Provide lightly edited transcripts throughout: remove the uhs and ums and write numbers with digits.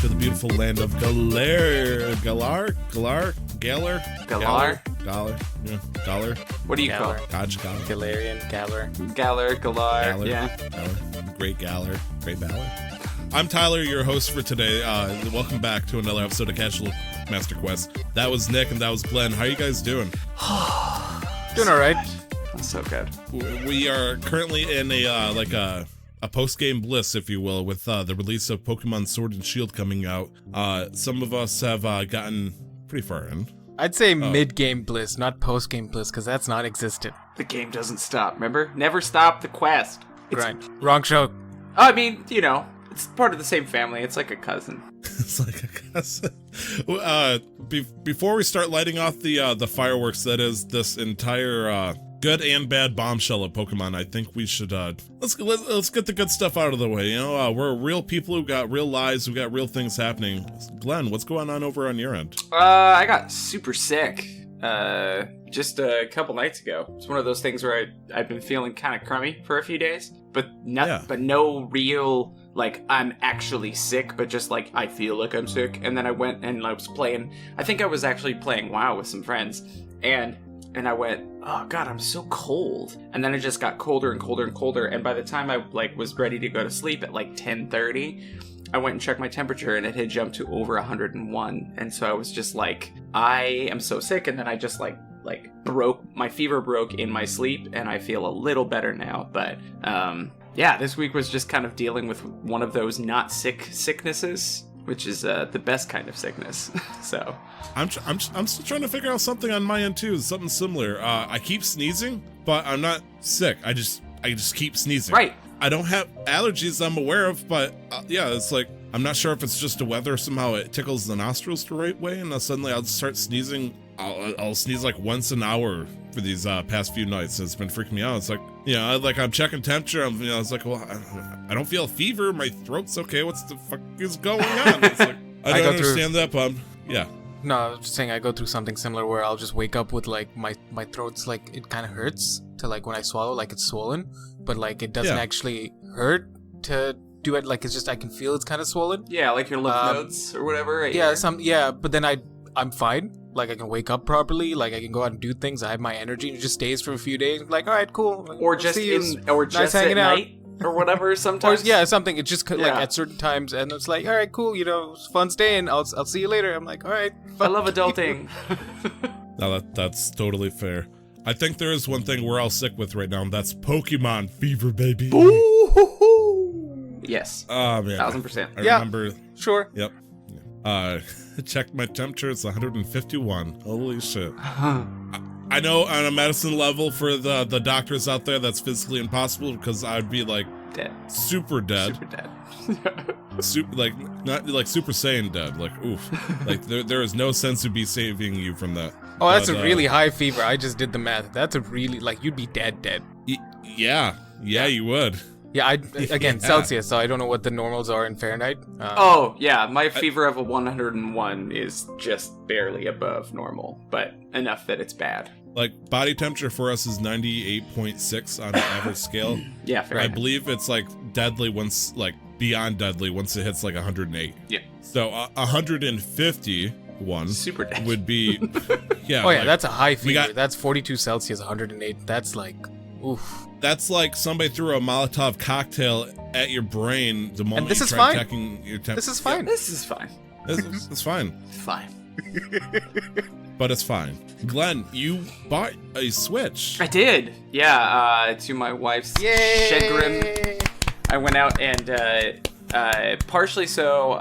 to the beautiful land of Galar. Yeah, Galar. What do you call it? Galarian, Galar. Galar, yeah. Great Galar. Great Valor. I'm Tyler, your host for today. Welcome back to another episode of Casual Master Quest. That was Nick and that was Glenn. How are you guys doing? Doing all right. That's so good. We are currently in a post-game bliss, if you will, with the release of Pokemon Sword and Shield coming out. Some of us have gotten pretty far in. I'd say mid-game bliss, not post-game bliss, because that's not existent. The game doesn't stop, remember? Never stop the quest. Right. Wrong show. I mean, you know, it's part of the same family. It's like a cousin. It's like a cousin. Before we start lighting off the fireworks that is this entire good and bad bombshell of Pokemon, I think we should let's get the good stuff out of the way. You know, we're real people who got real lives, who got real things happening. Glenn, what's going on over on your end? I got super sick just a couple nights ago. It's one of those things where I've been feeling kind of crummy for a few days, but no real, like, I'm actually sick, but just like I feel like I'm sick. And then I went and I was playing, I think I was actually playing WoW with some friends, and I went, oh god, I'm so cold. And then it just got colder and colder and colder, and by the time I was ready to go to sleep at like 10:30, I went and checked my temperature and it had jumped to over 101. And so I was just like, I am so sick. And then I just like my fever broke in my sleep, and I feel a little better now. But yeah, this week was just kind of dealing with one of those not sick sicknesses, which is the best kind of sickness. So I'm still trying to figure out something on my end too, something similar. I keep sneezing, but I'm not sick. I just keep sneezing. Right. I don't have allergies I'm aware of, but yeah, it's like, I'm not sure if it's just the weather. Somehow it tickles the nostrils the right way, and then suddenly I'll start sneezing. I'll sneeze like once an hour for these past few nights. It's been freaking me out. It's like, you know, I'm checking temperature. It's like, well, I don't feel a fever. My throat's okay. What's the fuck is going on? It's like, I don't understand that, but yeah. No, I was just saying I go through something similar where I'll just wake up with like my throat's like, it kind of hurts to like when I swallow, like it's swollen, but like it doesn't actually hurt to do it. Like it's just, I can feel it's kind of swollen. Yeah, like your lymph nodes or whatever. Right? Yeah, but then I'm fine. Like I can wake up properly. Like I can go out and do things. I have my energy, and it just stays for a few days. Like, all right, cool. Or just nice hanging at out. night or whatever. Sometimes. Or, something. It's just like at certain times, and it's like, all right, cool. You know, it's fun staying. I'll see you later. I'm like, all right. I love adulting. No, that's totally fair. I think there is one thing we're all sick with right now, and that's Pokemon fever, baby. Ooh. Yes. Oh man, 1000%. I remember. Sure. Yep. Checked my temperature, it's 151. Holy shit. I know on a medicine level for the doctors out there that's physically impossible, because I'd be like dead. Super dead. Not like Super Saiyan dead. Like, oof. Like there is no sense to be saving you from that. Oh, that's a really high fever. I just did the math. That's a really, like, you'd be dead. Yeah, you would. Yeah, again, Celsius, so I don't know what the normals are in Fahrenheit. My fever of a 101 is just barely above normal, but enough that it's bad. Like, body temperature for us is 98.6 on the average scale. Yeah, fair. I believe it's, like, deadly once, like, beyond deadly once it hits, like, 108. Yeah. So, 151 super dead would be, yeah. Oh, yeah, that's a high fever. That's 42 Celsius, 108. That's, like, oof. That's like somebody threw a Molotov cocktail at your brain the moment you tried checking your temperature. This is fine. Yeah, this is fine. It's fine. It's fine. But it's fine. Glenn, you bought a Switch. I did. Yeah, to my wife's chagrin. I went out and partially so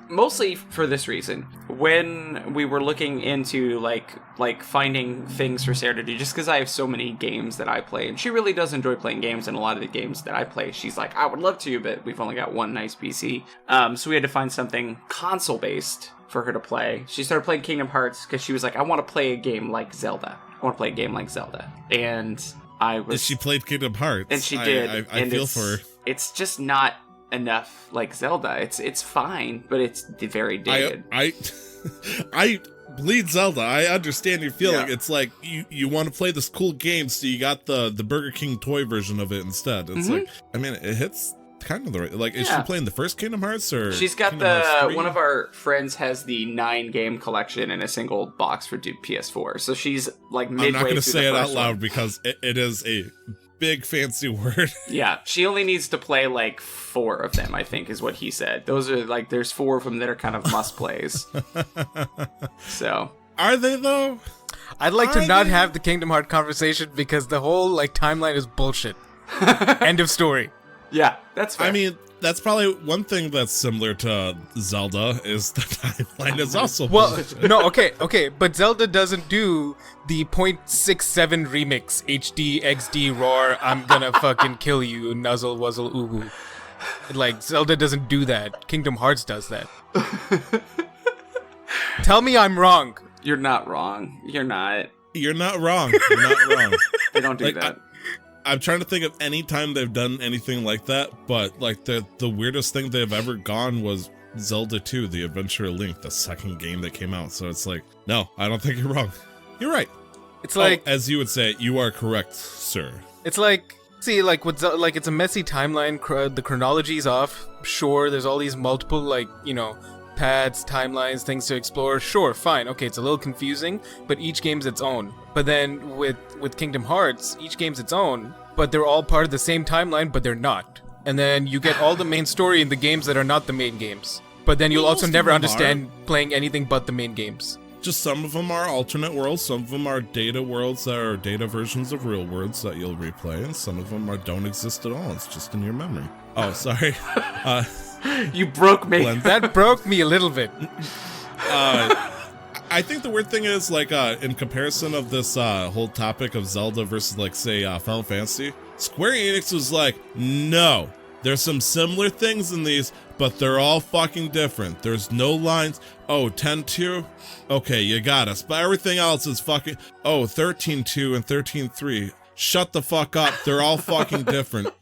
mostly for this reason. When we were looking into like finding things for Sarah to do, just because I have so many games that I play, and she really does enjoy playing games, and a lot of the games that I play, she's like, I would love to, but we've only got one nice PC. So we had to find something console-based for her to play. She started playing Kingdom Hearts because she was like, I want to play a game like Zelda. And I was... She played Kingdom Hearts. And she did. I feel for her. It's just not enough like Zelda. It's fine, but it's very dated. I bleed Zelda. I understand your feeling. Yeah. It's like you want to play this cool game, so you got the Burger King toy version of it instead. It's like, I mean, it hits kind of the right. Like, is she playing the first Kingdom Hearts or? She's got one of our friends has the 9-game collection in a single box for PS4. So she's like midway. I'm not going to say it out loud one. because it is a big fancy word. Yeah, she only needs to play like 4 of them, I think, is what he said. Those are like, there's 4 of them that are kind of must plays. So are they though? I'd like to not have the Kingdom Hearts conversation because the whole like timeline is bullshit. End of story. Yeah, that's fair. I mean, that's probably one thing that's similar to Zelda is the timeline is also bullshit. No, okay, but Zelda doesn't do the .67 remix HD XD roar. I'm gonna fucking kill you, nuzzle wuzzle ubu. Like Zelda doesn't do that. Kingdom Hearts does that. Tell me I'm wrong. You're not wrong. You're not. You're not wrong. You're not wrong. They don't do that. I'm trying to think of any time they've done anything like that, but like the weirdest thing they've ever gone was Zelda 2, The Adventure of Link, the second game that came out. So it's like, no, I don't think you're wrong. You're right. It's like, as you would say, you are correct, sir. It's like, see, like with like it's a messy timeline. The chronology's off. Sure, there's all these multiple like paths, timelines, things to explore. Sure, fine. Okay, it's a little confusing, but each game's its own. But then with Kingdom Hearts, each game's its own, but they're all part of the same timeline, but they're not. And then you get all the main story in the games that are not the main games. But then you'll also never understand playing anything but the main games. Just some of them are alternate worlds, some of them are data worlds that are data versions of real worlds that you'll replay, and some of them don't exist at all. It's just in your memory. Oh, sorry. You broke me. That broke me a little bit. I think the weird thing is, like, in comparison of this whole topic of Zelda versus, like, say, Final Fantasy, Square Enix was like, no, there's some similar things in these, but they're all fucking different. There's no lines. Oh, 10-2? Okay, you got us. But everything else is fucking, 13-2 and 13-3. Shut the fuck up. They're all fucking different.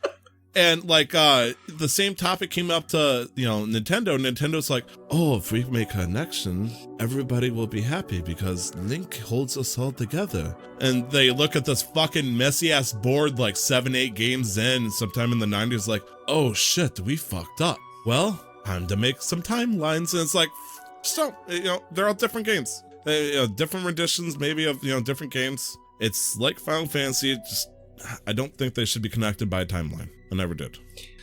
And like the same topic came up to Nintendo. Nintendo's like, if we make a connection, everybody will be happy because Link holds us all together. And they look at this fucking messy ass board like 7-8 games in, sometime in the 90s, like, oh shit, we fucked up. Well, time to make some timelines. And it's like, so they're all different games, different renditions maybe of different games. It's like Final Fantasy, just I don't think they should be connected by a timeline. I never did.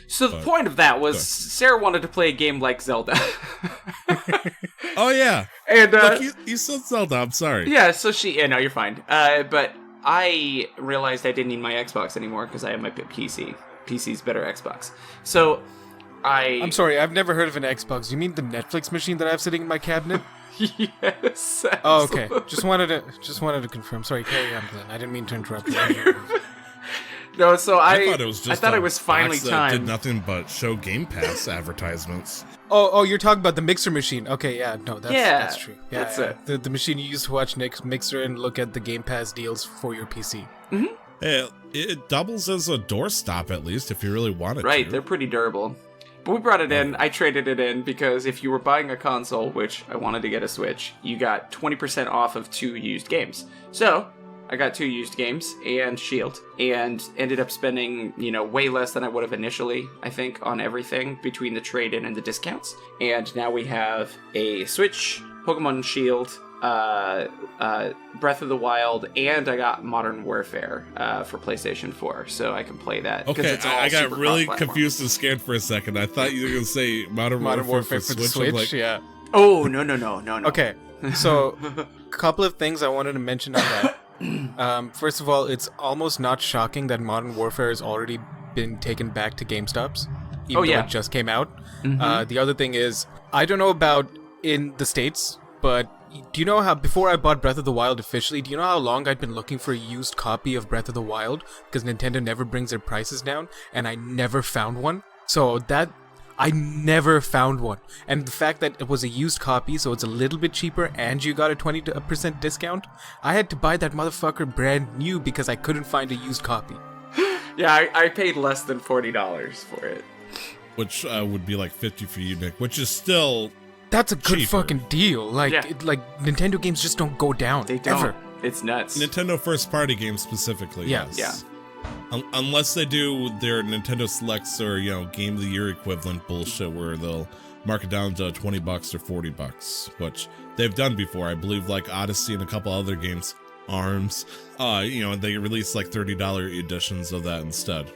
So the point of that was Sarah wanted to play a game like Zelda. Oh yeah, and look, you said Zelda. I'm sorry. Yeah, so no, you're fine. But I realized I didn't need my Xbox anymore because I have my PC. PC's better Xbox. So I'm sorry, I've never heard of an Xbox. You mean the Netflix machine that I have sitting in my cabinet? Yes. Oh, okay. Just wanted to confirm. Sorry, carry on, Glenn. I didn't mean to interrupt you. No, so I thought it was finally time. Did nothing but show Game Pass advertisements. Oh, you're talking about the Mixer machine. Okay, yeah, no, that's true. Yeah, that's it. The machine you use to watch Mixer and look at the Game Pass deals for your PC. Mm-hmm. Hey, it doubles as a doorstop at least if you really want it. Right, to. They're pretty durable. But we brought it in. I traded it in because if you were buying a console, which I wanted to get a Switch, you got 20% off of 2 used games. So I got 2 used games and Shield, and ended up spending, way less than I would have initially, I think, on everything between the trade-in and the discounts. And now we have a Switch, Pokemon Shield, Breath of the Wild, and I got Modern Warfare for PlayStation 4, so I can play that. Okay, it's all I got really cross-platform. confused and scared for a second. I thought you were going to say Modern Warfare for the Switch. Switch, yeah. Oh, no. Okay, so a couple of things I wanted to mention on that. First of all, it's almost not shocking that Modern Warfare has already been taken back to GameStops, even though it just came out. Mm-hmm. The other thing is, I don't know about in the States, but do you know how, before I bought Breath of the Wild officially, do you know how long I'd been looking for a used copy of Breath of the Wild? Because Nintendo never brings their prices down, and I never found one. So I never found one. And the fact that it was a used copy, so it's a little bit cheaper, and you got a 20% discount, I had to buy that motherfucker brand new because I couldn't find a used copy. Yeah, I paid less than $40 for it. Which would be like $50 for you, Nick, which is still... That's a good cheaper. fucking deal. Like, Nintendo games just don't go down. They don't. Ever. It's nuts. Nintendo first-party games specifically, Yeah. yes. Unless they do their Nintendo Selects or, Game of the Year equivalent bullshit where they'll mark it down to $20 or $40, which they've done before. I believe like Odyssey and a couple other games, ARMS, they release like $30 editions of that instead,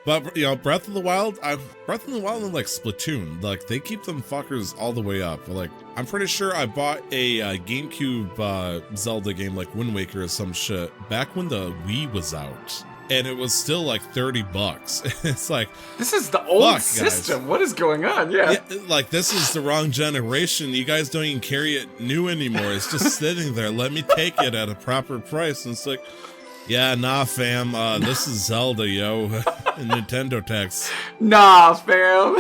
But, Breath of the Wild and like Splatoon, like they keep them fuckers all the way up. Like, I'm pretty sure I bought a GameCube Zelda game like Wind Waker or some shit back when the Wii was out. And it was still like $30. It's like, this is the old system. Guys. What is going on? Yeah, like this is the wrong generation. You guys don't even carry it new anymore. It's just sitting there. Let me take it at a proper price. And it's like, yeah, nah, fam. This is Zelda, yo. Nintendo tax. Nah, fam.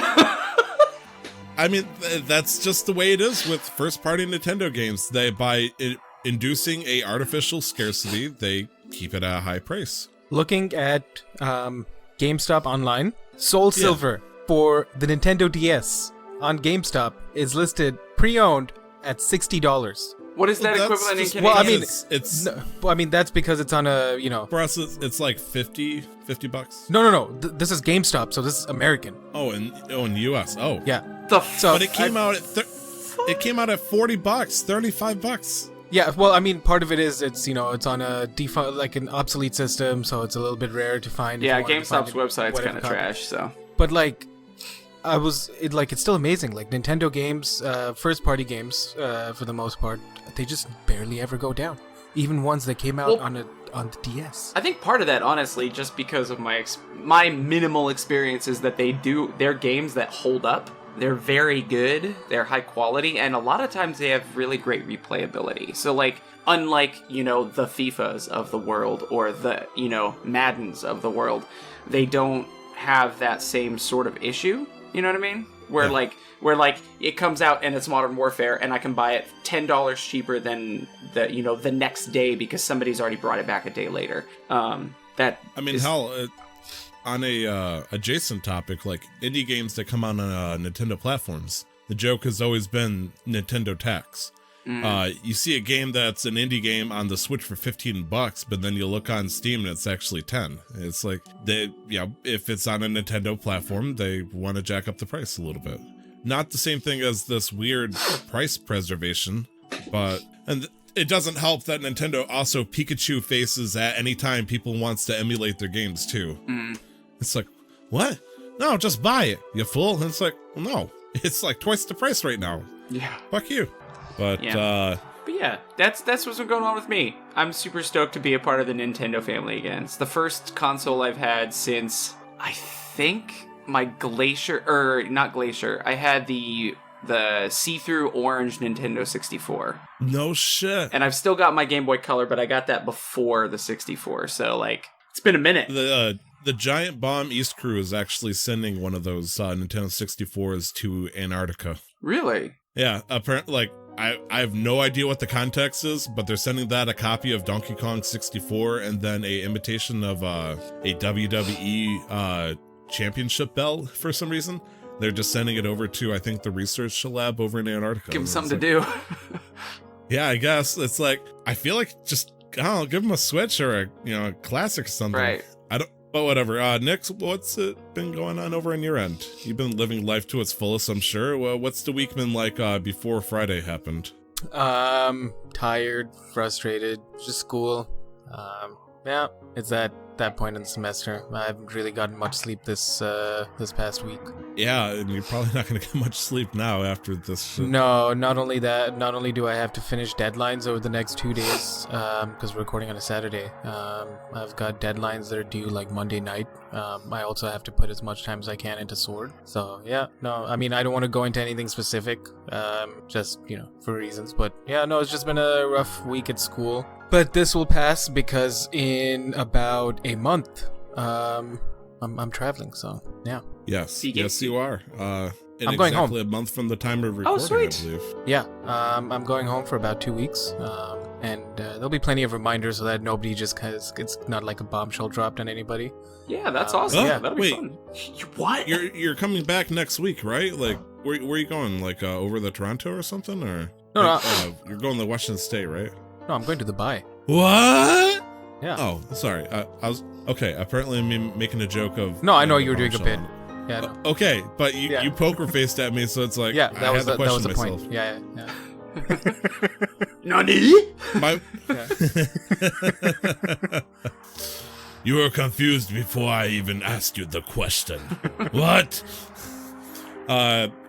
I mean, that's just the way it is with first-party Nintendo games. By inducing a artificial scarcity, they keep it at a high price. Looking at GameStop online, Soul Silver for the Nintendo DS on GameStop is listed pre-owned at $60. What is that equivalent in Canadian? Well, I mean, that's because it's on a, For us, it's like $50. No. This is GameStop, so this is American. Oh, in the US. Oh, yeah. But it came out at $40, $35. Yeah, well, I mean, part of it is it's on a default, like an obsolete system, so it's a little bit rare to find. Yeah, GameStop's website's kind of trash, so. But like, it's still amazing. Like Nintendo games, first-party games, for the most part, they just barely ever go down. Even ones that came out on the DS. I think part of that, honestly, just because of my minimal experience, is that they're games that hold up. They're very good, they're high quality, and a lot of times they have really great replayability. So, like, unlike, the FIFAs of the world or the, Maddens of the world, they don't have that same sort of issue. You know what I mean? Where it comes out and it's Modern Warfare, and I can buy it $10 cheaper than the next day because somebody's already brought it back a day later. On a adjacent topic, like indie games that come out on Nintendo platforms, the joke has always been Nintendo tax. You see a game that's an indie game on the Switch for $15, but then you look on Steam and it's actually $10. It's like if it's on a Nintendo platform, they want to jack up the price a little bit. Not the same thing as this weird price preservation, and it doesn't help that Nintendo also Pikachu faces at any time people wants to emulate their games too. It's like, what? No, just buy it, you fool. And it's like, well, no, it's like twice the price right now. Yeah. Fuck you. But yeah, that's what's going on with me. I'm super stoked to be a part of the Nintendo family again. It's the first console I've had since, I think, my not Glacier. I had the see-through orange Nintendo 64. No shit. And I've still got my Game Boy Color, but I got that before the 64. So, like, it's been a minute. The Giant Bomb East Crew is actually sending one of those Nintendo 64s to Antarctica. Really? Yeah, apparently, like, I have no idea what the context is, but they're sending that a copy of Donkey Kong 64 and then a imitation of a WWE championship belt for some reason. They're just sending it over to, I think, the research lab over in Antarctica. Give them something to do. Yeah, I guess. It's like, I feel like just, I don't know, give them a Switch or a classic or something. Right. But whatever. Nick, what's it been going on over on your end? You've been living life to its fullest, I'm sure. Well, what's the week been like before Friday happened? Tired, frustrated, just school. Yeah, it's that point in the semester. I haven't really gotten much sleep this past week. Yeah, and you're probably not going to get much sleep now after this. No, not only that, not only do I have to finish deadlines over the next 2 days, because we're recording on a Saturday. I've got deadlines that are due like Monday night. I also have to put as much time as I can into Sword. So yeah, no, I mean, I don't want to go into anything specific, just, for reasons. But yeah, no, it's just been a rough week at school. But this will pass because in about a month, I'm traveling, so yeah. Yes, yes, you are. I'm going home. A month from the time of recording, sweet. I believe. Yeah, I'm going home for about 2 weeks, and there'll be plenty of reminders so that nobody just it's not like a bombshell dropped on anybody. Yeah, that's awesome. Yeah, that'll be fun. What? You're coming back next week, right? Like, where are you going? Like, over the Toronto or something, or no? You're going to Washington State, right? No, I'm going to Dubai. What? Yeah. Oh, sorry. I was okay. Apparently, I'm making a joke of. No, I know you were doing a bit. Yeah. No. Okay, but you poker faced at me, so it's like that was the myself. point. Yeah. Nani? You were confused before I even asked you the question. What?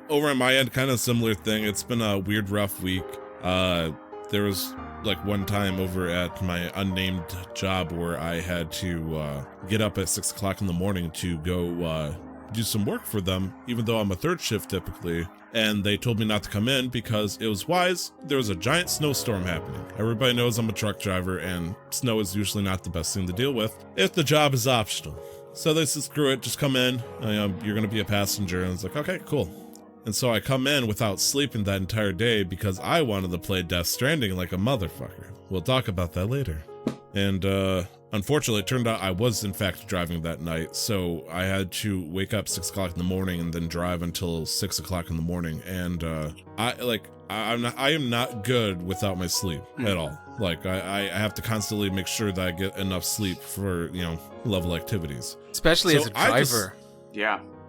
Over on my end, kind of similar thing. It's been a weird, rough week. There was like one time over at my unnamed job where I had to get up at 6 o'clock in the morning to go do some work for them, even though I'm a third shift typically. And they told me not to come in because it was wise. There was a giant snowstorm happening. Everybody knows I'm a truck driver, and snow is usually not the best thing to deal with if the job is optional. So they said, screw it, just come in. You're going to be a passenger. And it's like, okay, cool. And so I come in without sleeping that entire day because I wanted to play Death Stranding like a motherfucker. We'll talk about that later. And unfortunately, it turned out I was in fact driving that night, so I had to wake up 6 o'clock in the morning and then drive until 6 o'clock in the morning. And I am not good without my sleep at all. Like I have to constantly make sure that I get enough sleep for level activities, especially as a driver.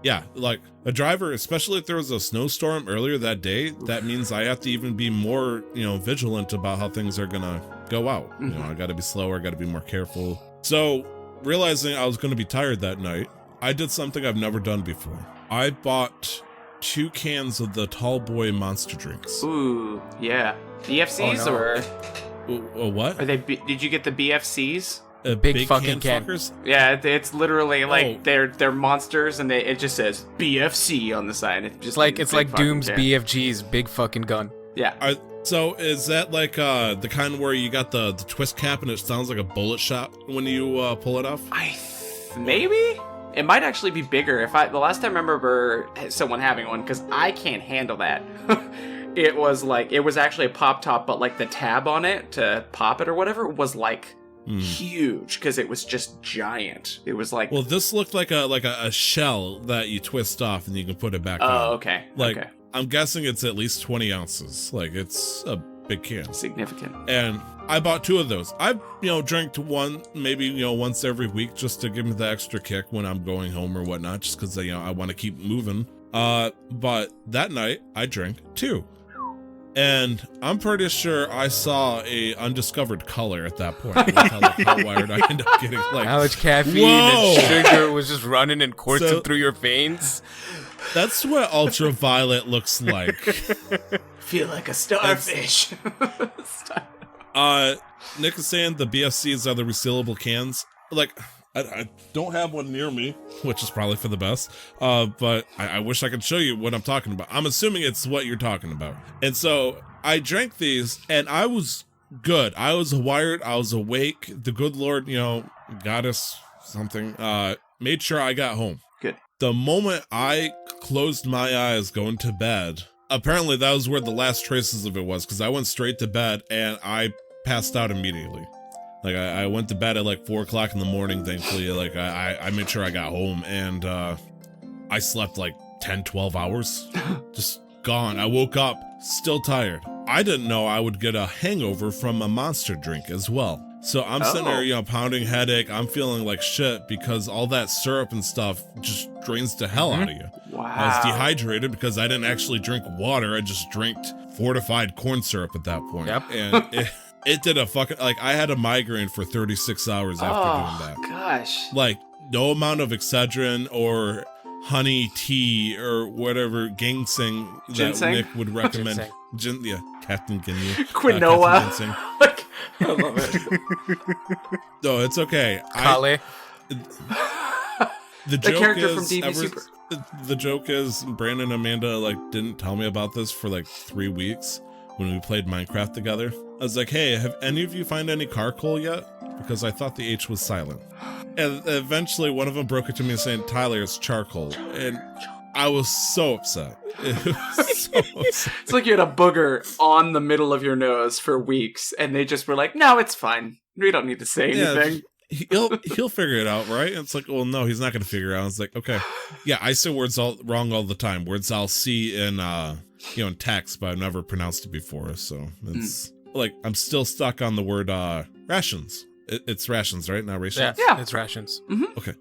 Yeah, like a driver, especially if there was a snowstorm earlier that day, that means I have to even be more, vigilant about how things are gonna go out. I gotta be slower, I gotta be more careful. So, realizing I was gonna be tired that night, I did something I've never done before. I bought 2 cans of the Tall Boy monster drinks. Ooh, yeah. BFCs or? What? Are they? Did you get the BFCs? Big fucking can. Fuckers? Yeah, it's literally like they're monsters, and it just says BFC on the side. It's like Doom's can. BFG's big fucking gun. Yeah. So is that like the kind where you got the twist cap and it sounds like a bullet shot when you pull it off? Maybe it might actually be bigger. The last time I remember someone having one, because I can't handle that. It was actually a pop top, but like the tab on it to pop it or whatever was like. Huge, because it was just giant. It was like, well, this looked like a shell that you twist off and you can put it back on. Oh, okay. Okay. I'm guessing it's at least 20 ounces. Like, it's a big can. Significant. And I bought 2 of those. I've drank one maybe once every week just to give me the extra kick when I'm going home or whatnot, just because I want to keep moving. But that night I drank 2. And I'm pretty sure I saw a undiscovered color at that point. That's how wired I ended up getting. Like, how much caffeine and sugar was just running and coursing through your veins? That's what ultraviolet looks like. Feel like a starfish. Nick is saying the BFCs are the resealable cans. Like, I don't have one near me, which is probably for the best. But I wish I could show you what I'm talking about. I'm assuming it's what you're talking about. And so I drank these and I was good. I was wired. I was awake. The good Lord, goddess something, made sure I got home. Good. The moment I closed my eyes going to bed, apparently that was where the last traces of it was, because I went straight to bed and I passed out immediately. Like, I went to bed at like 4 o'clock in the morning, thankfully. Like, I made sure I got home, and I slept like 10, 12 hours. Just gone. I woke up still tired. I didn't know I would get a hangover from a monster drink as well. So I'm sitting there, pounding headache. I'm feeling like shit because all that syrup and stuff just drains the hell out of you. Wow. I was dehydrated because I didn't actually drink water. I just drank fortified corn syrup at that point. Yep. And it did a fucking, I had a migraine for 36 hours after doing that. Gosh. Like, no amount of Excedrin or honey tea or whatever ginseng that Nick would recommend. Captain Ginseng. Quinoa. I love it. No, it's okay. Kale. The character from DB Super. The joke is Brandon and Amanda didn't tell me about this for 3 weeks when we played Minecraft together. I was like, hey, have any of you find any charcoal yet? Because I thought the H was silent. And eventually one of them broke it to me saying, Tyler, it's charcoal. And I was so upset. It's like you had a booger on the middle of your nose for weeks, and they just were like, no, it's fine. We don't need to say anything. He'll figure it out, right? And it's like, well, no, he's not going to figure it out. It's like, okay. Yeah, I say words wrong all the time. Words I'll see in in text, but I've never pronounced it before. So it's like I'm still stuck on the word rations. It's rations, right? Not rations? Yeah. It's rations. Okay.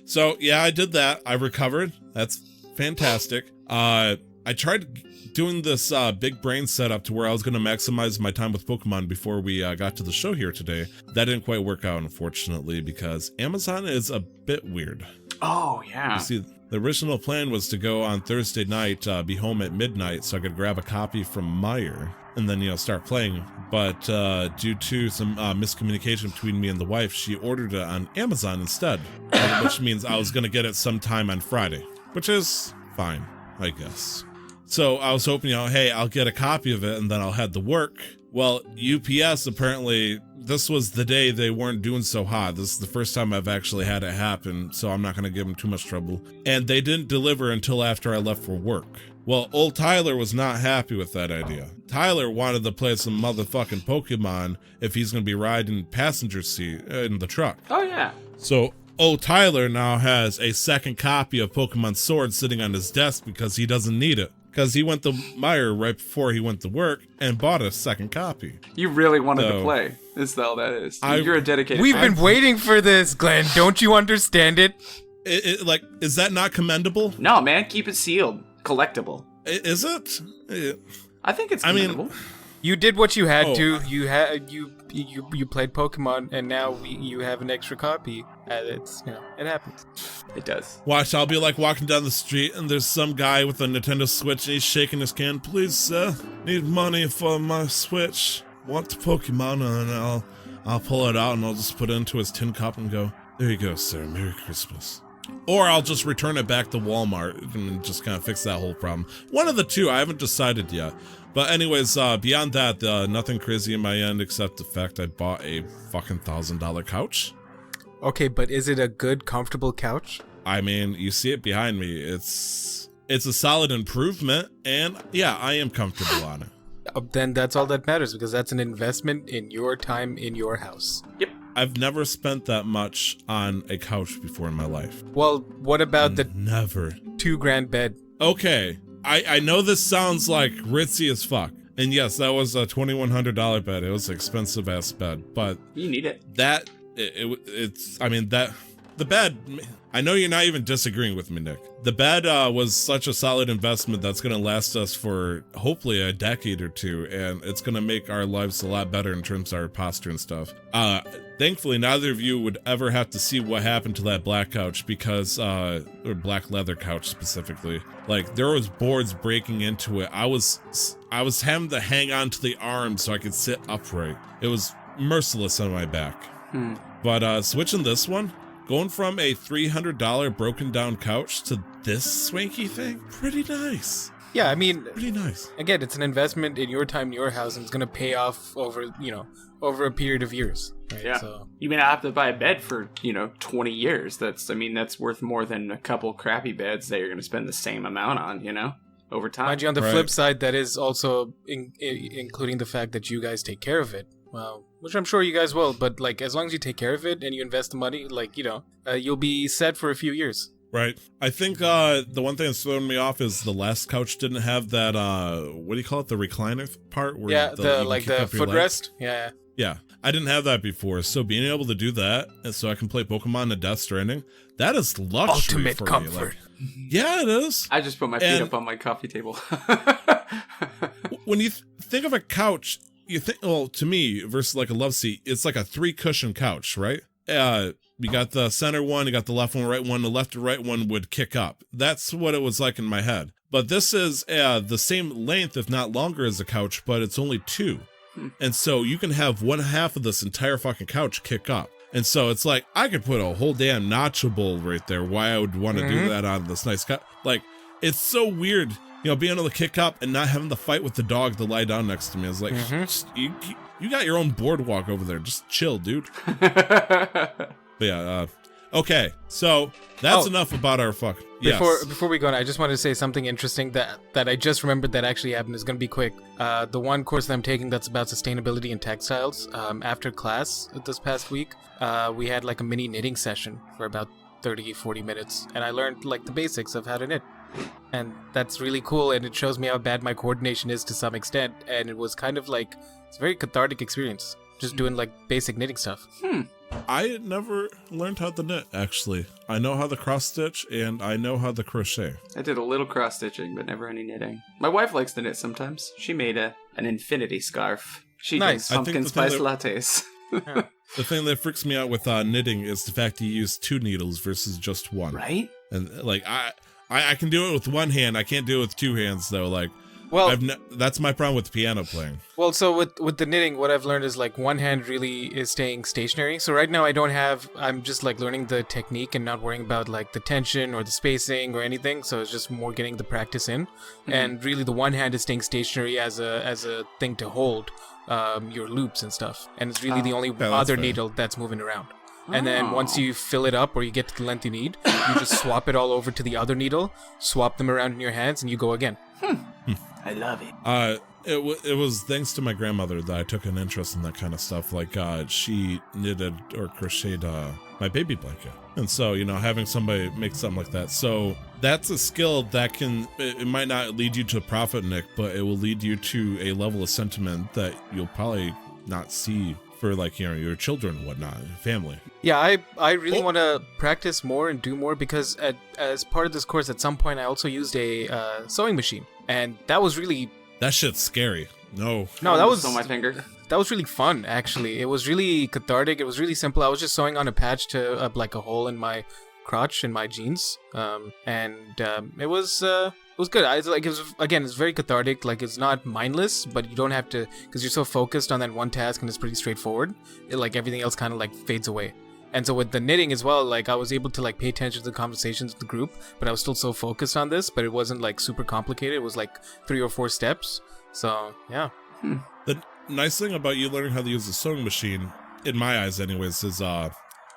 So, yeah, I did that. I recovered. That's fantastic. I tried doing this big brain setup to where I was going to maximize my time with Pokemon before we got to the show here today. That didn't quite work out, unfortunately, because Amazon is a bit weird. Oh, yeah. You see, the original plan was to go on Thursday night, be home at midnight, so I could grab a copy from Meyer and then, start playing. But due to some miscommunication between me and the wife, she ordered it on Amazon instead, which means I was going to get it sometime on Friday, which is fine, I guess. So I was hoping, hey, I'll get a copy of it and then I'll head to work. Well, UPS, apparently, this was the day they weren't doing so hot. This is the first time I've actually had it happen, so I'm not going to give them too much trouble. And they didn't deliver until after I left for work. Well, old Tyler was not happy with that idea. Tyler wanted to play some motherfucking Pokemon if he's going to be riding passenger seat in the truck. Oh, yeah. So old Tyler now has a second copy of Pokemon Sword sitting on his desk because he doesn't need it. Because he went to Meyer right before he went to work and bought a second copy. You really wanted to play, is all that is. You're a dedicated We've been waiting for this, Glenn. Don't you understand it? Is that not commendable? No, man. Keep it sealed. Collectible. Is it? I think it's commendable. You did what you had to. You played Pokemon, and now you have an extra copy. It's it happens. It does. Watch, I'll be like walking down the street, and there's some guy with a Nintendo Switch, and he's shaking his can. Please, sir, need money for my Switch. Want the Pokemon, and I'll pull it out, and I'll just put it into his tin cup and go, there you go, sir. Merry Christmas. Or I'll just return it back to Walmart and just kind of fix that whole problem. One of the two. I haven't decided yet. But anyways, beyond that, nothing crazy in my end except the fact I bought a fucking $1,000 couch. Okay, but is it a good, comfortable couch? I mean, you see it behind me. It's a solid improvement, and yeah, I am comfortable on it. Then that's all that matters, because that's an investment in your time in your house. Yep. I've never spent that much on a couch before in my life. Well, what about the never $2,000 bed? Okay, I know this sounds like ritzy as fuck. And yes, that was a $2,100 bed. It was an expensive ass bed, but you need it. The bed, I know you're not even disagreeing with me, Nick. The bed was such a solid investment that's going to last us for hopefully a decade or two, and it's going to make our lives a lot better in terms of our posture and stuff. Thankfully, neither of you would ever have to see what happened to that black couch because, or black leather couch specifically. Like, there was boards breaking into it. I was having to hang on to the arm so I could sit upright. It was merciless on my back. But switching this one, going from a $300 broken down couch to this swanky thing, pretty nice. Yeah, I mean, pretty nice. Again, it's an investment in your time in your house, and it's gonna pay off over a period of years. Right? Yeah. So you may not have to buy a bed for 20 years. That's worth more than a couple crappy beds that you're gonna spend the same amount on. Over time. Mind you, on the flip side, that is also including the fact that you guys take care of it. Well, which I'm sure you guys will, but as long as you take care of it and you invest the money, you'll be set for a few years. Right. I think the one thing that's throwing me off is the last couch didn't have that, what do you call it? The recliner part? Where the footrest? Yeah. Yeah. I didn't have that before, so being able to do that, and so I can play Pokemon and Death Stranding, that is luxury. Ultimate comfort. Yeah, it is. I just put my feet up on my coffee table. When you think of a couch, you think, to me, versus like a love seat, it's like a 3-cushion couch, right? You got the center one, you got the left one, right one, the left and right one would kick up. That's what it was like in my head. But this is the same length, if not longer, as a couch, but it's only 2. And so you can have one half of this entire fucking couch kick up. And so it's like, I could put a whole damn nacho bowl right there. Why I would want to do that on this nice couch. It's so weird, being able to kick up and not having to fight with the dog to lie down next to me. It's like, you got your own boardwalk over there. Just chill, dude. But yeah, okay. So that's enough about our fuck. Before we go on, I just wanted to say something interesting that I just remembered that actually happened. Is going to be quick. The one course that I'm taking that's about sustainability in textiles. After class this past week, we had a mini knitting session for about 30-40 minutes, and I learned the basics of how to knit. And that's really cool, and it shows me how bad my coordination is to some extent, and it was kind of it's a very cathartic experience. just doing like basic knitting stuff. I never learned how to knit, actually. I know how to cross stitch and I know how to crochet. I did a little cross stitching, but never any knitting. My wife likes to knit sometimes. She made an infinity scarf. She does pumpkin spice lattes. The thing that freaks me out with knitting is the fact you use 2 needles versus just 1. Right? And like I can do it with 1 hand. I can't do it with 2 hands though. Like, well, that's my problem with piano playing. Well, so with the knitting, what I've learned is like 1 hand really is staying stationary. So right now I'm just like learning the technique and not worrying about like the tension or the spacing or anything. So it's just more getting the practice in. And really the 1 hand is staying stationary as a thing to hold your loops and stuff. And it's really the only other needle that's moving around. And then once you fill it up or you get to the length you need, you just swap it all over to the other needle, swap them around in your hands, and you go again. I love it. It was thanks to my grandmother that I took an interest in that kind of stuff. Like, she knitted or crocheted my baby blanket. And so, having somebody make something like that. So that's a skill that it might not lead you to profit, Nick, but it will lead you to a level of sentiment that you'll probably not see for like, your children and whatnot, family. Yeah, I really want to practice more and do more because as part of this course, at some point, I also used a sewing machine. And that was really... That shit's scary. No, that was on my finger. That was really fun, actually. It was really cathartic. It was really simple. I was just sewing on a patch to like a hole in my crotch in my jeans. It was good. It's very cathartic. Like, it's not mindless, but you don't have to, because you're so focused on that one task and it's pretty straightforward. Like everything else kind of like fades away. And so with the knitting as well, like I was able to like pay attention to the conversations of the group, but I was still so focused on this, but it wasn't like super complicated. It was like 3 or 4 steps. So yeah. The nice thing about you learning how to use a sewing machine, in my eyes anyways, is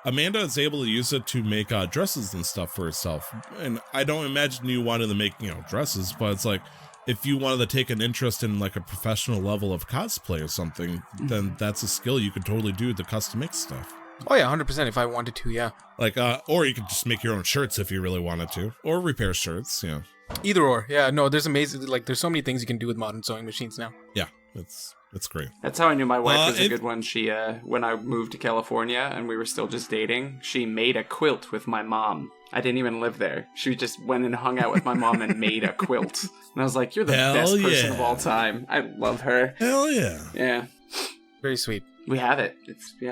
Amanda is able to use it to make dresses and stuff for herself. And I don't imagine you wanted to make, dresses, but it's like, if you wanted to take an interest in like a professional level of cosplay or something, then that's a skill you could totally do to custom make stuff. Oh yeah, 100% if I wanted to, yeah. Like, or you could just make your own shirts if you really wanted to, or repair shirts, yeah. Either or, yeah. No, there's amazing, like, there's so many things you can do with modern sewing machines now. Yeah, it's great. That's how I knew my wife was a good one. She, when I moved to California and we were still just dating, she made a quilt with my mom. I didn't even live there. She just went and hung out with my mom and made a quilt. And I was like, you're the best person of all time. I love her. Hell yeah. Yeah. Very sweet. We have it.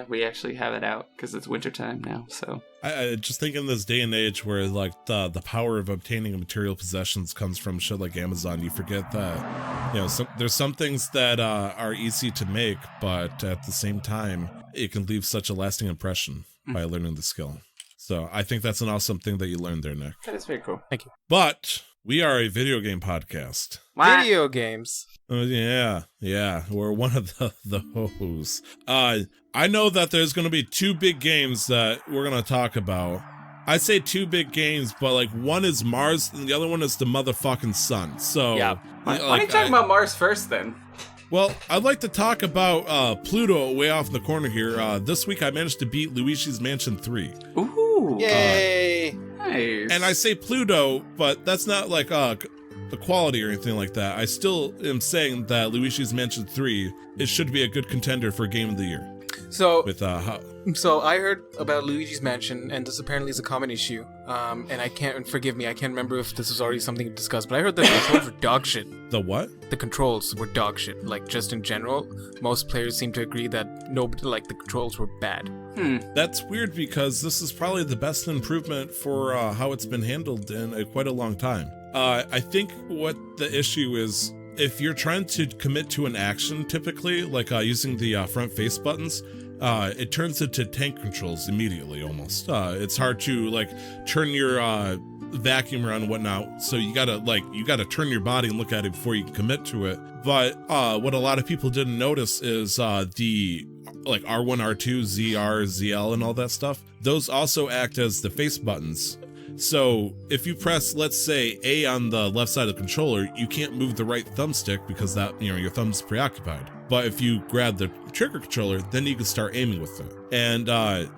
We actually have it out because it's wintertime now. So I just think in this day and age where like the power of obtaining material possessions comes from shit like Amazon, you forget that there's some things that are easy to make, but at the same time it can leave such a lasting impression by learning the skill. So I think that's an awesome thing that you learned there, Nick. That is very cool. Thank you. But we are a video game podcast. What? Video games. Yeah, we're one of the hosts. I know that there's going to be 2 big games that we're going to talk about. I say 2 big games, but like one is Mars and the other one is the motherfucking sun. So yeah. Why are you talking about Mars first then? Well, I'd like to talk about Pluto way off in the corner here. This week I managed to beat Luigi's Mansion 3. Ooh. Yay. Nice. And I say Pluto, but that's not like the quality or anything like that. I still am saying that Luigi's Mansion 3, it should be a good contender for Game of the Year. So, So I heard about Luigi's Mansion, and this apparently is a common issue. And I can't remember if this was already something to discuss, but I heard the controls were dog shit. The what? The controls were dog shit. Like, just in general, most players seem to agree that the controls were bad. That's weird because this is probably the best improvement for how it's been handled in quite a long time. I think what the issue is, if you're trying to commit to an action, typically, like using the front face buttons, it turns into tank controls immediately almost. It's hard to like turn your vacuum around and whatnot, so you gotta turn your body and look at it before you can commit to it. But what a lot of people didn't notice is the like R1, R2, ZR, ZL, and all that stuff. Those also act as the face buttons. So if you press, let's say, A on the left side of the controller, you can't move the right thumbstick because that, your thumb's preoccupied. But if you grab the trigger controller, then you can start aiming with it. And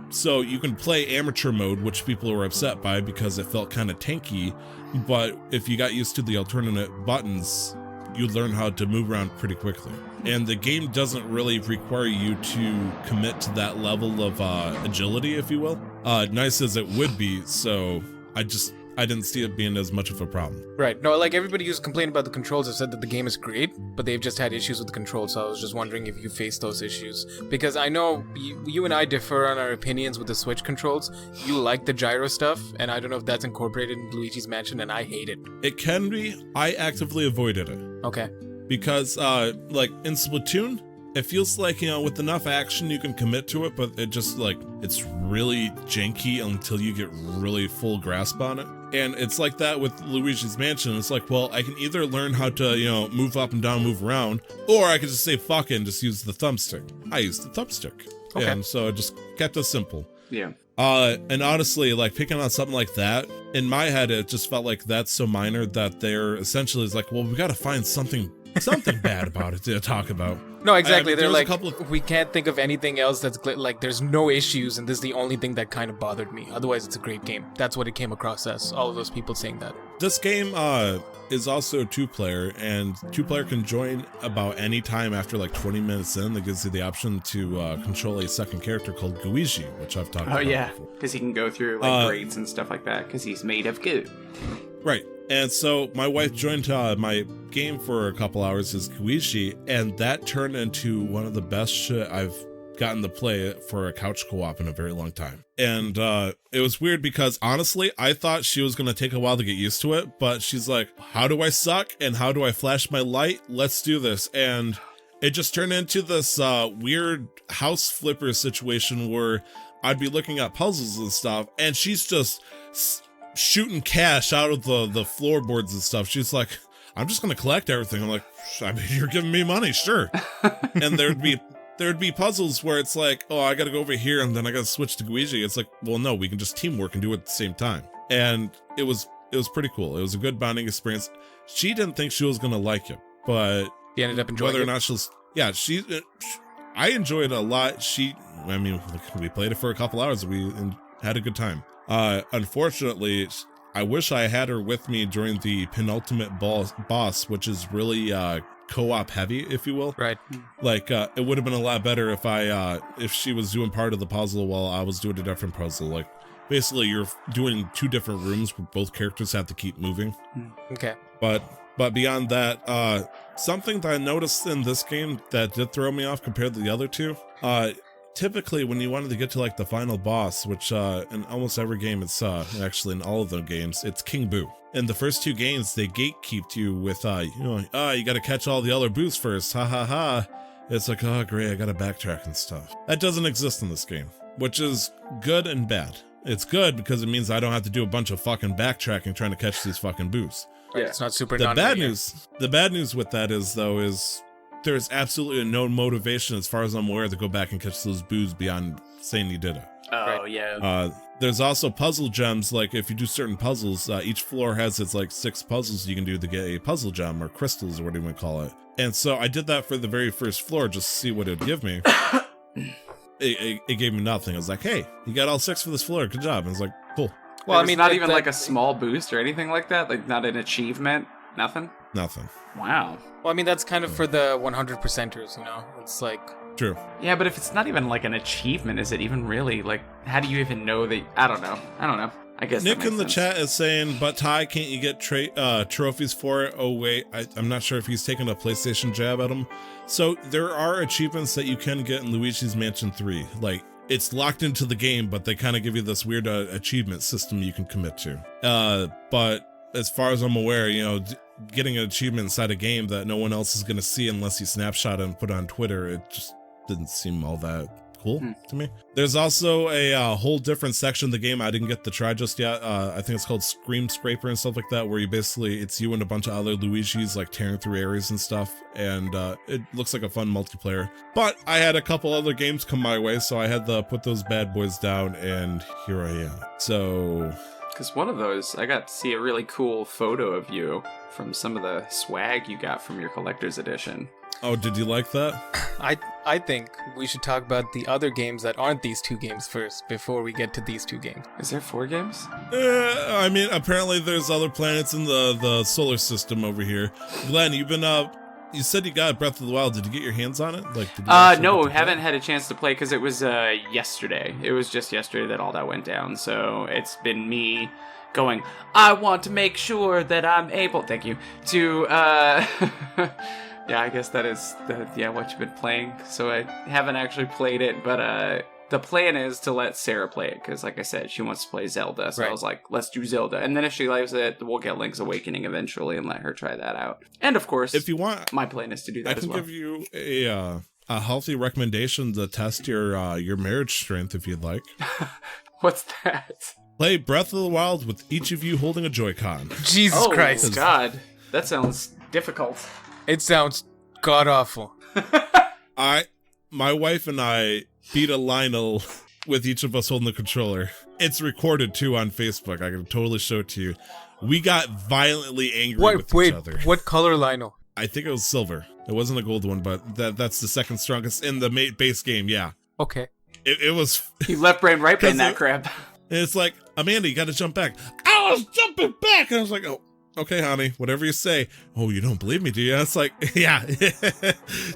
so you can play amateur mode, which people were upset by because it felt kind of tanky. But if you got used to the alternate buttons, you'd learn how to move around pretty quickly. and the game doesn't really require you to commit to that level of agility, if you will. Nice as it would be, so I didn't see it being as much of a problem. Right. No, like everybody who's complaining about the controls have said that the game is great, but they've just had issues with the controls. So I was just wondering if you faced those issues. Because I know you and I differ on our opinions with the Switch controls. You like the gyro stuff, and I don't know if that's incorporated in Luigi's Mansion, and I hate it. It can be. I actively avoided it. Okay. Because, like, in Splatoon, it feels like, with enough action you can commit to it, but it just, like, it's really janky until you get really full grasp on it. And it's like that with Luigi's Mansion. It's like, well, I can either learn how to, move up and down, move around, or I could just say fuck it and just use the thumbstick. I used the thumbstick. Okay. And so it just kept it simple. Yeah. And honestly, like, picking on something like that, in my head, it just felt like that's so minor that they're essentially is like, well, we got to find something bad about it to talk about. No, exactly. I mean, They're like, we can't think of anything else that's like, there's no issues, and this is the only thing that kind of bothered me. Otherwise, it's a great game. That's what it came across as, all of those people saying that. This game is also 2-player, and 2-player can join about any time after like 20 minutes in. That gives you the option to control a second character called Luigi, which I've talked about. Oh, yeah, before. because he can go through like grades and stuff like that, because he's made of goo. Right. And so my wife joined my game for a couple hours as Luigi, and that turned into one of the best shit I've gotten to play for a couch co-op in a very long time. And it was weird because honestly, I thought she was going to take a while to get used to it, but she's like, how do I suck and how do I flash my light? Let's do this. And it just turned into this weird house flipper situation where I'd be looking at puzzles and stuff, and she's just shooting cash out of the floorboards and stuff. She's like, I'm just gonna collect everything. I'm like, I mean, you're giving me money, sure. And there'd be puzzles where it's like, oh, I gotta go over here and then I gotta switch to Luigi. It's like, well, no, we can just teamwork and do it at the same time. And it was pretty cool. It was a good bonding experience. She didn't think she was gonna like it, but you ended up enjoying whether it. or not I enjoyed it a lot. We played it for a couple hours. We had a good time. Unfortunately, I wish I had her with me during the penultimate boss, which is really co-op heavy, if you will. Right. Like, it would have been a lot better if she was doing part of the puzzle while I was doing a different puzzle. Like, basically, you're doing 2 different rooms where both characters have to keep moving. Okay. But beyond that, something that I noticed in this game that did throw me off compared to the other two, typically when you wanted to get to like the final boss, which in almost every game, it's actually in all of the games, it's King Boo. In the first 2 games, they gatekeeped you with you got to catch all the other boos first, ha ha ha. It's like, oh great, I gotta backtrack and stuff. That doesn't exist in this game, which is good and bad. It's good because it means I don't have to do a bunch of fucking backtracking trying to catch these fucking boos. Right, yeah. It's not super the bad news with that is there's absolutely no motivation, as far as I'm aware, to go back and catch those boos beyond saying you did it. Oh, yeah. There's also puzzle gems. Like, if you do certain puzzles, each floor has its, like, 6 puzzles you can do to get a puzzle gem, or crystals, or what do you want to call it. And so I did that for the very first floor, just to see what it would give me. It gave me nothing. I was like, hey, you got all 6 for this floor. Good job. And I was like, cool. Well, I mean, not even like a small boost or anything like that? Like, not an achievement? Nothing? Nothing. Wow. Well, I mean, that's kind of for the 100%ers, It's like... True. Yeah, but if it's not even like an achievement, is it even really, like, how do you even know that... I don't know. I guess Nick in the chat is saying, but Ty, can't you get trophies for it? Oh, wait, I'm not sure if he's taking a PlayStation jab at him. So there are achievements that you can get in Luigi's Mansion 3. Like, it's locked into the game, but they kind of give you this weird achievement system you can commit to. But as far as I'm aware, getting an achievement inside a game that no one else is going to see unless you snapshot it and put it on Twitter, it just didn't seem all that cool to me. There's also a whole different section of the game I didn't get to try just yet. I think it's called Scream Scraper and stuff like that, where it's you and a bunch of other Luigis like tearing through areas and stuff, and it looks like a fun multiplayer. But I had a couple other games come my way, so I had to put those bad boys down, and here I am. So... Because one of those, I got to see a really cool photo of you from some of the swag you got from your collector's edition. Oh, did you like that? I think we should talk about the other games that aren't these 2 games first, before we get to these 2 games. Is there 4 games? I mean, apparently there's other planets in the solar system over here. Glenn, you've been you said you got Breath of the Wild. Did you get your hands on it? Like, did you no, haven't had a chance to play because it was yesterday. It was just yesterday that all that went down. So it's been me going, I want to make sure that I'm able, thank you, to, yeah, I guess that is, what you've been playing. So I haven't actually played it, but the plan is to let Sarah play it, because like I said, she wants to play Zelda, so right. I was like, let's do Zelda. And then if she likes it, we'll get Link's Awakening eventually and let her try that out. And of course, if you want, my plan is to do that as well. I can give you a healthy recommendation to test your marriage strength if you'd like. What's that? Play Breath of the Wild with each of you holding a Joy-Con. Jesus Christ. Oh, God. That sounds difficult. It sounds god-awful. My wife and I beat a Lionel with each of us holding the controller. It's recorded, too, on Facebook. I can totally show it to you. We got violently angry with each other. What color Lionel? I think it was silver. It wasn't a gold one, but that's the second strongest in the base game, yeah. Okay. It was... You left brain, right brain that crap. It's like, Amanda, you gotta jump back. I was jumping back! And I was like, oh, okay, honey, whatever you say. Oh, you don't believe me, do you? It's like, yeah.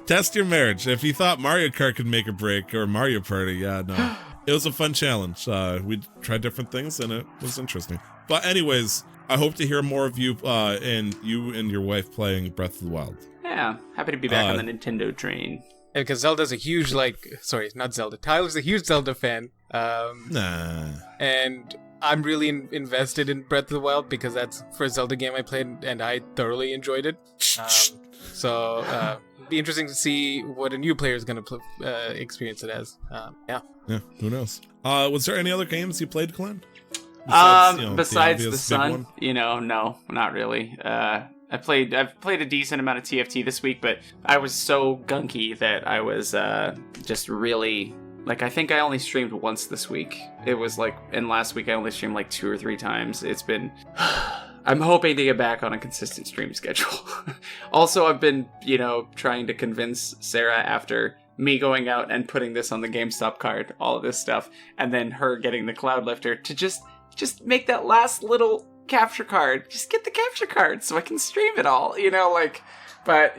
Test your marriage. If you thought Mario Kart could make a break, or Mario Party, yeah, no. It was a fun challenge. We tried different things, and it was interesting. But anyways, I hope to hear more of you and your wife playing Breath of the Wild. Yeah, happy to be back on the Nintendo train. Yeah, because Zelda's a huge, not Zelda. Tyler's a huge Zelda fan. Nah. And I'm really invested in Breath of the Wild because that's the first Zelda game I played and I thoroughly enjoyed it. So it'd be interesting to see what a new player is going to experience it as. Yeah, who knows? Was there any other games you played, Glenn? Besides the Sun, no, not really. I've played a decent amount of TFT this week, but I was so gunky that I was just really... I think I only streamed once this week. It was and last week I only streamed 2 or 3 times. It's been... I'm hoping to get back on a consistent stream schedule. Also, I've been, trying to convince Sarah after me going out and putting this on the GameStop card, all of this stuff, and then her getting the Cloud Lifter to just make that last little capture card. Just get the capture card so I can stream it all, but,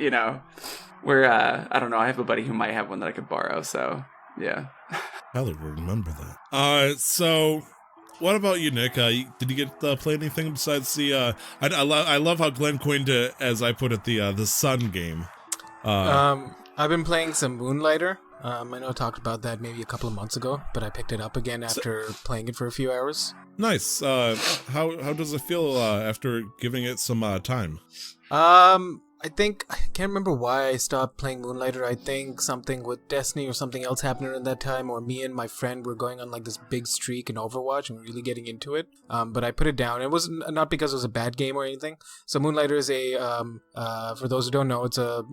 we're, I don't know, I have a buddy who might have one that I could borrow, so, yeah. Tyler will remember that. So, what about you, Nick? Did you get to play anything besides the, I love how Glenn coined it, as I put it, the Sun game. I've been playing some Moonlighter. I know I talked about that maybe a couple of months ago, but I picked it up again after playing it for a few hours. Nice. How does it feel after giving it some time? I can't remember why I stopped playing Moonlighter. I think something with Destiny or something else happened around that time, or me and my friend were going on this big streak in Overwatch and really getting into it. But I put it down. It was not because it was a bad game or anything. So Moonlighter is for those who don't know, it's a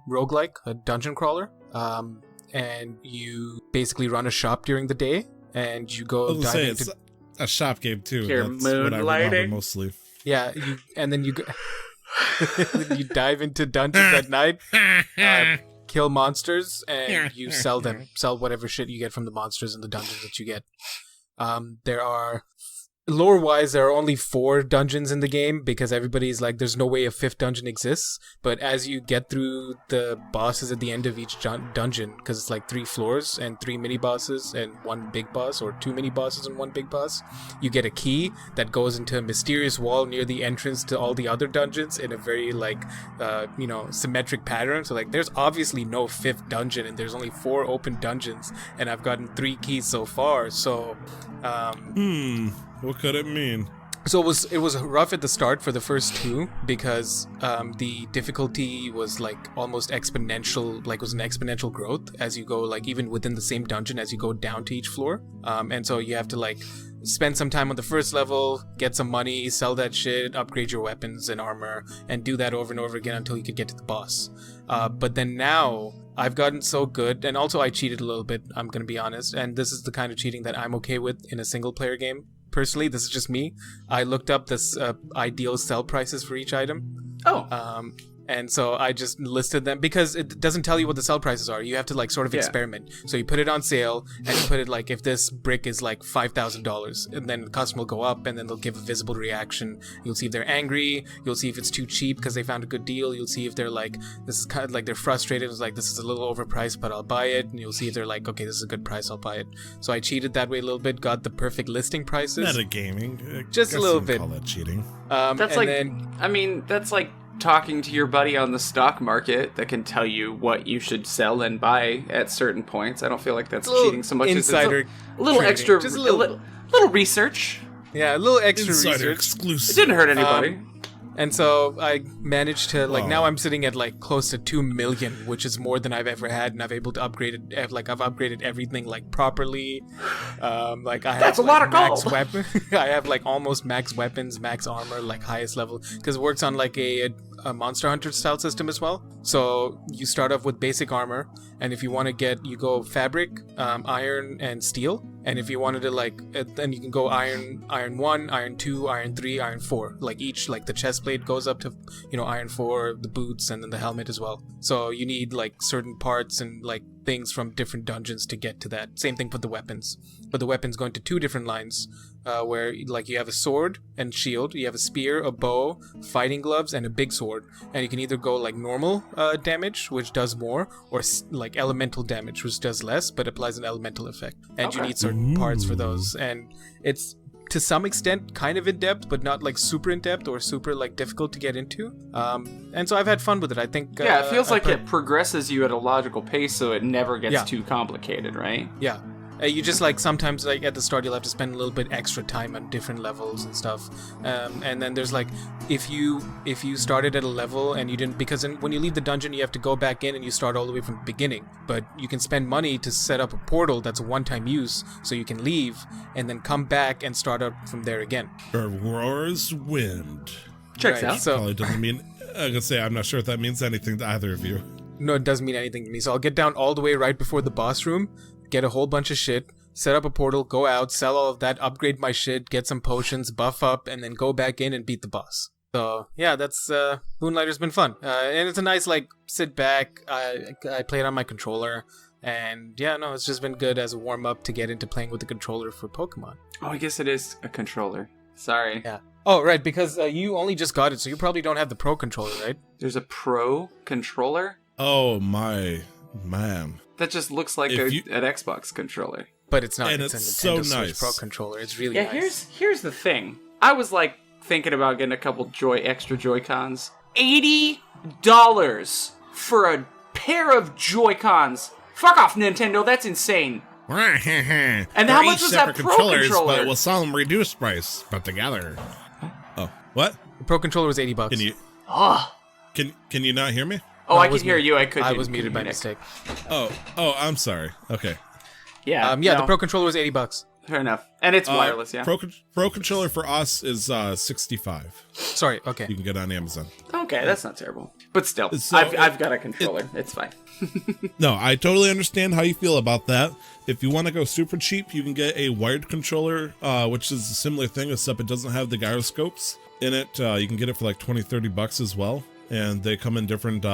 roguelike, a dungeon crawler. And you basically run a shop during the day, and you go dive into... It's a shop game too. You're That's what I remember mostly. Yeah, and then you go... you dive into dungeons at night, kill monsters, and you sell whatever shit you get from the monsters in the dungeons that you get. There are... Lore-wise, there are only 4 dungeons in the game because everybody's there's no way a 5th dungeon exists. But as you get through the bosses at the end of each dungeon, because it's 3 floors and 3 mini-bosses and 1 big boss, or 2 mini-bosses and 1 big boss, you get a key that goes into a mysterious wall near the entrance to all the other dungeons in a very, symmetric pattern. So, there's obviously no 5th dungeon, and there's only 4 open dungeons, and I've gotten 3 keys so far, so... What could it mean? So it was rough at the start for the first 2 because the difficulty was almost exponential, it was an exponential growth as you go, even within the same dungeon as you go down to each floor. And so you have to spend some time on the first level, get some money, sell that shit, upgrade your weapons and armor, and do that over and over again until you could get to the boss. But then now I've gotten so good, and also I cheated a little bit, I'm gonna be honest, and this is the kind of cheating that I'm okay with in a single player game. Personally, this is just me. I looked up this ideal sell prices for each item. Oh. And so I just listed them because it doesn't tell you what the sell prices are. You have to like sort of experiment. So you put it on sale and you put it like if this brick is like $5,000, and then the customer will go up and then they'll give a visible reaction. You'll see if they're angry. You'll see if it's too cheap because they found a good deal. You'll see if they're like, this is kind of like they're frustrated. It's like, this is a little overpriced, but I'll buy it. And you'll see if they're like, okay, this is a good price, I'll buy it. So I cheated that way a little bit, got the perfect listing prices. Metagaming. Just a little bit. Call that cheating. That's that's like talking to your buddy on the stock market that can tell you what you should sell and buy at certain points. I don't feel like that's cheating so much insider as it's a little trading. extra, Just a little research. Yeah, a little extra Insider research. exclusive. It didn't hurt anybody. And so I managed to now I'm sitting at like close to 2 million, which is more than I've ever had, and I've able to upgrade it. Like I've upgraded everything like properly. Like I have That's a lot of max gold. weapon. I have like almost max weapons, max armor, like highest level, because it works on like a Monster Hunter style system as well. So you start off with basic armor, and if you want to you go fabric, iron, and steel. And if you wanted to then you can go iron 1, iron 2, iron 3, iron 4. Like each, like the chest plate goes up to, iron 4, the boots, and then the helmet as well. So you need like certain parts and like things from different dungeons to get to that. Same thing for the weapons. But the weapons go into 2 different lines, where like you have a sword and shield, you have a spear, a bow, fighting gloves, and a big sword. And you can either go like normal damage, which does more, or like elemental damage, which does less, but applies an elemental effect. And you need certain parts for those. And it's to some extent kind of in depth, but not like super in depth or super like difficult to get into. And so I've had fun with it. I think. It feels like it progresses you at a logical pace, so it never gets too complicated, right? Yeah. You just like sometimes like at the start you'll have to spend a little bit extra time on different levels and stuff, and then there's like if you started at a level and you didn't, because when you leave the dungeon you have to go back in and you start all the way from the beginning, but you can spend money to set up a portal that's a one-time use, so you can leave and then come back and start up from there again. Aurora's wind. Checks out. So probably doesn't mean. I was gonna say I'm not sure if that means anything to either of you. No, it doesn't mean anything to me. So I'll get down all the way right before the boss room, get a whole bunch of shit, set up a portal, go out, sell all of that, upgrade my shit, get some potions, buff up, and then go back in and beat the boss. So yeah, that's Moonlighter's been fun, and it's a nice like sit back. I play it on my controller, and yeah, no, it's just been good as a warm up to get into playing with the controller for Pokemon. Oh, I guess it is a controller. Sorry. Yeah. Oh, right, because you only just got it, so you probably don't have the Pro controller, right? There's a Pro controller? Oh my man. That just looks like an Xbox controller. But it's not. And it's a it's Nintendo so Switch nice. Pro controller. It's really nice. Yeah, here's the thing. I was like thinking about getting a couple extra Joy-Cons. $80 for a pair of Joy-Cons. Fuck off, Nintendo. That's insane. And how much was that Pro controller? But we'll sell them reduced price, but together. Oh, what? The Pro controller was $80. Can you? Can you not hear me? Oh, I can hear you. I was muted by mistake. Oh, I'm sorry. Okay. Yeah. The Pro controller was $80. Fair enough, and it's wireless. Yeah. Pro controller for us is $65. Sorry. Okay. You can get it on Amazon. Okay, that's not terrible, but still, I've got a controller. It's fine. No, I totally understand how you feel about that. If you want to go super cheap, you can get a wired controller, which is a similar thing, except it doesn't have the gyroscopes in it. You can get it for like $20-$30 as well. And they come in different,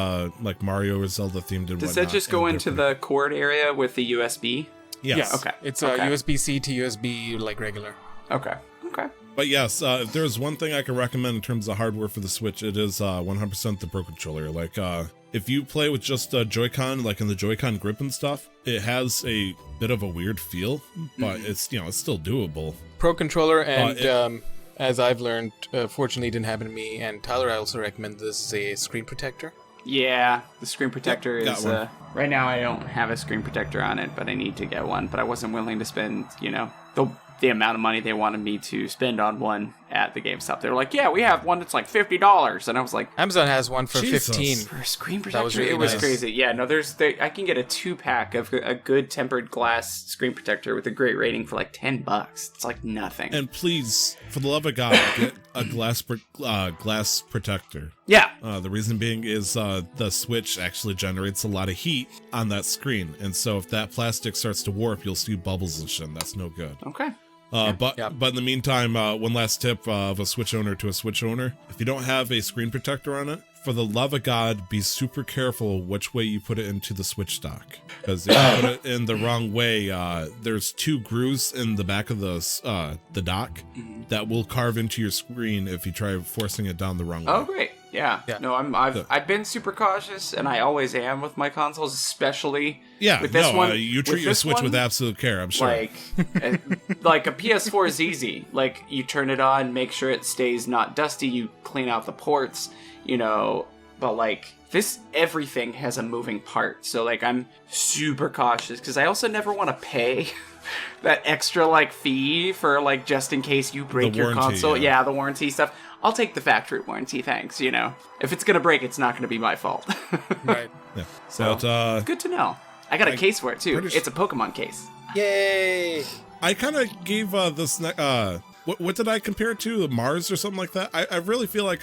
like Mario or Zelda themed and whatnot. Does that just go into the cord area with the USB? Yes. Yeah, okay. It's USB-C to USB, like regular. Okay. But yes, if there's one thing I can recommend in terms of hardware for the Switch, it is 100% the Pro Controller. Like, if you play with just Joy-Con, like in the Joy-Con grip and stuff, it has a bit of a weird feel, but it's, it's still doable. Pro Controller and... as I've learned, fortunately it didn't happen to me, and Tyler, I also recommend this as a screen protector. Yeah, the screen protector is... right now I don't have a screen protector on it, but I need to get one. But I wasn't willing to spend, the amount of money they wanted me to spend on one at the GameStop. They were like, yeah, we have one that's like $50. And I was like... Amazon has one for Jesus. $15. For a screen protector? That was really it was nice. crazy. Yeah, no, I can get a 2-pack of a good tempered glass screen protector with a great rating for like $10. It's like nothing. And please, for the love of God, get a glass protector. Yeah. The reason being is the Switch actually generates a lot of heat on that screen. And so if that plastic starts to warp, you'll see bubbles and shit. And that's no good. Okay. But in the meantime, one last tip of a Switch owner to a Switch owner. If you don't have a screen protector on it, for the love of God, be super careful which way you put it into the Switch dock. Because if you put it in the wrong way, there's 2 grooves in the back of the dock that will carve into your screen if you try forcing it down the wrong way. Oh, great. Yeah. No, I've been super cautious, and I always am with my consoles, especially with this one. You treat your Switch with absolute care, I'm sure. Like a PS4 is easy. Like, you turn it on, make sure it stays not dusty, you clean out the ports, but like this, everything has a moving part. So like I'm super cautious because I also never want to pay that extra like fee for like just in case you break your console. Yeah, the warranty stuff. I'll take the factory warranty, thanks. If it's gonna break, it's not gonna be my fault. Right. Yeah. So good to know. I got a case for it too. It's a Pokemon case. Yay! I kind of gave this. What did I compare it to? Mars or something like that? I really feel like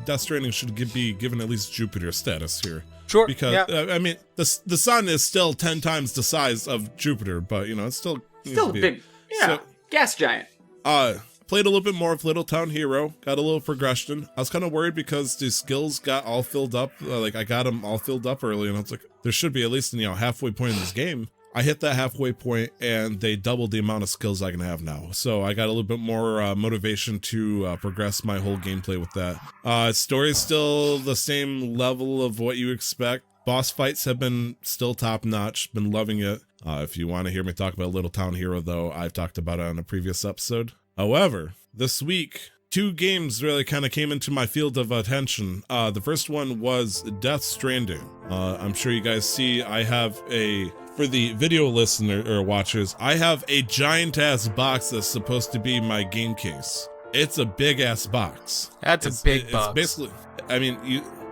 Death Stranding should be given at least Jupiter status here. Sure. Because I mean, the sun is still 10 times the size of Jupiter, but it's still big. Yeah. So, gas giant. Played a little bit more of Little Town Hero, got a little progression. I was kind of worried because the skills got all filled up. I got them all filled up early, and I was like, there should be at least halfway point in this game. I hit that halfway point, and they doubled the amount of skills I can have now. So I got a little bit more motivation to progress my whole gameplay with that. Story's still the same level of what you expect. Boss fights have been still top-notch. Been loving it. If you want to hear me talk about Little Town Hero, though, I've talked about it on a previous episode. However, this week, 2 games really kind of came into my field of attention. The first one was Death Stranding. I'm sure you guys see I have for the video listener or watchers, I have a giant-ass box that's supposed to be my game case. It's a big-ass box. That's a big box. It's basically, I mean,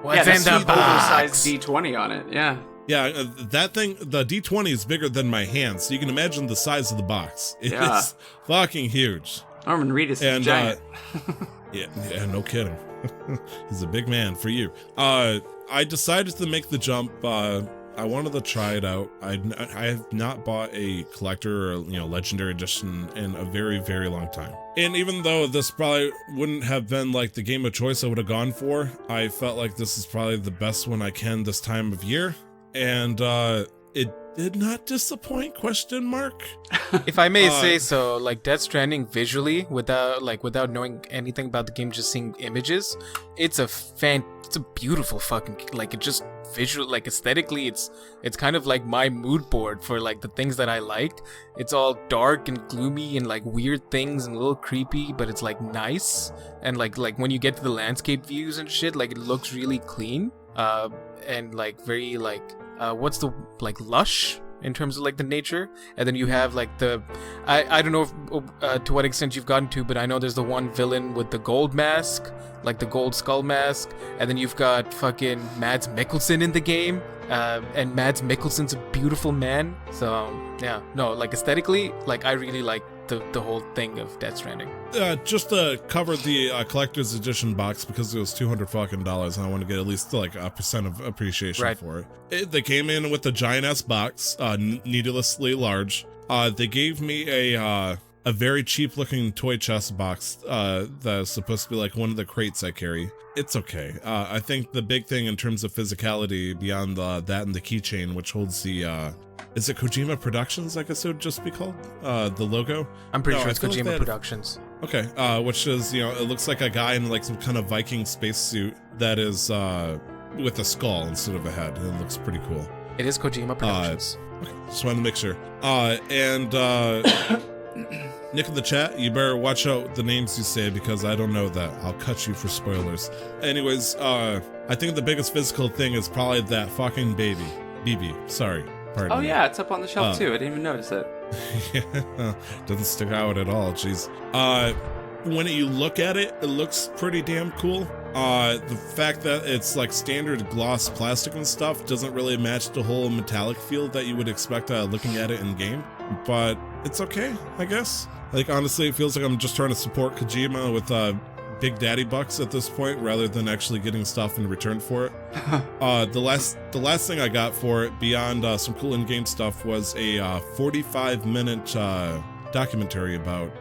what's in the box? Oversized D20 on it, yeah. Yeah, that thing, the D20 is bigger than my hand, so you can imagine the size of the box. It's fucking huge. Norman Reedus is giant. Yeah, no kidding. He's a big man for you. I decided to make the jump. I wanted to try it out. I have not bought a collector or legendary edition in a very, very long time. And even though this probably wouldn't have been like the game of choice I would have gone for, I felt like this is probably the best one I can this time of year. And it did not disappoint, ? If I may say so, like Death Stranding visually, without knowing anything about the game, just seeing images, it's a beautiful fucking, like, it just visual, like aesthetically, it's kind of like my mood board for like the things that I liked. It's all dark and gloomy and like weird things and a little creepy, but it's like nice. And like when you get to the landscape views and shit, like it looks really clean. And like very like what's the like lush in terms of like the nature. And then you have like I don't know if, to what extent you've gotten to, but I know there's the one villain with the gold mask, like the gold skull mask, and then you've got fucking Mads Mikkelsen in the game, and Mads Mikkelsen's a beautiful man. So yeah, no, like aesthetically, like I really like the whole thing of Death Stranding. Just to cover the collector's edition box because it was $200 and I want to get at least like a % of appreciation for it. They came in with a giant ass box, needlessly large. They gave me a very cheap looking toy chest box that's supposed to be like one of the crates I carry. It's okay. I think the big thing in terms of physicality beyond that and the keychain, which holds the is it Kojima Productions, I guess it would just be called? The logo? I'm pretty sure it's Kojima Productions. Okay, which is, it looks like a guy in like some kind of Viking spacesuit that is with a skull instead of a head. It looks pretty cool. It is Kojima Productions. Okay, just wanted to make sure. And Nick in the chat, you better watch out the names you say because I don't know that. I'll cut you for spoilers. Anyways, I think the biggest physical thing is probably that fucking baby. BB, sorry. Pardon me. Yeah, it's up on the shelf too. I didn't even notice it. Yeah, doesn't stick out at all. Jeez. When you look at it, it looks pretty damn cool. The fact that it's like standard gloss plastic and stuff doesn't really match the whole metallic feel that you would expect looking at it in game, but it's okay, I guess. Like honestly, it feels like I'm just trying to support Kojima with big daddy bucks at this point rather than actually getting stuff in return for it. The last thing I got for it beyond some cool in-game stuff was a 45-minute documentary about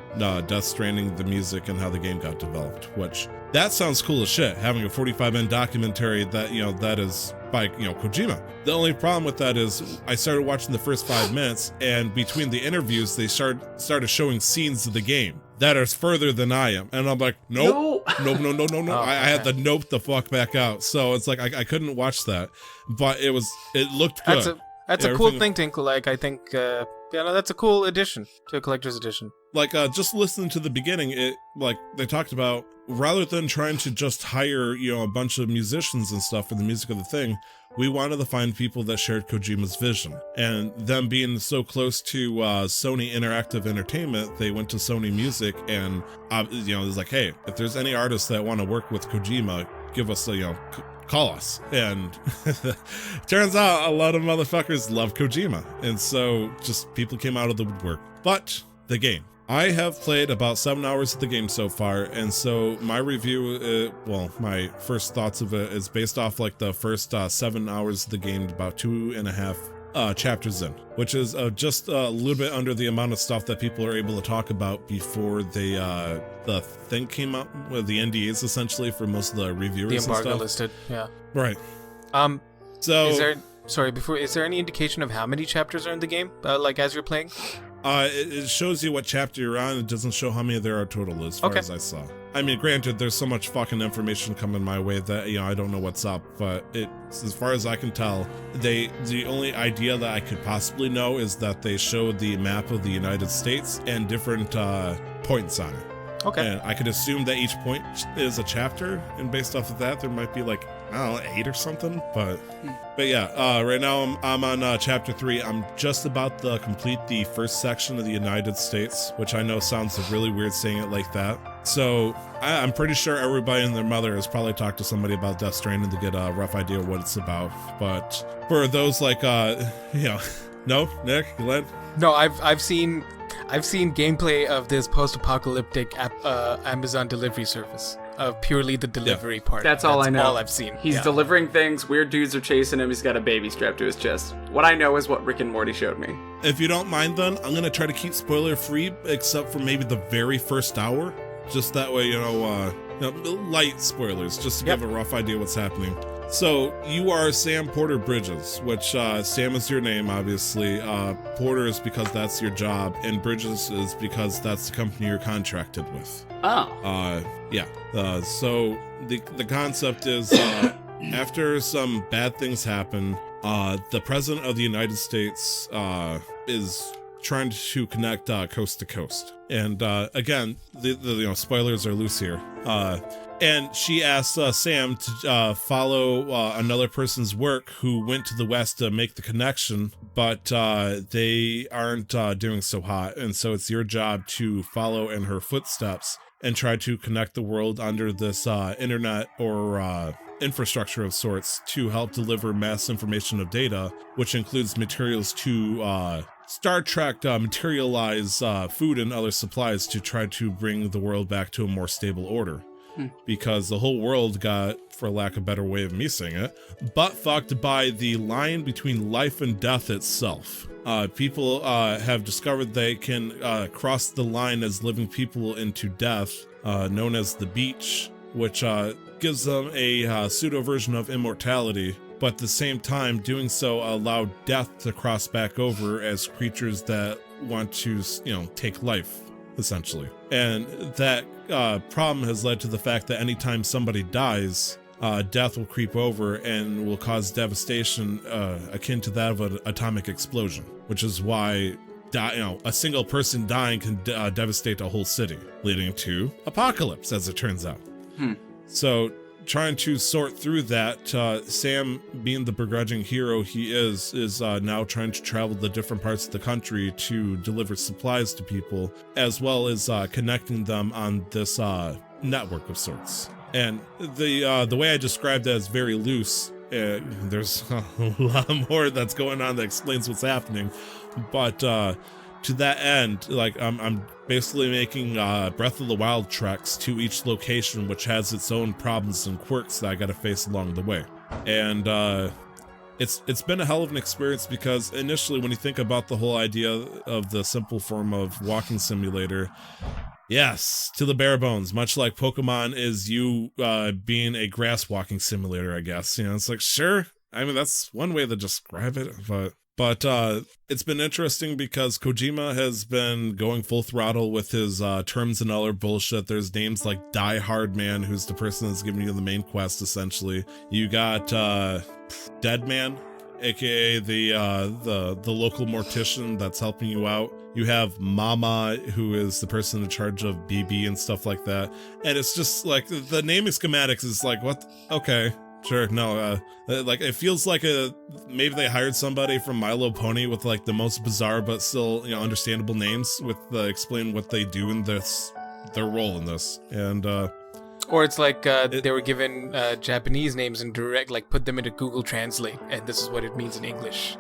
Death Stranding, the music, and how the game got developed, which that sounds cool as shit, having a 45-minute documentary that, you know, that is by, you know, Kojima. The only problem with that is I started watching the first 5 minutes, and between the interviews, they started showing scenes of the game that are further than I am. And I'm like, nope, no. Oh, I had to nope the fuck back out. So it's like, I couldn't watch that, but it looked good. That's a cool thing to like, I think, that's a cool addition to a collector's edition. Like, just listening to the beginning, it, like, they talked about, rather than trying to just hire, you know, a bunch of musicians and stuff for the music of the thing, we wanted to find people that shared Kojima's vision. And them being so close to Sony Interactive Entertainment, they went to Sony Music and, you know, it was like, hey, if there's any artists that want to work with Kojima, give us a, you know, call us. And turns out a lot of motherfuckers love Kojima. And so just people came out of the woodwork. But the game. I have played about 7 hours of the game so far, and so my review, my first thoughts of it is based off like the first 7 hours of the game, about 2.5 chapters in, which is just a little bit under the amount of stuff that people are able to talk about before they the thing came out with the NDAs essentially for most of the reviewers. The embargo and stuff. listed, yeah. Right. So is there any indication of how many chapters are in the game? Like as you're playing? It shows you what chapter you're on. It doesn't show how many there are total as far as I saw. I mean, granted, there's so much fucking information coming my way that, you know, I don't know what's up, but it's, as far as I can tell, the only idea that I could possibly know is that they showed the map of the United States and different points on it. Okay. And I could assume that each point is a chapter, and based off of that, there might be like, I don't know, 8 or something. But yeah, right now I'm on chapter 3. I'm just about to complete the first section of the United States, which I know sounds really weird saying it like that. So I'm pretty sure everybody and their mother has probably talked to somebody about Death Stranding to get a rough idea of what it's about. But for those like, you know, no, Nick, Glenn? No, I've seen gameplay of this post-apocalyptic Amazon delivery service of purely the delivery part. That's all I know. All I've seen. He's delivering things. Weird dudes are chasing him. He's got a baby strapped to his chest. What I know is what Rick and Morty showed me. If you don't mind, then I'm gonna try to keep spoiler-free, except for maybe the very first hour. Just that way, you know, light spoilers, just to give a rough idea what's happening. So you are Sam Porter Bridges, which Sam is your name, obviously. Porter is because that's your job, and Bridges is because that's the company you're contracted with. Oh. Yeah. So the concept is after some bad things happen, the president of the United States is trying to connect coast to coast. And again, the you know, spoilers are loose here. And she asks Sam to follow another person's work who went to the West to make the connection, but they aren't doing so hot. And so it's your job to follow in her footsteps and try to connect the world under this internet or infrastructure of sorts to help deliver mass information of data, which includes materials to Star Trek materialize food and other supplies to try to bring the world back to a more stable order. Because the whole world got, for lack of a better way of me saying it, butt fucked by the line between life and death itself. People have discovered they can cross the line as living people into death, known as the beach, which gives them a pseudo version of immortality, but at the same time doing so allowed death to cross back over as creatures that want to, you know, take life, essentially. And that problem has led to the fact that anytime somebody dies, death will creep over and will cause devastation akin to that of an atomic explosion, which is why a single person dying can devastate a whole city, leading to apocalypse, as it turns out. So trying to sort through that, Sam, being the begrudging hero he is now trying to travel the different parts of the country to deliver supplies to people, as well as connecting them on this network of sorts. And the way I described that is very loose. There's a lot more that's going on that explains what's happening, but to that end, like I'm basically making Breath of the Wild treks to each location, which has its own problems and quirks that I gotta face along the way. And it's been a hell of an experience because initially when you think about the whole idea of the simple form of walking simulator, yes, to the bare bones, much like Pokemon is you being a grass walking simulator, I guess. You know, it's like, sure. I mean, that's one way to describe it, but it's been interesting because Kojima has been going full throttle with his terms and other bullshit. There's names like Die Hard Man, who's the person that's giving you the main quest, essentially. You got Dead Man, aka the local mortician that's helping you out. You have Mama, who is the person in charge of BB and stuff like that. And it's just like the naming schematics is like, what? Okay. Sure, no, like it feels like maybe they hired somebody from My Little Pony with like the most bizarre but still, you know, understandable names with explain what they do in this, their role in this, and or it's like they were given Japanese names and direct, like put them into Google Translate, and this is what it means in English.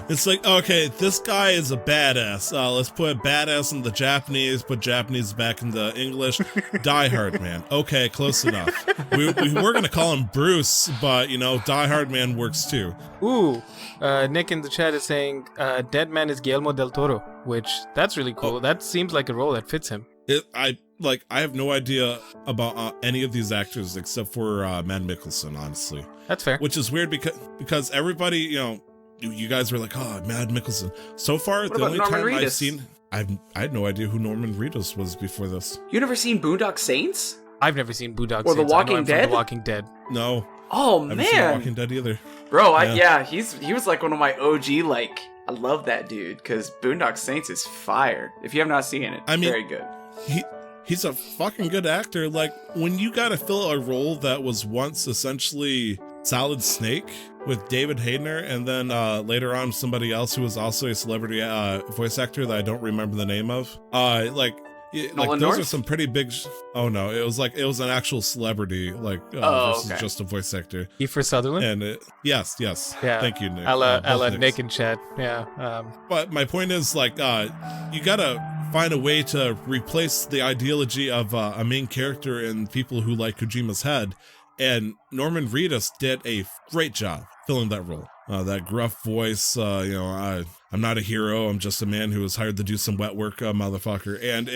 It's like, okay, this guy is a badass. Let's put badass in the Japanese, put Japanese back in the English. Die Hard Man. Okay, close enough. We were going to call him Bruce, but, you know, Die Hard Man works too. Ooh, Nick in the chat is saying Dead Man is Guillermo del Toro, which, that's really cool. Oh. That seems like a role that fits him. I have no idea about any of these actors except for Matt Mikkelsen, honestly. That's fair. Which is weird because everybody, you know, you guys were like, oh, Matt Mikkelsen. So far, what the only Norman time Reedus? I've seen, I had no idea who Norman Reedus was before this. You never seen Boondock Saints? I've never seen Boondock or Saints. The Walking I know Dead? The Walking Dead. No. Oh, I haven't man. seen The Walking Dead either. Bro, he was like one of my OG, like, I love that dude, because Boondock Saints is fire. If you have not seen it, very good. He's a fucking good actor. Like, when you gotta fill a role that was once essentially Solid Snake with David Hayner, and then later on somebody else who was also a celebrity voice actor that I don't remember the name of. Those are some pretty big. Oh no, it was an actual celebrity, versus just a voice actor. Kiefer Sutherland. And yes. Yeah. Thank you, Nick. I'll Nick in chat. Yeah. But my point is, like, you gotta find a way to replace the ideology of a main character in people who like Kojima's head. And Norman Reedus did a great job filling that role. That gruff voice, I'm not a hero, I'm just a man who was hired to do some wet work, motherfucker. And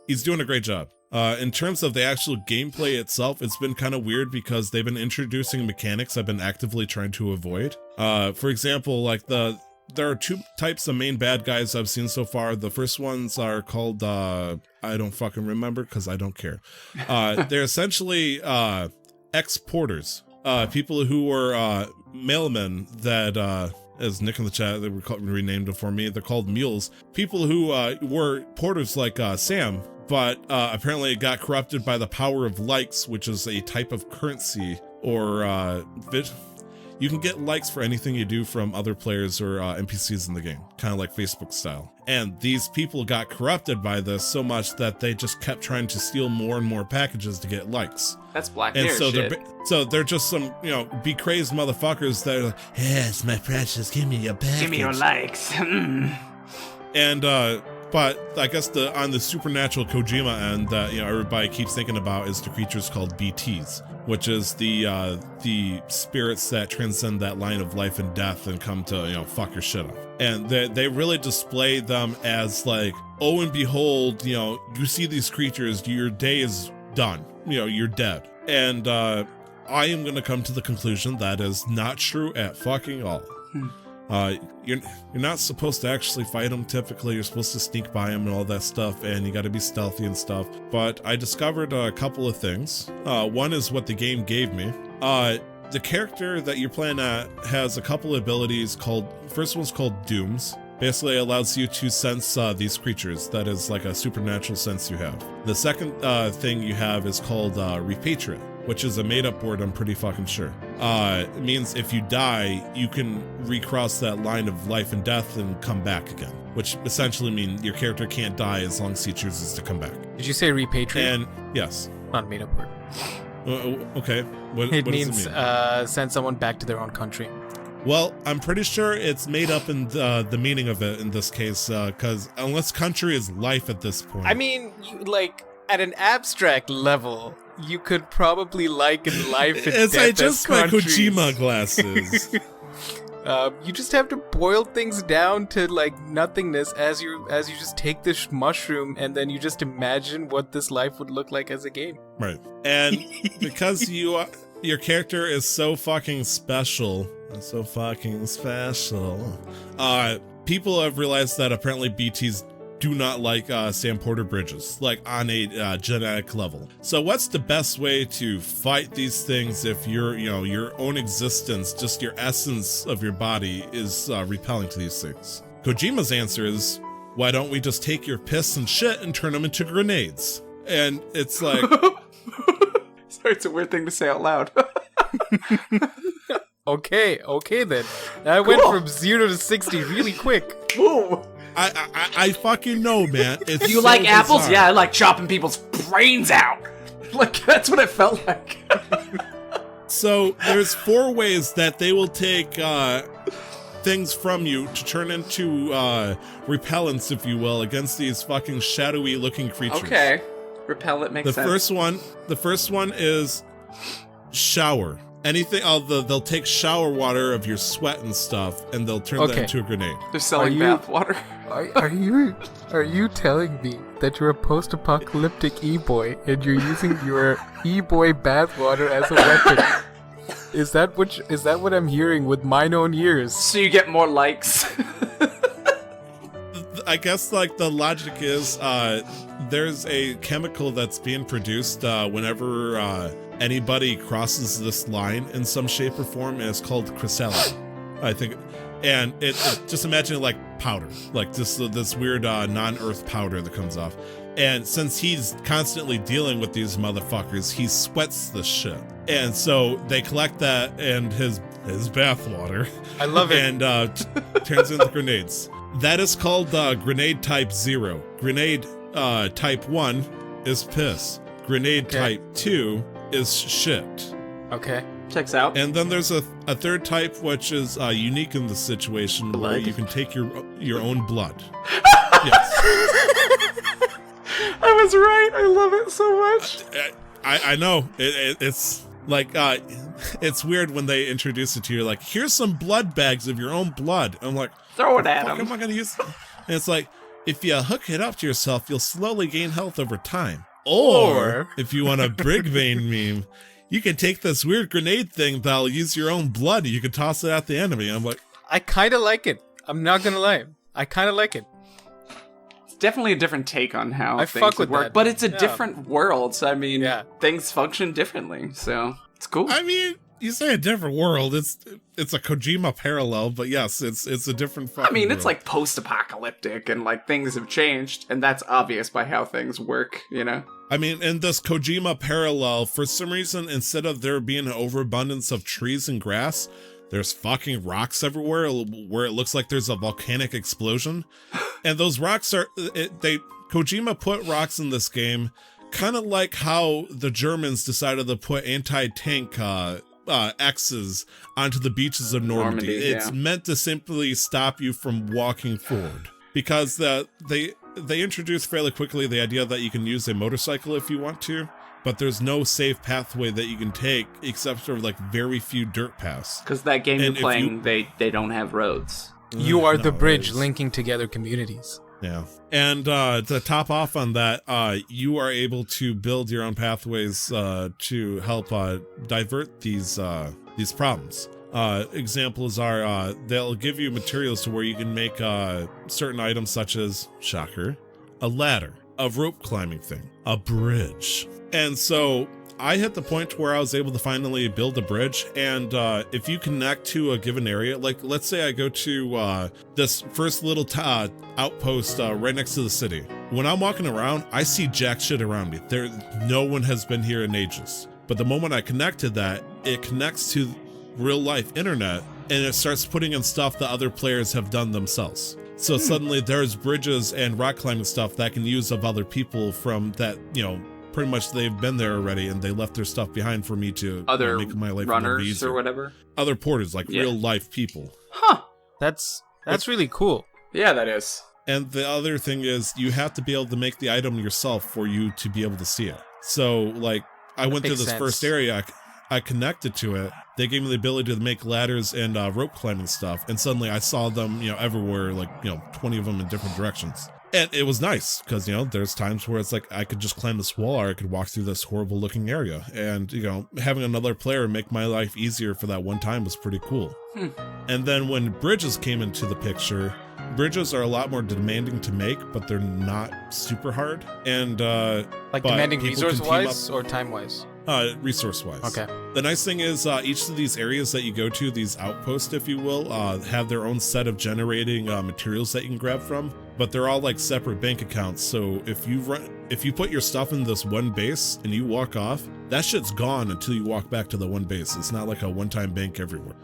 he's doing a great job. In terms of the actual gameplay itself, it's been kind of weird because they've been introducing mechanics I've been actively trying to avoid. For example, like there are two types of main bad guys I've seen so far. The first ones are called, I don't fucking remember because I don't care. They're essentially exporters. People who were mailmen that, as Nick in the chat, they were renamed before me, they're called mules. People who were porters like Sam, but apparently got corrupted by the power of likes, which is a type of currency, or you can get likes for anything you do from other players or NPCs in the game, kind of like Facebook style. And these people got corrupted by this so much that they just kept trying to steal more and more packages to get likes. That's Black Mirror shit. So they're just some, be crazed motherfuckers that are like, yes, my precious, give me your package. Give me your likes. And, but I guess on the supernatural Kojima end that, everybody keeps thinking about is the creatures called BTs, which is the spirits that transcend that line of life and death and come to, fuck your shit up. And they really display them as like, oh, and behold, you see these creatures, your day is done. You're dead. And I am going to come to the conclusion that is not true at fucking all. You're not supposed to actually fight them typically. You're supposed to sneak by them and all that stuff, and you got to be stealthy and stuff. But I discovered a couple of things. One is what the game gave me. The character that you're playing at has a couple of abilities first one's called Dooms. Basically allows you to sense these creatures. That is like a supernatural sense you have. The second thing you have is called Repatriate, which is a made-up word, I'm pretty fucking sure. It means if you die, you can recross that line of life and death and come back again, which essentially means your character can't die as long as he chooses to come back. Did you say repatriate? And yes. Not a made-up word. Okay. What means does it mean? Send someone back to their own country. Well, I'm pretty sure it's made up in the meaning of it in this case, because unless country is life at this point. I mean, at an abstract level, you could probably liken life and It's death I just as my countries. Kojima glasses. You just have to boil things down to like nothingness as you just take this mushroom and then you just imagine what this life would look like as a game. Right. And because your character is so fucking special, people have realized that apparently BTs do not like Sam Porter bridges, like on a genetic level. So what's the best way to fight these things if your own existence, just your essence of your body is repelling to these things? Kojima's answer is, why don't we just take your piss and shit and turn them into grenades? And it's like... Sorry, it's a weird thing to say out loud. Okay then. That went from 0 to 60 really quick. Ooh. I fucking know, man. It's Do you so like apples? bizarre. Yeah, I like chopping people's brains out. Like, that's what it felt like. So there's 4 ways that they will take things from you to turn into repellents, if you will, against these fucking shadowy looking creatures. Okay. Repellent makes sense. The first one is shower. Anything, they'll take shower water of your sweat and stuff, and they'll turn that into a grenade. They're selling bath water. Are you telling me that you're a post-apocalyptic e-boy and you're using your e-boy bathwater as a weapon? Is that what I'm hearing with mine own ears? So you get more likes. I guess like the logic is there's a chemical that's being produced whenever anybody crosses this line in some shape or form, and it's called chrysalid, I think. And it just imagine it like powder, like this weird non-earth powder that comes off. And since he's constantly dealing with these motherfuckers, he sweats this shit. And so they collect that and his bathwater. I love it. And turns into grenades. That is called Grenade Type 0. Grenade Type 1 is piss. Grenade Type 2 is shit. Okay. Checks out. And then there's a third type, which is unique in the situation, blood. where you can take your own blood. Yes. I was right. I love it so much. I know. It's like, it's weird when they introduce it to you, like, here's some blood bags of your own blood. I'm like, throw it at fuck him. am I going to use? And it's like, if you hook it up to yourself, you'll slowly gain health over time. Or if you want a Brig Vein meme, you can take this weird grenade thing that'll use your own blood. You can toss it at the enemy. I'm like, I kind of like it. I'm not gonna lie. I kind of like it. It's definitely a different take on how things fuck with would work, that. but it's a different world. So I mean, things function differently. So it's cool. I mean, you say a different world. It's a Kojima parallel, but yes, it's a different fucking I mean, it's world. like post-apocalyptic, and like things have changed, and that's obvious by how things work. You know. I mean, in this Kojima parallel, for some reason, instead of there being an overabundance of trees and grass, there's fucking rocks everywhere where it looks like there's a volcanic explosion. And those rocks Kojima put rocks in this game, kind of like how the Germans decided to put anti-tank X's onto the beaches of Normandy. It's meant to simply stop you from walking forward. Because they introduced fairly quickly the idea that you can use a motorcycle if you want to, but there's no safe pathway that you can take except for like very few dirt paths. Because that game you're playing, they don't have roads. You are the bridge linking together communities. Yeah. And to top off on that, you are able to build your own pathways to help divert these problems. Examples are they'll give you materials to where you can make certain items such as, shocker, a ladder, a rope climbing thing, a bridge. And so I hit the point where I was able to finally build a bridge, and if you connect to a given area, like let's say I go to this first little outpost right next to the city. When I'm walking around, I see jack shit around me. No one has been here in ages. But the moment I connect to that, it connects to real life internet, and it starts putting in stuff that other players have done themselves. So suddenly there's bridges and rock climbing stuff that I can use of other people from that, pretty much they've been there already and they left their stuff behind for me to make my life runners easier. Or whatever. Other porters, like real life people. Huh. That's really cool. Yeah, that is. And the other thing is you have to be able to make the item yourself for you to be able to see it. So like I went through this first area, I connected to it. They gave me the ability to make ladders and rope climbing stuff, and suddenly I saw them, everywhere, 20 of them in different directions. And it was nice because, there's times where it's like I could just climb this wall or I could walk through this horrible looking area. And, having another player make my life easier for that one time was pretty cool. And then when bridges came into the picture, bridges are a lot more demanding to make, but they're not super hard. And demanding resource-wise or time-wise? Resource-wise. Okay. The nice thing is each of these areas that you go to, these outposts, if you will, have their own set of generating materials that you can grab from, but they're all like separate bank accounts. So if you put your stuff in this one base and you walk off, that shit's gone until you walk back to the one base. It's not like a one-time bank everywhere.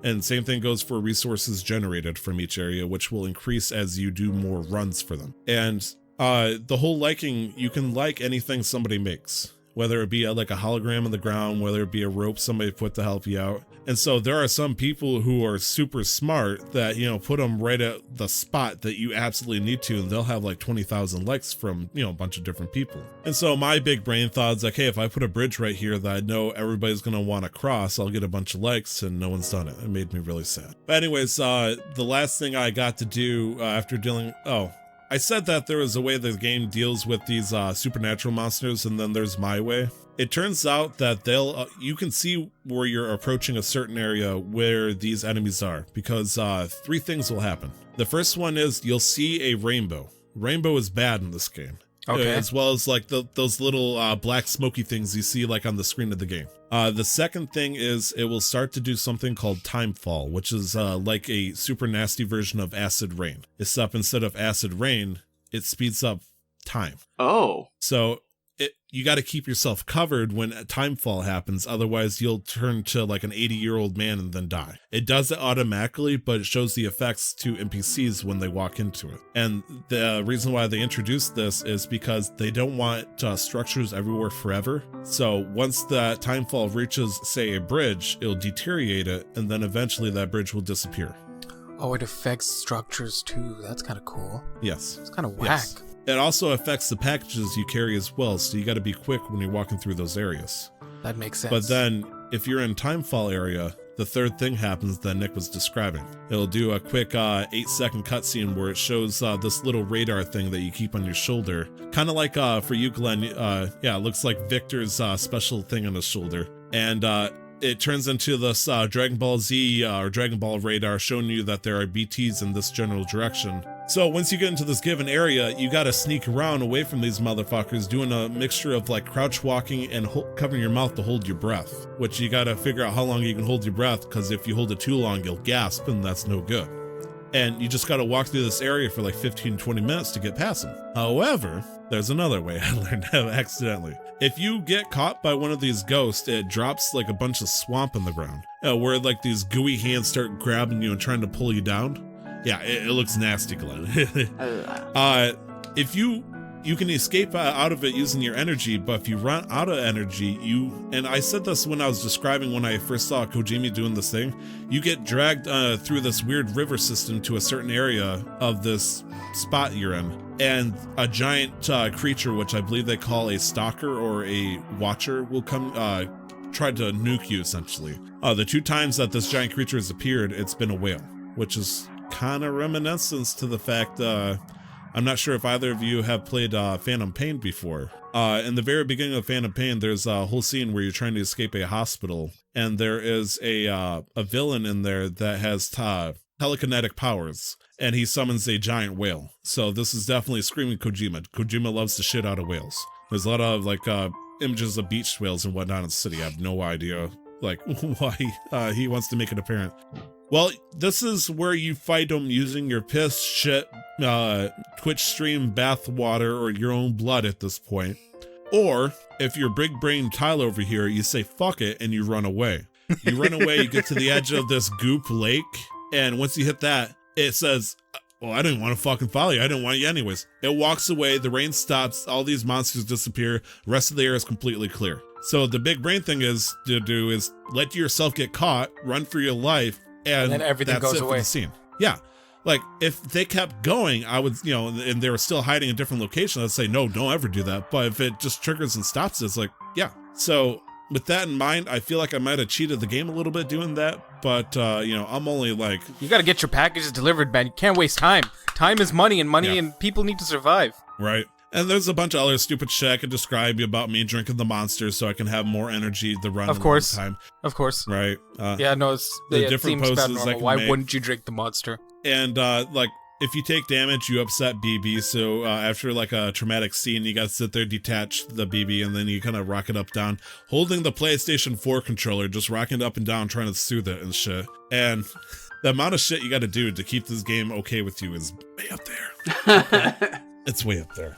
And same thing goes for resources generated from each area, which will increase as you do more runs for them. And the whole liking, you can like anything somebody makes, whether it be like a hologram on the ground, whether it be a rope somebody put to help you out. And so there are some people who are super smart that, put them right at the spot that you absolutely need to, and they'll have like 20,000 likes from, a bunch of different people. And so my big brain thought is like, hey, if I put a bridge right here that I know everybody's going to want to cross, I'll get a bunch of likes, and no one's done it. It made me really sad. But anyways, the last thing I got to do after I said that there was a way the game deals with these supernatural monsters, and then there's my way. It turns out that you can see where you're approaching a certain area where these enemies are, because 3 things will happen. The first one is you'll see a rainbow. Rainbow is bad in this game. Okay. As well as like those little black smoky things you see like on the screen of the game. The second thing is it will start to do something called timefall, which is like a super nasty version of acid rain. Except instead of acid rain, it speeds up time. Oh. So you got to keep yourself covered when a timefall happens, otherwise you'll turn to like an 80-year-old man and then die. It does it automatically, but it shows the effects to NPCs when they walk into it. And the reason why they introduced this is because they don't want structures everywhere forever. So once the timefall reaches, say, a bridge, it'll deteriorate it, and then eventually that bridge will disappear. Oh, it affects structures too. That's kind of cool. Yes. It's kind of whack. Yes. It also affects the packages you carry as well, so you got to be quick when you're walking through those areas. That makes sense. But then, if you're in timefall area, the third thing happens that Nick was describing. It'll do a quick 8-second cutscene where it shows this little radar thing that you keep on your shoulder. Kind of like, for you, Glenn, it looks like Victor's special thing on his shoulder. And it turns into this Dragon Ball Z or Dragon Ball radar showing you that there are BTs in this general direction. So once you get into this given area, you gotta sneak around away from these motherfuckers, doing a mixture of like crouch walking and covering your mouth to hold your breath, which you gotta figure out how long you can hold your breath, because if you hold it too long, you'll gasp, and that's no good. And you just gotta walk through this area for like 15-20 minutes to get past them. However, there's another way I learned how accidentally. If you get caught by one of these ghosts, it drops like a bunch of swamp on the ground, where like these gooey hands start grabbing you and trying to pull you down. Yeah, it looks nasty, Glenn. If you can escape out of it using your energy, but if you run out of energy, and I said this when I was describing when I first saw Kojima doing this thing, you get dragged through this weird river system to a certain area of this spot you're in, and a giant creature, which I believe they call a stalker or a watcher, will come try to nuke you, essentially. The 2 times that this giant creature has appeared, it's been a whale, which is kind of reminiscence to the fact I'm not sure if either of you have played Phantom Pain before. In the very beginning of Phantom Pain, there's a whole scene where you're trying to escape a hospital, and there is a villain in there that has telekinetic powers, and he summons a giant whale. So this is definitely screaming Kojima. Kojima loves the shit out of whales. There's a lot of like images of beach whales and whatnot in the city. I have no idea like why he wants to make it apparent. Well, this is where you fight them using your piss, shit, Twitch stream bath water, or your own blood at this point. Or, if you're big brain Tyler over here, you say fuck it and you run away. You run away, you get to the edge of this goop lake, and once you hit that, it says, well, I didn't want to fucking follow you. I didn't want you anyways. It walks away, the rain stops, all these monsters disappear, the rest of the air is completely clear. So the big brain thing is to do is let yourself get caught, run for your life, and then everything goes away. For the scene. Yeah. Like, if they kept going, I would, and they were still hiding in different locations, I'd say, no, don't ever do that. But if it just triggers and stops, it's like, yeah, So with that in mind, I feel like I might have cheated the game a little bit doing that, but I'm only like... You gotta get your packages delivered, man. You can't waste time. Time is money, and people need to survive. Right. And there's a bunch of other stupid shit I could describe about me drinking the monster so I can have more energy to run of course. time. Of course. Right. It seems about normal. Why wouldn't you drink the monster? And if you take damage, you upset BB, so after like a traumatic scene, you gotta sit there, detach the BB, and then you kind of rock it up down, holding the PlayStation 4 controller, just rocking it up and down, trying to soothe it and shit. And the amount of shit you gotta do to keep this game okay with you is way up there. It's way up there.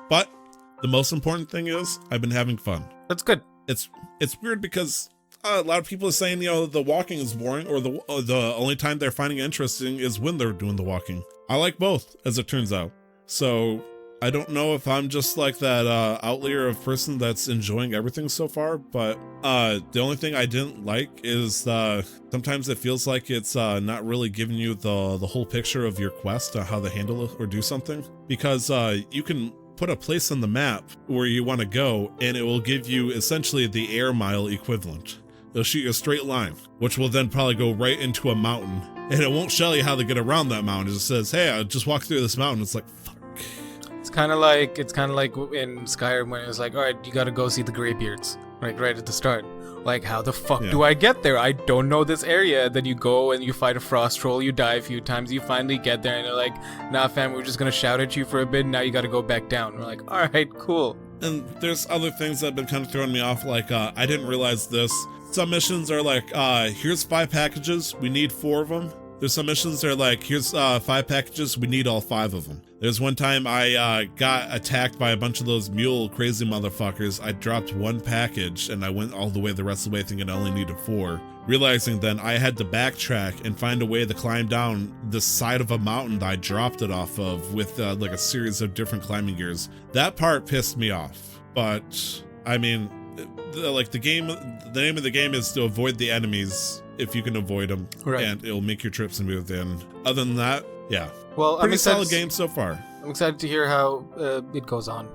But the most important thing is, I've been having fun. That's good. It's weird because a lot of people are saying, the walking is boring, or the only time they're finding it interesting is when they're doing the walking. I like both, as it turns out. So I don't know if I'm just like that outlier of person that's enjoying everything so far, but the only thing I didn't like is sometimes it feels like it's not really giving you the whole picture of your quest, how to handle it or do something, because you can put a place on the map where you want to go, and it will give you essentially the air mile equivalent. It'll shoot you a straight line, which will then probably go right into a mountain, and it won't show you how to get around that mountain. It just says, hey, I just walked through this mountain. It's like, fuck. It's kind of like in Skyrim when it was like, all right, you gotta go see the Greybeards, right at the start. Like, how the fuck do I get there? I don't know this area. Then you go and you fight a frost troll, you die a few times, you finally get there, and they're like, nah, fam, we're just gonna shout at you for a bit, and now you gotta go back down. We're like, all right, cool. And there's other things that have been kind of throwing me off, like, I didn't realize this. Some missions are like, here's 5 packages, we need 4 of them. There's some missions that are like, here's 5 packages, we need all 5 of them. There's one time I got attacked by a bunch of those mule crazy motherfuckers. I dropped 1 package and I went all the way the rest of the way thinking I only needed 4. Realizing then I had to backtrack and find a way to climb down the side of a mountain that I dropped it off of with like a series of different climbing gears. That part pissed me off. But, I mean, the name of the game is to avoid the enemies if you can avoid them, right, and it'll make your trip smooth. And other than that, yeah, well, pretty solid game so far. I'm excited to hear how it goes on,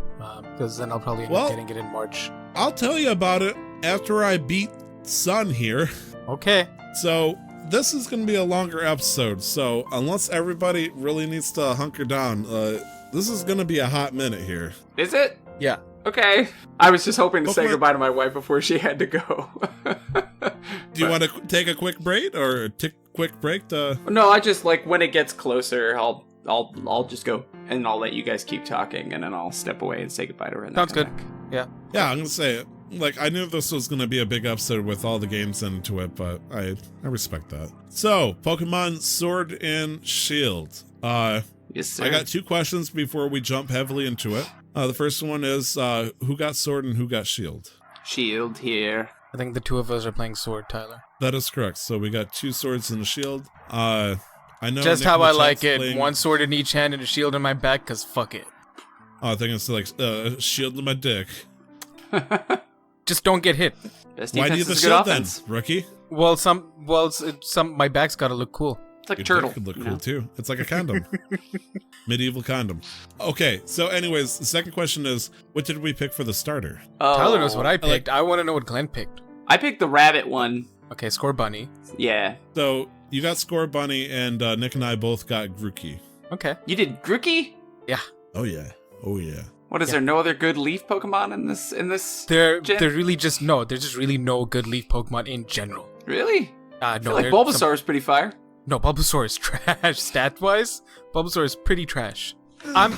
because then I'll probably end up getting it in March. I'll tell you about it after I beat Sun here. Okay. So this is going to be a longer episode, so unless everybody really needs to hunker down, this is going to be a hot minute here. Is it? Yeah. Okay. I was just hoping to say goodbye to my wife before she had to go. Do you want to take a quick break or quick break to... No, I just like when it gets closer, I'll just go and I'll let you guys keep talking and then I'll step away and say goodbye to her. Sounds good. Yeah. Yeah, I'm gonna say it. Like, I knew this was gonna be a big episode with all the games into it, but I respect that. So, Pokemon Sword and Shield. Yes, sir. I got 2 questions before we jump heavily into it. The first one is, who got Sword and who got Shield? Shield here. I think the 2 of us are playing Sword, Tyler. That is correct. So we got 2 swords and a shield. I know just Nick how I like it. playing... 1 sword in each hand and a shield in my back, cause fuck it. Oh, I think it's like a shield in my dick. Just don't get hit. Why do you have the shield then, rookie? Well, my back's gotta look cool. It's like your a turtle. Could look cool too. It's like a condom. Medieval condom. Okay, so anyways, the second question is, what did we pick for the starter? Oh, Tyler knows what I picked. I want to know what Glenn picked. I picked the rabbit one. Okay, Score Bunny. Yeah. So you got Score Bunny, and Nick and I both got Grookey. Okay. You did Grookey? Yeah. Oh yeah. Oh yeah. What is there no other good leaf Pokemon in this? There really just there's just really no good leaf Pokemon in general. Really? No. I feel like Bulbasaur is pretty fire. No, Bulbasaur is trash. Stat-wise, Bulbasaur is pretty trash. I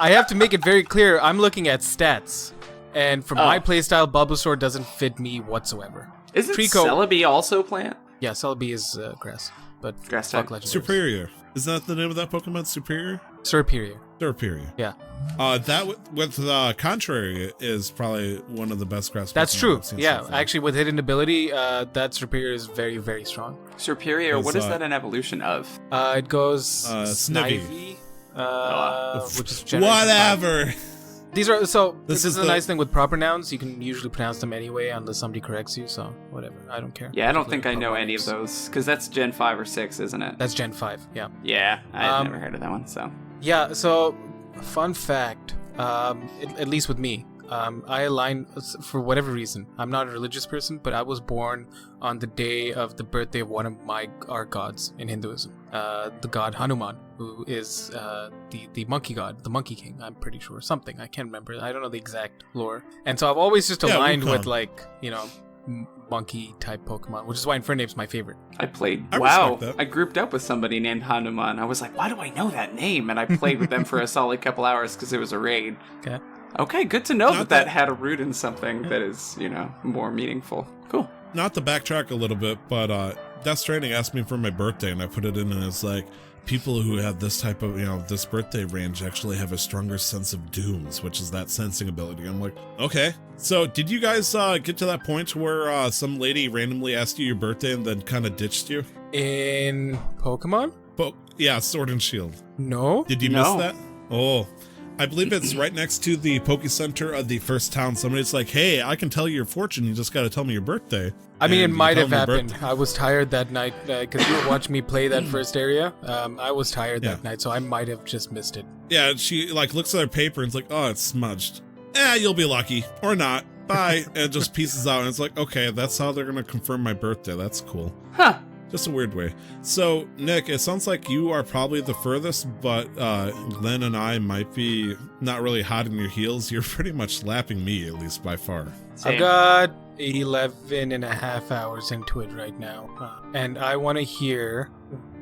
have to make it very clear, I'm looking at stats. And for my playstyle, Bulbasaur doesn't fit me whatsoever. Isn't Celebi also plant? Yeah, Celebi is grass. But grass fuck type. legendaries. Superior. Is that the name of that Pokemon? Superior? Superior. Superior. Yeah. That with Contrary is probably one of the best grass Pokemon. That's true. I've seen Yeah, so far. actually with hidden ability, that Superior is very, very strong. Superior, what is that an evolution of? It goes Snivy. which is generally whatever. These are this is the nice thing with proper nouns. You can usually pronounce them anyway unless somebody corrects you. So whatever, I don't care. Yeah, I don't think I know any of those because that's Gen 5 or 6, isn't it? That's Gen 5. Yeah. Yeah, I've never heard of that one. So yeah. So fun fact, at least with me, I align for whatever reason. I'm not a religious person, but I was born on the day of the birthday of one of our gods in Hinduism, the god Hanuman, who is the monkey god, the monkey king. I'm pretty sure something. I can't remember. I don't know the exact lore. And so I've always just aligned with like monkey type Pokemon, which is why Infernape's my favorite. I grouped up with somebody named Hanuman. I was like, why do I know that name? And I played with them for a solid couple hours because it was a raid. Okay, good to know that had a root in something that is, more meaningful. Cool. Not to backtrack a little bit, but Death Stranding asked me for my birthday, and I put it in, and it's like, people who have this type of, this birthday range actually have a stronger sense of dooms, which is that sensing ability. I'm like, okay. So did you guys get to that point where some lady randomly asked you your birthday and then kind of ditched you? In Pokemon? Yeah, Sword and Shield. No. Did you miss that? Oh, I believe it's right next to the Poke Center of the first town. Somebody's like, hey, I can tell you your fortune. You just got to tell me your birthday. I mean, it might have happened. I was tired that night because you were watching me play that first area. I was tired that night, so I might have just missed it. Yeah, she looks at her paper and it's like, oh, it's smudged. You'll be lucky. Or not. Bye. And it just pieces out. And it's like, okay, that's how they're going to confirm my birthday. That's cool. Huh. Just a weird way. So, Nick, it sounds like you are probably the furthest, but Glenn and I might be not really hot in your heels. You're pretty much lapping me, at least by far. Same. I've got 11 and a half hours into it right now. And I want to hear...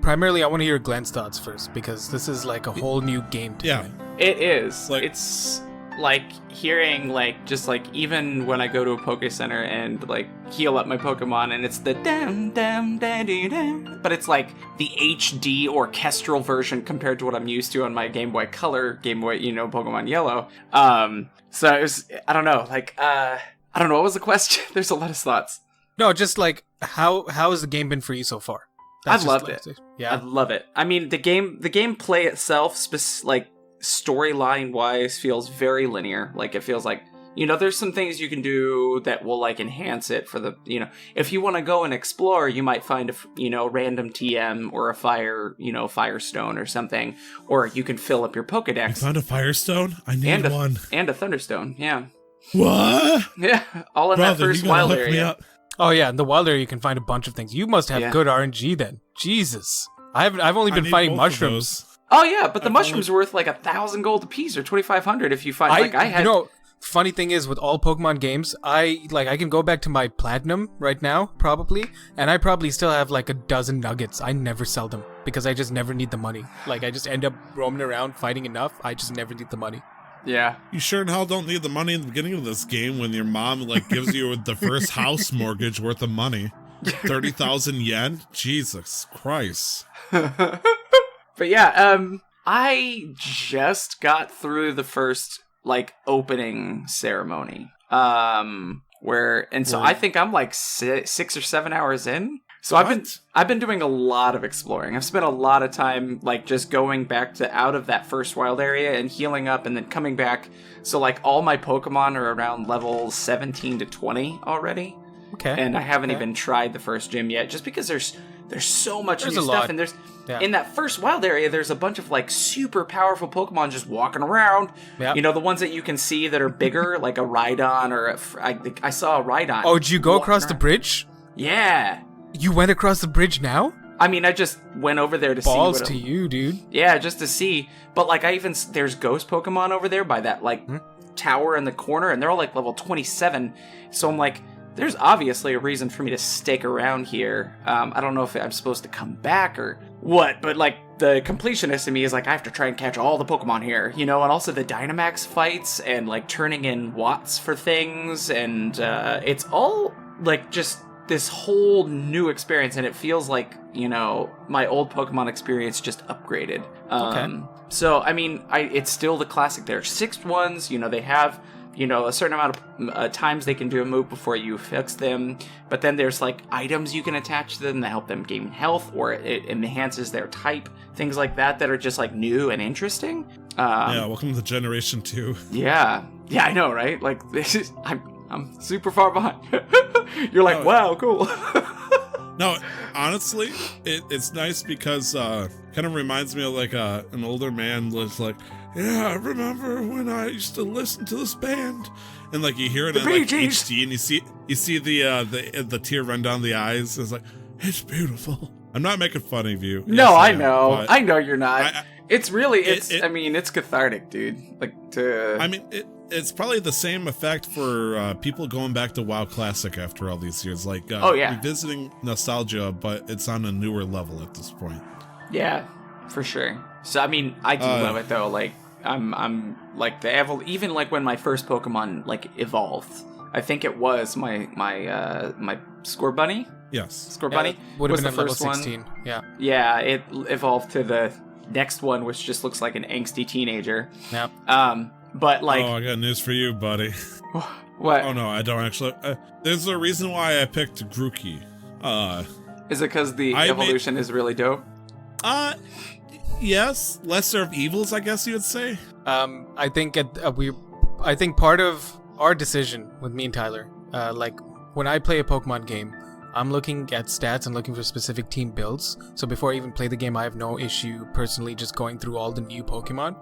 Primarily, I want to hear Glenn's thoughts first, because this is like a whole new game to me. It is. It's... hearing even when I go to a Poke Center and heal up my Pokemon and it's the dam but it's like the HD orchestral version compared to what I'm used to on my Game Boy Color, Pokemon Yellow. So it was, I don't know, I don't know, what was the question? There's a lot of thoughts. No, just how has the game been for you so far? I've loved it. Yeah, I love it. I mean, the gameplay itself, storyline wise, feels very linear. It feels like, there's some things you can do that will enhance it for the, if you want to go and explore, you might find a random TM or a Firestone or something, or you can fill up your Pokedex. You found a Firestone? I need one. And a Thunderstone, yeah. What? Yeah, all in that first wild area. Oh yeah, in the wild area you can find a bunch of things. You must have good RNG then. Jesus. I've only been finding mushrooms. Oh yeah, but the mushrooms are worth 1,000 gold a piece or 2,500 if you find I had. Funny thing is with all Pokemon games, I can go back to my platinum right now probably, and I probably still have a dozen nuggets. I never sell them because I just never need the money. I just end up roaming around fighting enough. I just never need the money. Yeah. You sure in hell don't need the money in the beginning of this game when your mom gives you the first house mortgage worth of money. 30,000 yen? Jesus Christ. But yeah, I just got through the first opening ceremony. So I think I'm 6 or 7 hours in. So I've been doing a lot of exploring. I've spent a lot of time just going back out of that first wild area and healing up and then coming back. So all my Pokemon are around level 17 to 20 already. Okay. And I haven't even tried the first gym yet, just because there's so much new stuff, lot. and in that first wild area, there's a bunch of super powerful Pokemon just walking around. Yep. The ones that you can see that are bigger, like a Rhydon or I saw a Rhydon. Oh, did you go across the bridge? Yeah. You went across the bridge now? I mean, I just went over there to see. Balls to you, dude. Yeah, just to see. But there's ghost Pokemon over there by that tower in the corner, and they're all level 27. So I'm there's obviously a reason for me to stick around here. I don't know if I'm supposed to come back or what, but the completionist in me is I have to try and catch all the Pokemon here, and also the Dynamax fights and turning in Watts for things, and it's all just this whole new experience, and it feels my old Pokemon experience just upgraded. Okay. So I mean, it's still the classic. There are 6 ones, they have a certain amount of times they can do a move before you fix them. But then there's items you can attach to them that help them gain health, or it enhances their type. Things like that are just new and interesting. Yeah, welcome to Generation 2. Yeah, I know, right? This is I'm super far behind. You're wow, cool. No, honestly, it's nice because kind of reminds me of an older man was yeah, I remember when I used to listen to this band. And like you hear it The in like Bee Gees. HD, and you see the tear run down the eyes. It's like, it's beautiful. I'm not making fun of you. No, Yes, I am, know. but I know you're not. It's really, I mean, it's cathartic, dude. Like, to... I mean, it's probably the same effect for people going back to WoW Classic after all these years. Like, revisiting nostalgia, but it's on a newer level at this point. Yeah, for sure. So, I mean, I do love it, though. Like, I'm like, even like when my first Pokemon, like, evolved. I think it was my Scorbunny. Yes. Scorbunny would have was been the at first level one. 16. Yeah. Yeah, it evolved to the next one, which just looks like an angsty teenager. Yeah. But like, I got news for you, buddy. What? Oh no, I don't actually. There's a reason why I picked Grookey. Is it because the evolution is really dope? Yes, lesser of evils, I guess you would say. I think I think part of our decision with me and Tyler, like when I play a Pokemon game, I'm looking at stats and looking for specific team builds. So before I even play the game, I have no issue personally just going through all the new Pokemon,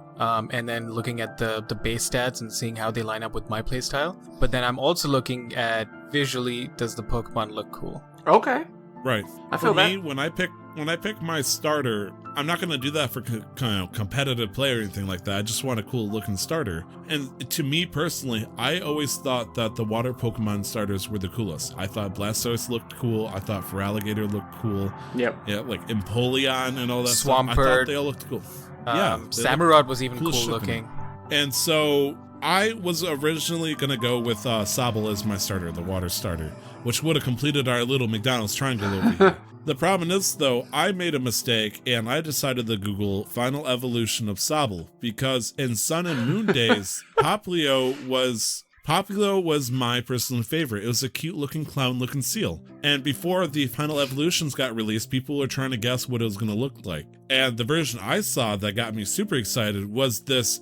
and then looking at the base stats and seeing how they line up with my playstyle. But then I'm also looking at visually, does the Pokemon look cool? Okay. Right. I feel for me, that. when I pick my starter, I'm not going to do that for kind of competitive play or anything like that. I just want a cool looking starter. And to me personally, I always thought that the water Pokemon starters were the coolest. I thought Blastoise looked cool. I thought Feraligatr looked cool. Yep. Yeah, like Empoleon and all that Swampert. stuff. I thought they all looked cool. Yeah. Samurott was even cool shipping. looking. And so I was originally going to go with Sobble as my starter, the water starter, which would have completed our little McDonald's triangle over here. The problem is, though, I made a mistake, and I decided to Google Final Evolution of Sobble, because in Sun and Moon days, Popplio was my personal favorite. It was a cute-looking, clown-looking seal. And before the Final Evolutions got released, people were trying to guess what it was going to look like. And the version I saw that got me super excited was this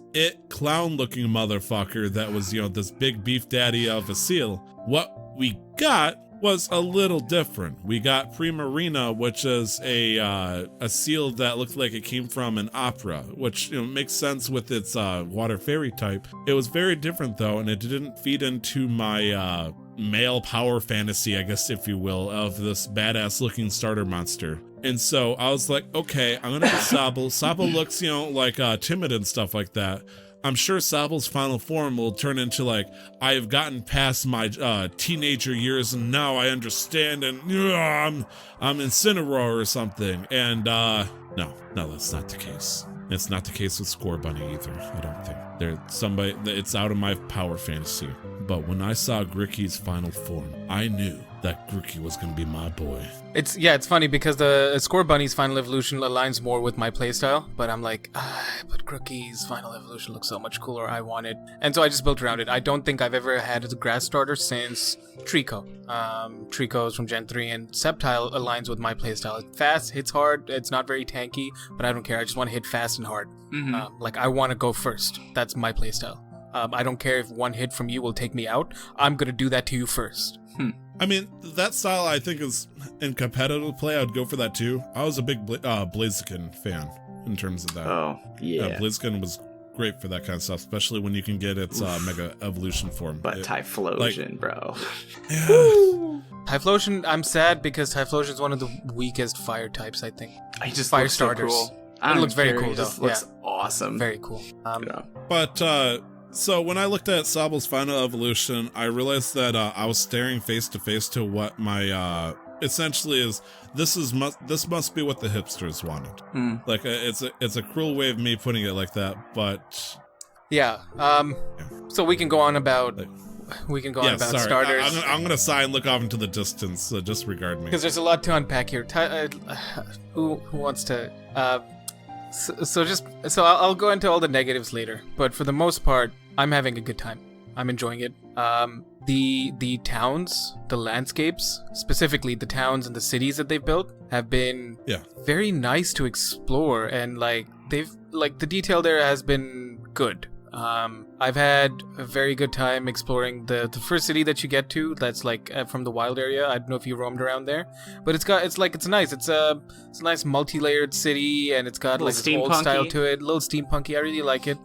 clown-looking motherfucker that was, this big beef daddy of a seal. What we got was a little different. We got Primarina, which is a seal that looked like it came from an opera, which makes sense with its water fairy type. It was very different though, and it didn't feed into my male power fantasy, I guess if you will, of this badass looking starter monster. And so I was like, okay, I'm gonna get Sobble. Sobble looks, like timid and stuff like that. I'm sure Sobble's final form will turn into like, I have gotten past my teenager years and now I understand and I'm Incineroar or something. And no, that's not the case. It's not the case with Scorbunny either, I don't think. It's out of my power fantasy. But when I saw Grookey's final form, I knew that Grookey was going to be my boy. It's funny because the Scorbunny's final evolution aligns more with my playstyle, but I'm like, but Grookey's final evolution looks so much cooler, I want it. And so I just built around it. I don't think I've ever had a grass starter since Trico. Trico's from Gen 3, and Sceptile aligns with my playstyle. It's fast, hits hard, it's not very tanky, but I don't care, I just want to hit fast and hard. Mm-hmm. I want to go first. That's my playstyle. I don't care if one hit from you will take me out, I'm gonna do that to you first. I mean, that style I think is, in competitive play, I'd go for that too. I was a big Blaziken fan in terms of that. Oh, yeah. Blaziken was great for that kind of stuff, especially when you can get its Mega Evolution form. But Typhlosion, bro. Yeah. Typhlosion, I'm sad because Typhlosion is one of the weakest fire types, I think. He just fire looks starters. So cool. It looks very cool, He just though. looks awesome. Very cool. But so when I looked at Sobble's final evolution, I realized that I was staring face to face to what my essentially is. This must be what the hipsters wanted. Like it's a cruel way of me putting it like that, but yeah. So we can go on about starters. I'm gonna sigh and look off into the distance. So disregard me because there's a lot to unpack here. Who wants to? So I'll go into all the negatives later, but for the most part, I'm having a good time. I'm enjoying it. The towns, the landscapes, specifically the towns and the cities that they've built have been very nice to explore, and the detail there has been good. I've had a very good time exploring the first city that you get to. That's from the wild area. I don't know if you roamed around there, but it's nice. It's a nice multi-layered city, and it's got like this old style to it, a little steampunky. I really like it.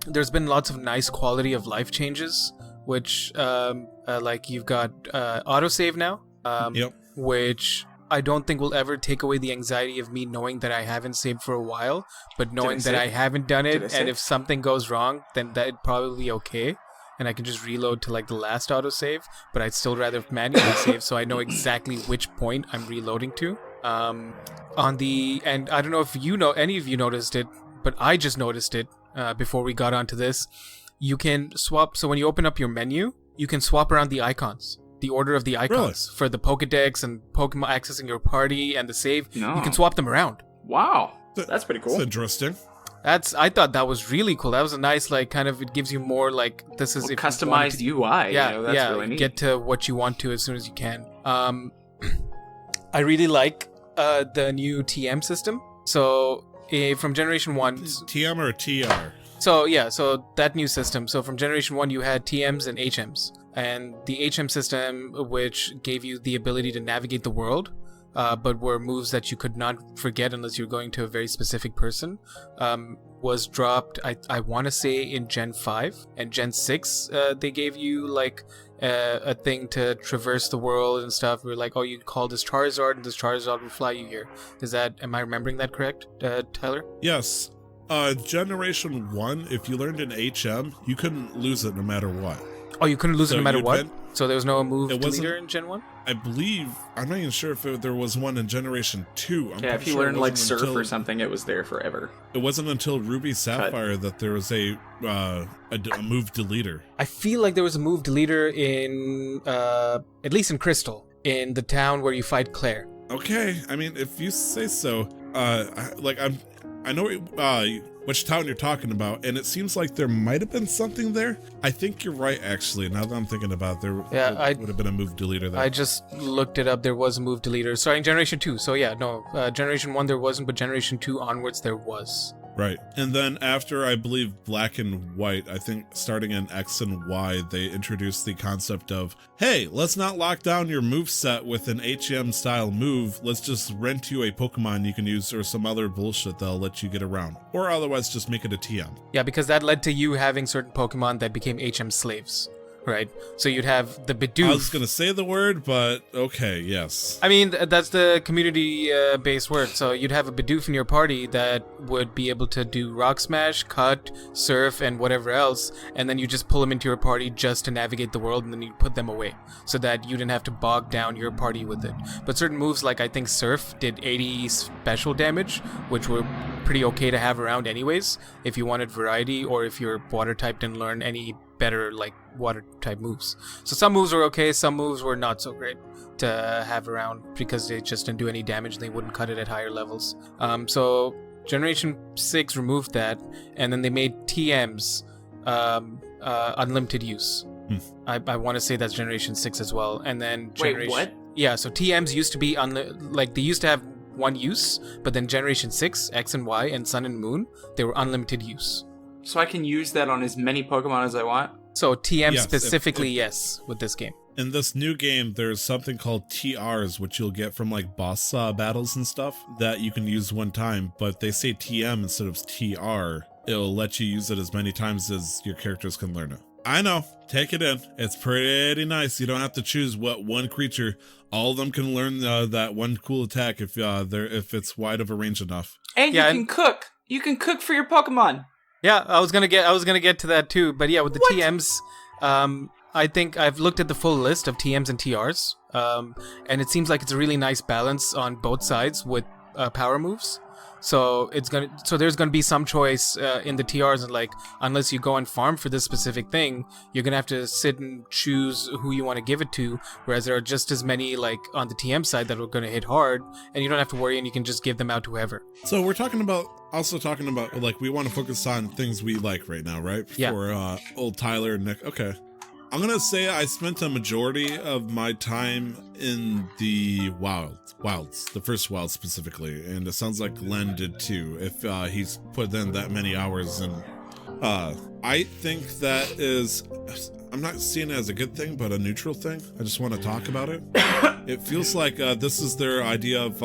there's been lots of nice quality of life changes, which like you've got autosave now, which I don't think will ever take away the anxiety of me knowing that I haven't saved for a while, but knowing that I haven't done it, and if something goes wrong, then that'd probably be okay, and I can just reload to like the last autosave, but I'd still rather manually save so I know exactly which point I'm reloading to. And I don't know if any of you noticed it, but I just noticed it before we got onto this. You can swap, so when you open up your menu, you can swap around the icons. The order of the icons for the Pokedex and Pokemon accessing your party and the save. You can swap them around. Wow, that's pretty cool. That's interesting. I thought that was really cool. That was a nice, like, kind of, it gives you more, like, this is... customized UI. Yeah, that's really neat. Get to what you want to as soon as you can. I really like the new TM system. So, from Generation 1... TM or TR? So that new system. So from Generation 1, you had TMs and HMs. And the HM system, which gave you the ability to navigate the world, but were moves that you could not forget unless you're going to a very specific person, was dropped, I want to say, in Gen 5. And Gen 6, they gave you, like, a thing to traverse the world and stuff. We're like, oh, you call this Charizard, and this Charizard will fly you here. Am I remembering that correct, Tyler? Yes. Generation 1, if you learned an HM, you couldn't lose it no matter what. Oh, you couldn't lose it no matter what? So there was no move deleter in Gen 1? I believe, I'm not even sure if there was one in Generation 2. If you learned like Surf or something, it was there forever. It wasn't until Ruby Sapphire that there was a move deleter. I feel like there was a move deleter in, at least in Crystal, in the town where you fight Claire. Okay, I mean, if you say so, I know which town you're talking about, and it seems like there might have been something there. I think you're right, actually. Now that I'm thinking about it, there would have been a move deleter there. I just looked it up. There was a move deleter. Sorry, in Generation 2. So yeah, no. Generation 1 there wasn't, but Generation 2 onwards there was. Right. And then after, I believe, Black and White, I think starting in X and Y, they introduced the concept of, hey, let's not lock down your moveset with an HM-style move. Let's just rent you a Pokemon you can use or some other bullshit that'll let you get around. Or otherwise, just make it a TM. Yeah, because that led to you having certain Pokemon that became HM slaves. Right, so you'd have the Bidoof. I was gonna say the word, but okay, yes. I mean, that's the community-based word. So you'd have a Bidoof in your party that would be able to do Rock Smash, Cut, Surf, and whatever else, and then you just pull them into your party just to navigate the world, and then you put them away, so that you didn't have to bog down your party with it. But certain moves, like I think Surf, did 80 special damage, which were pretty okay to have around anyways, if you wanted variety, or if your water type didn't learn any better like water type moves. So some moves were okay, some moves were not so great to have around because they just didn't do any damage and they wouldn't cut it at higher levels. So Generation 6 removed that, and then they made TMs unlimited use. I want to say that's Generation 6 as well. And then Wait, what? Yeah, so TMs used to be they used to have one use, but then Generation 6, X and Y, and Sun and Moon, they were unlimited use. So I can use that on as many Pokemon as I want? So TM specifically, yes, with this game. In this new game, there's something called TRs, which you'll get from like boss battles and stuff that you can use one time, but they say TM instead of TR. It'll let you use it as many times as your characters can learn it. I know, take it in. It's pretty nice. You don't have to choose what one creature. All of them can learn that one cool attack if it's wide of a range enough. And you can cook. You can cook for your Pokemon. Yeah, I was gonna get to that too, but yeah, with the TMs, I think I've looked at the full list of TMs and TRs, and it seems like it's a really nice balance on both sides with power moves. So there's gonna be some choice in the TRs, and like unless you go and farm for this specific thing, you're gonna have to sit and choose who you want to give it to. Whereas there are just as many like on the TM side that are gonna hit hard, and you don't have to worry, and you can just give them out to whoever. So we're talking about like we want to focus on things we like right now, right? Yeah. For old Tyler and Nick. Okay. I'm going to say I spent a majority of my time in the wilds, the first wild specifically, and it sounds like Glenn did too, if he's put in that many hours. And I think that is, I'm not seeing it as a good thing, but a neutral thing. I just want to talk about it. It feels like this is their idea of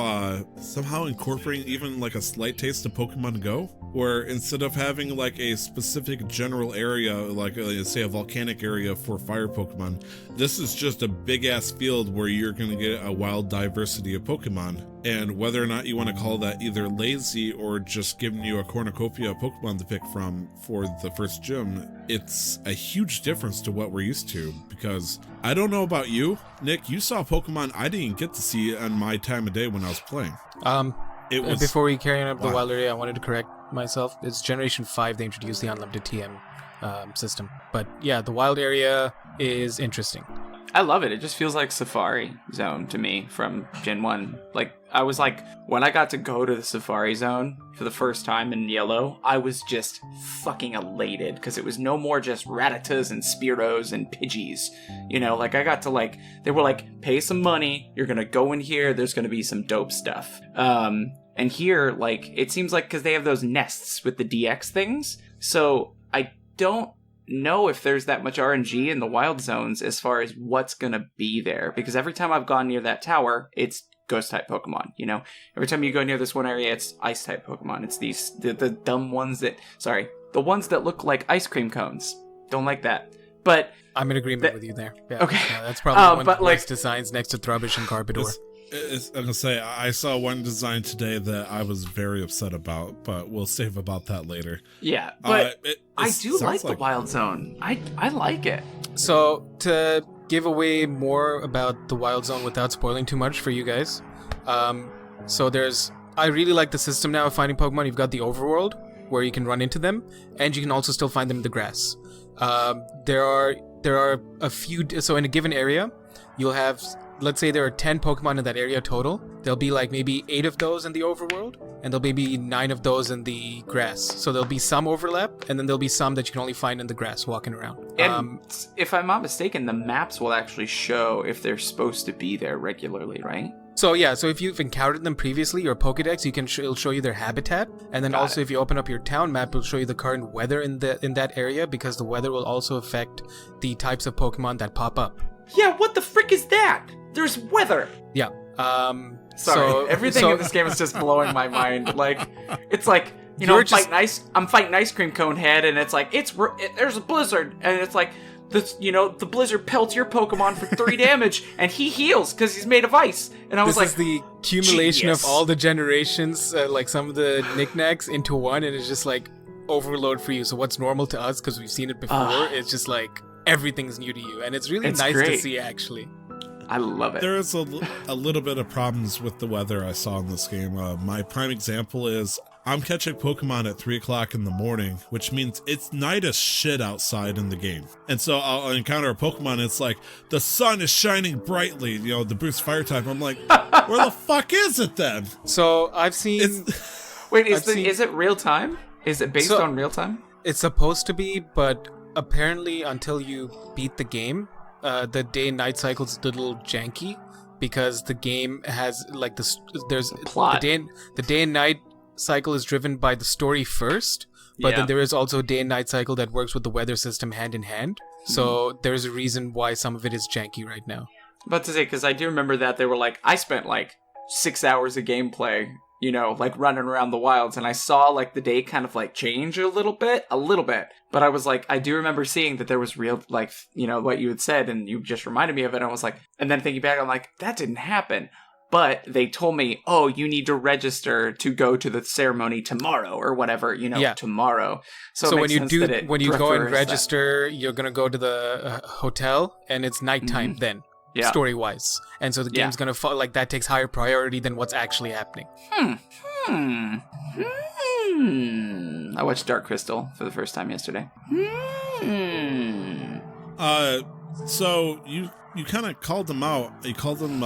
somehow incorporating even like a slight taste of Pokemon Go. where instead of having like a specific general area, like say a volcanic area for fire Pokemon, this is just a big ass field where you're going to get a wild diversity of Pokemon. And whether or not you want to call that either lazy or just giving you a cornucopia of Pokemon to pick from for the first gym, it's a huge difference to what we're used to. Because I don't know about you, Nick, you saw Pokemon I didn't get to see on my time of day when I was playing. It was, before we carry on up the wild area, I wanted to correct myself. It's Generation 5 they introduced the unlimited TM system. But yeah, the wild area is interesting. I love it. It just feels like Safari Zone to me from Gen 1. Like, I was like, when I got to go to the Safari Zone for the first time in Yellow, I was just fucking elated because it was no more just Rattatas and Spearows and Pidgeys. You know, like, I got to, like, they were like, pay some money, you're gonna go in here, there's gonna be some dope stuff. And here, like, it seems like because they have those nests with the DX things, so I don't know if there's that much RNG in the wild zones as far as what's gonna be there, because every time I've gone near that tower, it's ghost type Pokemon, you know? Every time you go near this one area, it's ice type Pokemon. It's these the dumb ones that the ones that look like ice cream cones. Don't like that. But I'm in agreement with you there. Yeah, okay. Yeah, that's probably one of the like, worst designs next to Trubbish and Garbodor. I'm gonna say I saw one design today that I was very upset about, but we'll save about that later. Yeah, but I do like the wild zone. I like it. So to give away more about the wild zone without spoiling too much for you guys, so I really like the system now of finding Pokemon. You've got the overworld where you can run into them, and you can also still find them in the grass. There are a few. So in a given area, you'll have. Let's say there are 10 Pokemon in that area total. There'll be like maybe 8 of those in the overworld, and there'll be 9 of those in the grass. So there'll be some overlap, and then there'll be some that you can only find in the grass walking around. And if I'm not mistaken, the maps will actually show if they're supposed to be there regularly, right? So yeah, so if you've encountered them previously, your Pokedex, it'll show you their habitat, and then also if you open up your town map, it'll show you the current weather in that area, because the weather will also affect the types of Pokemon that pop up. Yeah, what the frick is that? There's weather. Yeah. Sorry, everything in this game is just blowing my mind. Like, it's like, you know, I'm fighting Ice Cream Cone Head, and it's like, there's a blizzard, and it's like, the blizzard pelts your Pokemon for 3 damage, and he heals because he's made of ice. And I was like, this is the accumulation of all the generations, like some of the knickknacks into one, and it's just like overload for you. So what's normal to us, because we've seen it before, it's just like everything's new to you, and it's really nice to see, actually. I love it. There is a little bit of problems with the weather I saw in this game. My prime example is I'm catching Pokemon at 3 o'clock in the morning, which means it's night as shit outside in the game. And so I'll encounter a Pokemon, and it's like, the sun is shining brightly, you know, the boost fire type. I'm like, where the fuck is it then? So I've seen... Wait, is it real time? Is it based on real time? It's supposed to be, but apparently until you beat the game, the day and night cycle's a little janky, because the game has like there's plot. The day and night cycle is driven by the story first, but then there is also a day and night cycle that works with the weather system hand in hand. So there's a reason why some of it is janky right now. But to say, because I do remember that they were like, I spent like 6 hours of gameplay, you know, like running around the wilds, and I saw like the day kind of like change a little bit. But I was like, I do remember seeing that there was real, like, you know, what you had said, and you just reminded me of it. And I was like, and then thinking back, I'm like, that didn't happen. But they told me, oh, you need to register to go to the ceremony tomorrow or whatever, you know, tomorrow. So when you go and register, you're gonna go to the hotel, and it's nighttime then. Yeah. Story-wise. And so the game's gonna fall, like, that takes higher priority than what's actually happening. I watched Dark Crystal for the first time yesterday. So you kind of called them out. You called them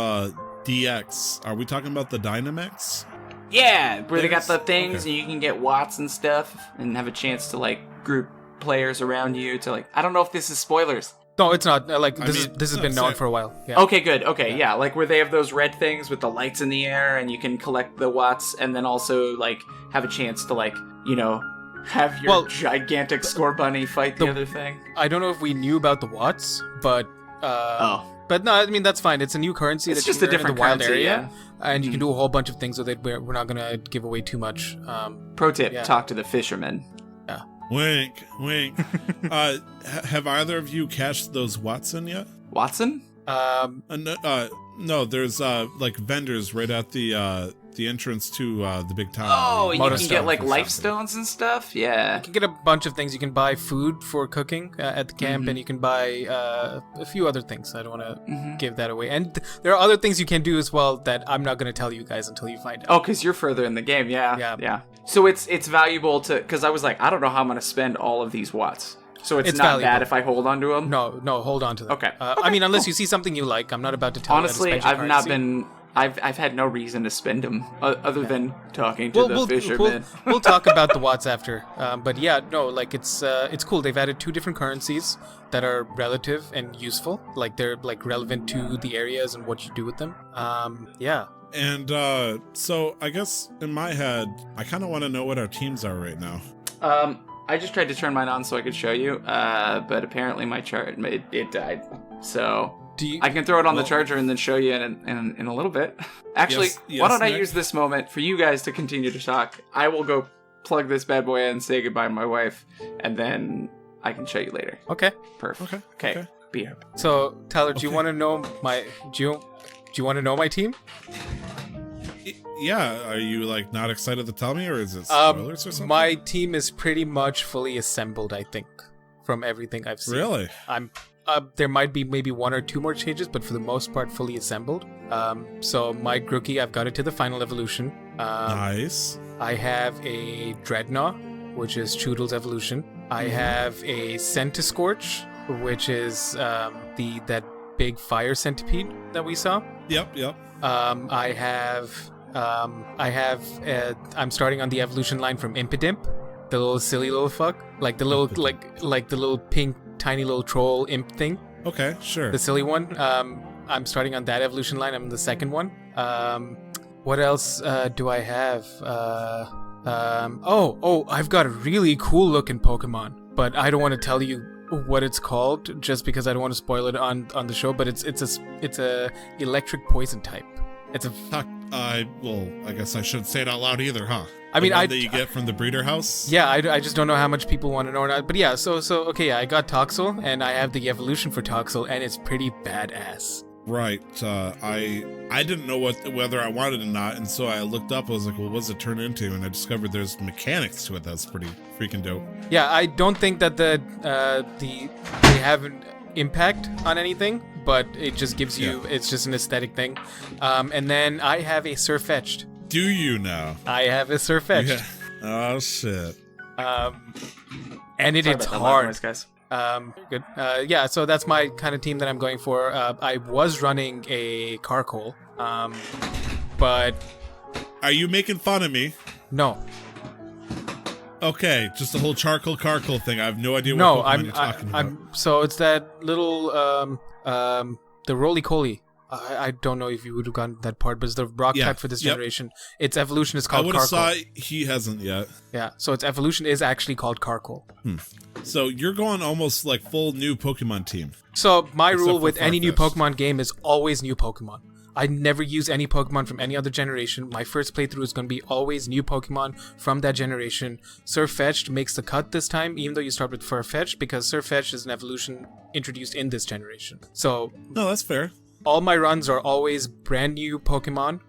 DX. Are we talking about the Dynamax? Yeah, where they got the things and you can get watts and stuff and have a chance to, like, group players around you to, like, I don't know if this is spoilers. No, it's not. Like, this has been known for a while. Yeah. Okay, good. Okay, yeah. Like, where they have those red things with the lights in the air, and you can collect the watts, and then also, like, have a chance to, like, you know, have your gigantic score bunny fight the other thing. I don't know if we knew about the watts, but But no, I mean, that's fine. It's a new currency. It's that just you a can earn in different the wild currency, area, yeah. and you can do a whole bunch of things with it. We're not gonna give away too much. Pro tip: talk to the fisherman. Yeah. Wink, wink. Have either of you cashed those Watson yet? Watson? No, there's like vendors right at the entrance to the big town. Oh, you can get like life something. stones and stuff? Yeah. You can get a bunch of things. You can buy food for cooking at the camp, and you can buy a few other things. I don't want to give that away. And there are other things you can do as well that I'm not going to tell you guys until you find out. Oh, because you're further in the game, yeah. So it's valuable to, because I was like, I don't know how I'm going to spend all of these watts. So it's not valuable. bad if I hold on to them? No, hold on to them. Okay. I mean, unless you see something you like, I'm not about to tell Honestly, you how to spend your I've currency. not been... I've had no reason to spend them other than talking to the fisherman. We'll talk about the watts after. But yeah, no, like it's cool. They've added 2 different currencies that are relative and useful. Like they're like relevant to the areas and what you do with them. Yeah. And so I guess in my head, I kind of want to know what our teams are right now. I just tried to turn mine on so I could show you, but apparently my chart it died. So I can throw it on the charger and then show you in a little bit. Actually, why don't I use this moment for you guys to continue to talk? I will go plug this bad boy in and say goodbye to my wife, and then I can show you later. Okay. Perfect. Okay. Be up. So Tyler, do you want to know my do you want to know my team? Yeah, are you like not excited to tell me, or is it spoilers or something? My team is pretty much fully assembled, I think, from everything I've seen. Really? I'm. There might be maybe 1 or 2 more changes, but for the most part, fully assembled. So my Grookey, I've got it to the final evolution. Nice. I have a Dreadnought, which is Choodle's evolution. I have a Centiscorch, which is that big fire centipede that we saw. Yep. I'm starting on the evolution line from Impidimp, the little silly little fuck, like the little like the little pink tiny little troll imp thing. Okay, sure. The silly one. I'm starting on that evolution line. I'm in the second one. What else do I have? I've got a really cool looking Pokemon, but I don't want to tell you what it's called just because I don't want to spoil it on the show. But it's a electric poison type. It's a I guess I shouldn't say it out loud either, huh? I mean, that you get from the breeder house. Yeah, I just don't know how much people want to know or not. But yeah, so okay, I got Toxel, and I have the evolution for Toxel, and it's pretty badass. Right. I didn't know whether I wanted it or not, and so I looked up. I was like, well, what's it turn into? And I discovered there's mechanics to it that's pretty freaking dope. Yeah, I don't think that they have an impact on anything, but it just gives you. Yeah. It's just an aesthetic thing. And then I have a Sirfetch'd. Do you now? I have a Sirfetch'd. Yeah. Oh shit. And it's hard. Noise, guys. Good. Yeah, so that's my kind of team that I'm going for. I was running a Carkol, but... Are you making fun of me? No. Okay, just the whole charcoal Carkol thing. I have no idea what Pokemon you're talking about. So it's that little, the Roly-Coly. I don't know if you would have gotten that part, but it's the rock type for this generation. Its evolution is called Carkol. I would have saw he hasn't yet. Yeah, so its evolution is actually called Carkol. So you're going almost like full new Pokemon team. So my rule with any new Pokemon game is always new Pokemon. I never use any Pokemon from any other generation. My first playthrough is going to be always new Pokemon from that generation. Sirfetch'd makes the cut this time, even though you start with Farfetch'd, because Sirfetch'd is an evolution introduced in this generation. So no, that's fair. All my runs are always brand new Pokemon,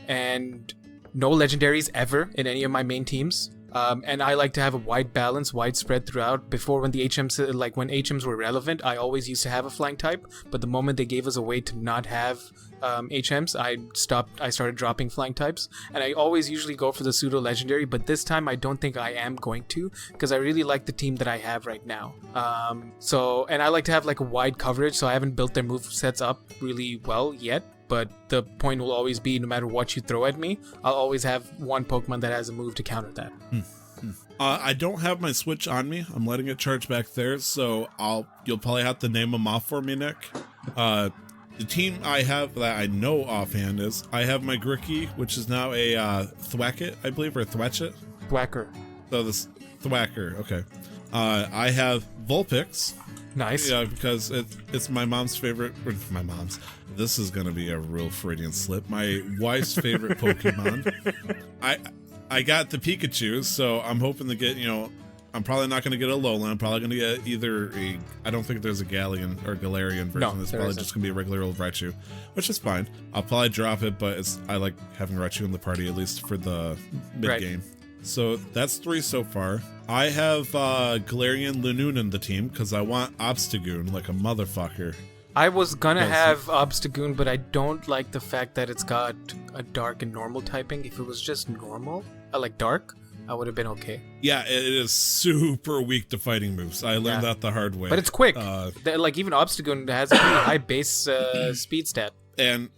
and no legendaries ever in any of my main teams. And I like to have a wide balance, widespread throughout. Before, when the HMs, when HMs were relevant, I always used to have a flying type. But the moment they gave us a way to not have HMs, I started dropping flying types. And I always usually go for the pseudo legendary, but this time I don't think I am going to, because I really like the team that I have right now. And I like to have like a wide coverage, so I haven't built their movesets up really well yet. But the point will always be, no matter what you throw at me, I'll always have one Pokemon that has a move to counter that. I don't have my Switch on me. I'm letting it charge back there, so you'll probably have to name them off for me, Nick. The team I have that I know offhand is, I have my Grookey, which is now a Thwacket, I believe, or Thwatchet? Thwacker. So this Thwacker, okay. I have Vulpix, Nice. Yeah, because it's my mom's favorite. Or my mom's. This is gonna be a real Freudian slip. My wife's favorite Pokemon. I got the Pikachu, so I'm hoping to get, I'm probably not going to get a Alolan. I'm probably going to get either I don't think there's a Galarian or Galarian version. No, it's probably isn't. just going to be a regular old Raichu, which is fine. I'll probably drop it, but I like having Raichu in the party, at least for the mid-game. Right. So that's 3 so far. I have Galarian Linoon in the team because I want Obstagoon like a motherfucker. I was gonna have Obstagoon, but I don't like the fact that it's got a dark and normal typing. If it was just normal, like dark, I would have been okay. Yeah, it is super weak to fighting moves. I learned that the hard way. But it's quick. Like even Obstagoon has a pretty high base speed stat. And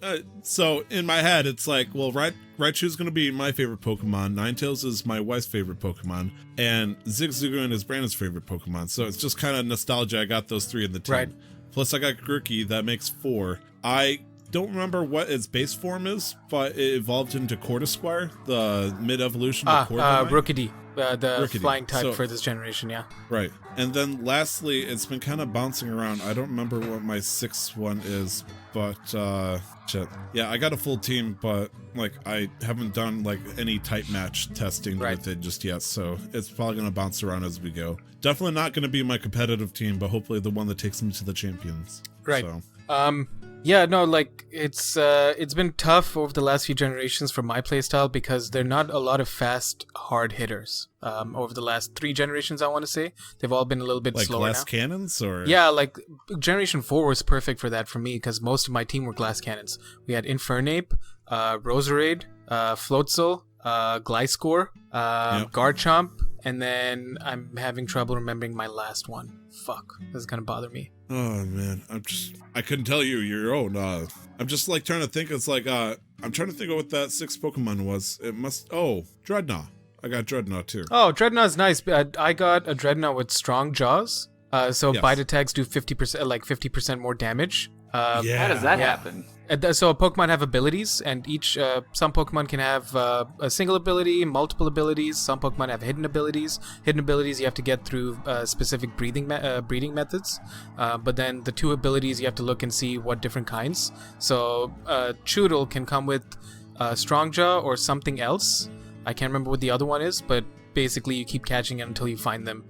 so in my head, it's like, well, Raichu's going to be my favorite Pokemon. Ninetales is my wife's favorite Pokemon. And Zigzagoon is Brandon's favorite Pokemon. So it's just kind of nostalgia. I got those 3 in the team. Right. Plus, I got Grookey. That makes 4. I don't remember what its base form is, but it evolved into Corvisquire, the mid-evolution of Corviknight. Rookidee, the Rookidee. flying type for this generation, yeah. Right. And then lastly, it's been kind of bouncing around. I don't remember what my 6th one is, but shit. Yeah, I got a full team, but like I haven't done like any type match testing with it just yet, so it's probably going to bounce around as we go. Definitely not going to be my competitive team, but hopefully the one that takes me to the champions. Right. So. Yeah, no, like it's been tough over the last few generations for my playstyle because there are not a lot of fast, hard hitters. Over the last 3 generations, I want to say they've all been a little bit slower. Like glass now. cannons, or yeah, like Generation 4 was perfect for that for me because most of my team were glass cannons. We had Infernape, Roserade, Floatzel, Gliscor, Garchomp, and then I'm having trouble remembering my last one. Fuck, this is gonna bother me. Oh man, I couldn't tell you your own. I'm just like trying to think. It's like I'm trying to think of what that 6th Pokemon was. It must. Oh, Dreadnought. I got Dreadnought too. Oh, Dreadnought's nice. I got a Dreadnought with strong jaws. Bite attacks do 50% more damage. How does that happen? So Pokemon have abilities, and some Pokemon can have a single ability, multiple abilities. Some Pokemon have hidden abilities. Hidden abilities you have to get through specific breeding methods. But then the 2 abilities you have to look and see what different kinds. So Choodle can come with Strongjaw or something else. I can't remember what the other one is, but basically you keep catching it until you find them.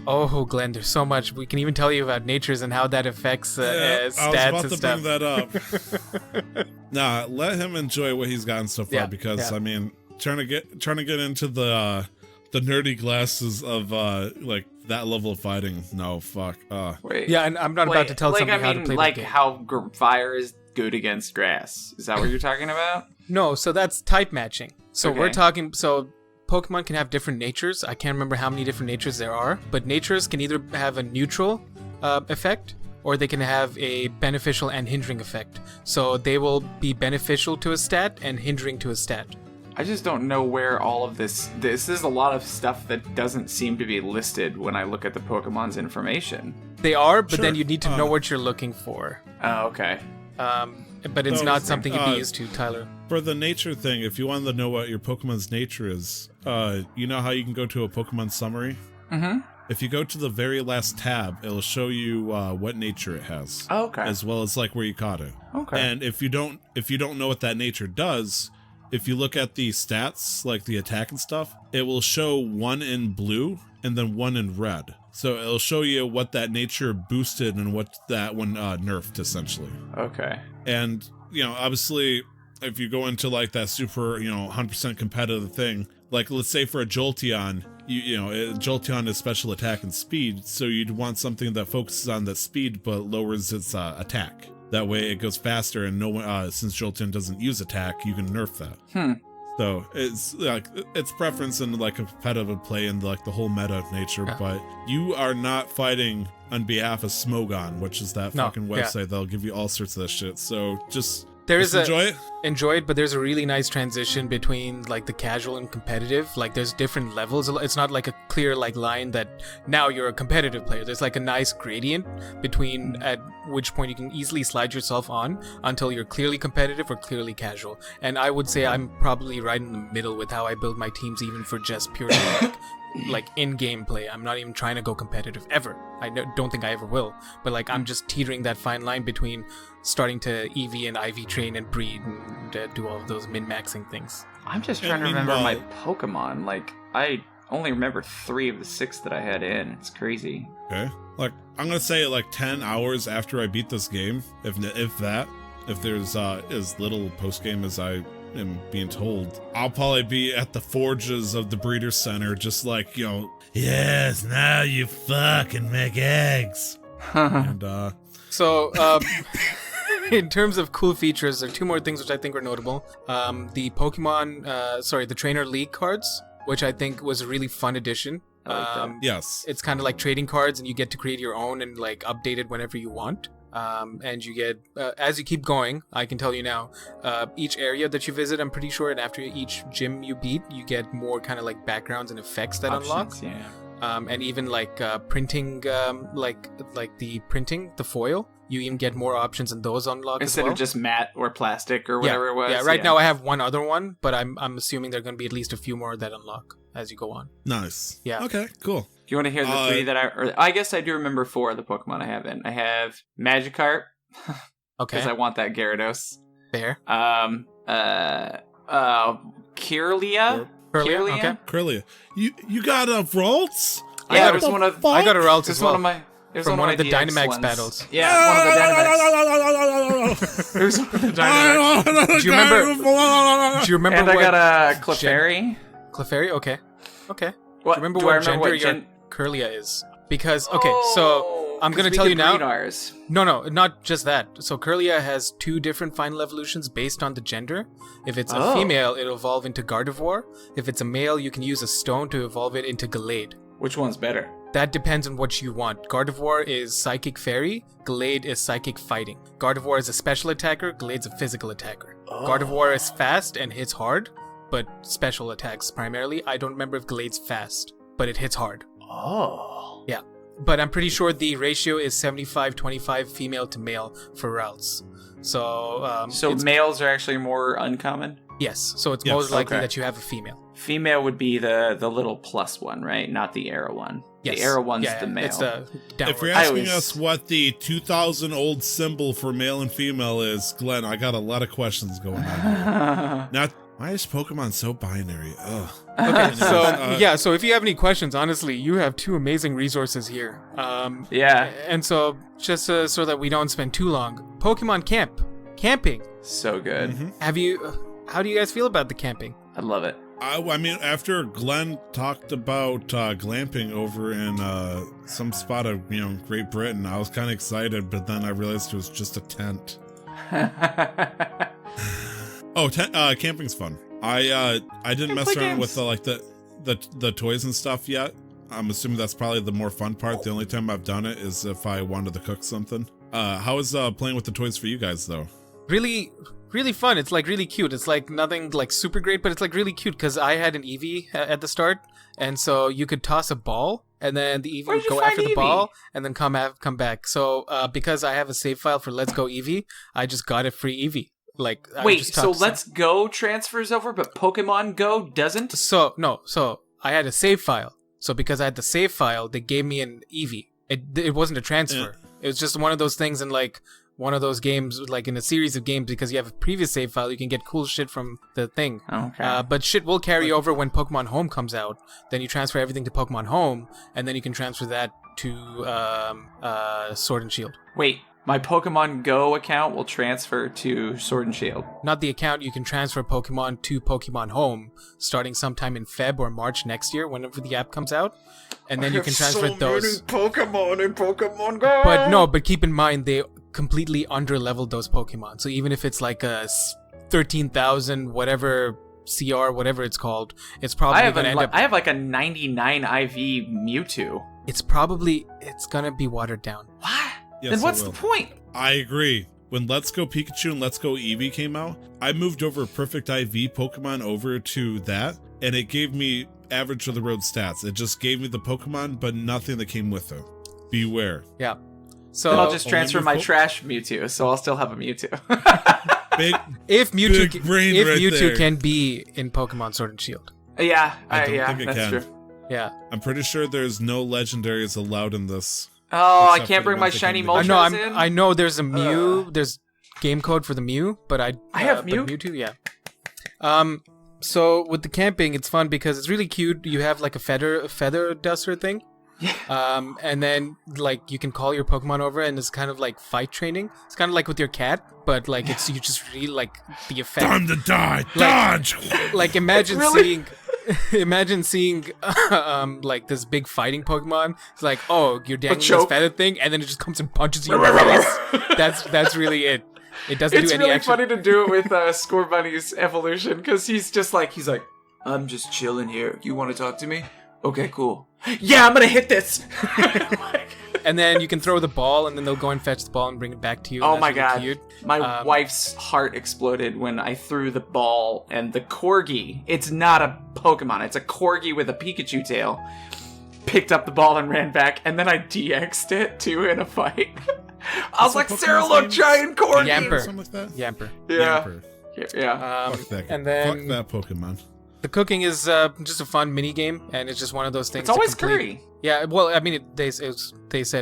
Glenn, there's so much. We can even tell you about natures and how that affects stats and stuff. I was about to bring that up. Nah, let him enjoy what he's gotten so far because I mean, trying to get into the nerdy glasses of like that level of fighting. No, fuck. Wait. Yeah, and I'm not about to tell somebody how to play the game. How fire is good against grass. Is that what you're talking about? No, so that's type matching. So we're talking. So Pokemon can have different natures. I can't remember how many different natures there are, but natures can either have a neutral effect or they can have a beneficial and hindering effect. So they will be beneficial to a stat and hindering to a stat. I just don't know where all of this is a lot of stuff that doesn't seem to be listed when I look at the Pokemon's information. They are, but then you need to know what you're looking for. Oh, okay. But it's not something you'd be used to, Tyler. For the nature thing, if you wanted to know what your Pokemon's nature is, you know how you can go to a Pokemon summary? Mm-hmm. If you go to the very last tab, it'll show you what nature it has. Oh, okay. As well as like where you caught it. Okay. And if you don't know what that nature does, if you look at the stats, like the attack and stuff, it will show 1 in blue and then 1 in red. So it'll show you what that nature boosted and what that one nerfed, essentially. Okay. And, obviously, if you go into like that super, 100% competitive thing, like let's say for a Jolteon, Jolteon is special attack and speed, so you'd want something that focuses on that speed but lowers its attack. That way it goes faster, and since Jolteon doesn't use attack, you can nerf that. So it's like it's preference in like a competitive play and like the whole meta of nature, but you are not fighting on behalf of Smogon, which is that fucking website that'll give you all sorts of that shit. So just enjoy it, but there's a really nice transition between like the casual and competitive. Like there's different levels. It's not like a clear like line that now you're a competitive player. There's like a nice gradient between at which point you can easily slide yourself on until you're clearly competitive or clearly casual. And I would say I'm probably right in the middle with how I build my teams, even for just purely like like in gameplay. I'm not even trying to go competitive ever. Don't think I ever will. But like I'm just teetering that fine line between starting to EV and IV train and breed and do all of those min-maxing things. I'm just trying to remember my Pokemon. Like I only remember 3 of the 6 that I had in. It's crazy. Okay. Like I'm gonna say like 10 hours after I beat this game, if there's as little post game as I am being told, I'll probably be at the forges of the breeder center, just like, you know, yes, now you fucking make eggs. And So in terms of cool features, there are 2 more things which I think were notable. The the Trainer League cards, which I think was a really fun addition. Yes. It's kind of like trading cards, and you get to create your own and like update it whenever you want. And you get, as you keep going, I can tell you now, each area that you visit, I'm pretty sure, and after each gym you beat, you get more kind of like backgrounds and effects that unlock. Yeah. And even like printing, like the foil, you even get more options and those unlock instead as well. of just matte or plastic or whatever it was. Yeah, right now I have one other one, but I'm assuming there are going to be at least a few more that unlock as you go on. Nice. Yeah. Okay, cool. Do you want to hear the 3 that I guess I do remember 4 of the Pokemon I have in. I have Magikarp. Okay. Because I want that Gyarados. There. Kirlia. Kirlia. Okay. Kirlia. You got Ralts? Yeah, it was one of. I got a Ralts as well. From one of the Dynamax ones. battles. Yeah, one of the Dynamax. It was one of the Dynamax. Do you remember? And I got a Clefairy. Clefairy. Okay. What? Do you remember what gender your Kirlia is? Because so I'm gonna tell you now. Ours. No, not just that. So Kirlia has 2 different final evolutions based on the gender. If it's a female, it'll evolve into Gardevoir. If it's a male, you can use a stone to evolve it into Gallade. Which one's better? That depends on what you want. Gardevoir is Psychic Fairy, Gallade is Psychic Fighting. Gardevoir is a special attacker, Gallade's a physical attacker. Gardevoir is fast and hits hard, but special attacks primarily. I don't remember if Gallade's fast, but it hits hard. Oh. Yeah. But I'm pretty sure the ratio is 75-25 female to male for routes. So males are actually more uncommon? Yes. So it's most likely that you have a female. Female would be the little plus one, right? Not the arrow one. Yes. The arrow one's the male. It's the downward. If you're asking us what the 2,000-old symbol for male and female is, Glenn, I got a lot of questions going on here. Why is Pokemon so binary? Ugh. Okay, so if you have any questions, honestly, you have 2 amazing resources here. And so just so that we don't spend too long, Pokemon camping. So good. Mm-hmm. How do you guys feel about the camping? I love it. I mean, after Glenn talked about glamping over in some spot of Great Britain, I was kind of excited, but then I realized it was just a tent. Camping's fun. I didn't mess around with the toys and stuff yet. I'm assuming that's probably the more fun part. The only time I've done it is if I wanted to cook something. How is playing with the toys for you guys though? Really, really fun. It's like really cute. It's like nothing like super great, but it's like really cute because I had an Eevee at the start, and so you could toss a ball, and then the Eevee would go after the ball, and then come back. So because I have a save file for Let's Go Eevee, I just got a free Eevee. Like, wait, so Let's Go transfers over, but Pokemon Go doesn't? So I had a save file. So because I had the save file, they gave me an Eevee. It wasn't a transfer. It was just one of those things in like one of those games, like in a series of games, because you have a previous save file, you can get cool shit from the thing. Okay. But shit will carry over when Pokemon Home comes out. Then you transfer everything to Pokemon Home, and then you can transfer that to Sword and Shield. Wait, my Pokemon Go account will transfer to Sword and Shield. Not the account, you can transfer Pokemon to Pokemon Home starting sometime in Feb or March next year, whenever the app comes out. And then you can transfer those. Pokemon in Pokemon Go! But keep in mind, they completely under-leveled those Pokemon. So even if it's like a 13,000 whatever CR, whatever it's called, it's probably going to end up... I have like a 99 IV Mewtwo. It's going to be watered down. What? Yes, then what's the point? I agree. When Let's Go Pikachu and Let's Go Eevee came out, I moved over Perfect IV Pokemon over to that, and it gave me average of the road stats. It just gave me the Pokemon, but nothing that came with it. Beware. Yeah. So then I'll just transfer my trash Mewtwo, so I'll still have a Mewtwo. If Mewtwo can be in Pokemon Sword and Shield. Yeah, I don't think it that's can. true. Yeah. I'm pretty sure there's no legendaries allowed in this. Oh, I Except can't for the bring my ones that shiny come to Moltres the- in. I know there's a Mew. There's game code for the Mew, but I have Mew? But Mewtwo, yeah. So with the camping, it's fun because it's really cute. You have like a feather duster thing. Yeah. And then like you can call your Pokemon over, and it's kind of like fight training. It's kind of like with your cat, but like it's you just really like the effect. Time to die! Dodge! Like imagine Really? seeing like this big fighting Pokemon. It's like, oh, you're dangling this choke. feather thing, and then it just comes and punches you in the face. That's really it. It doesn't It's do any really action. funny to do it with Score Bunny's evolution because he's like, I'm just chilling here. You want to talk to me? Okay, cool. Yeah, I'm gonna hit this. And then you can throw the ball, and then they'll go and fetch the ball and bring it back to you. Oh and my that's god. really cute. My wife's heart exploded when I threw the ball and the corgi, it's not a Pokemon, it's a corgi with a Pikachu tail, picked up the ball and ran back, and then I DX'd it too in a fight. I was like, What's Sarah, Pokemon's look, name? giant corgi! Yamper. Something like that? Yamper. Yeah. Yamper. Yeah. Fuck that. And then Fuck that Pokemon. the cooking is just a fun mini game, and it's just one of those things. It's always to complete. curry. Yeah, well, I mean, they said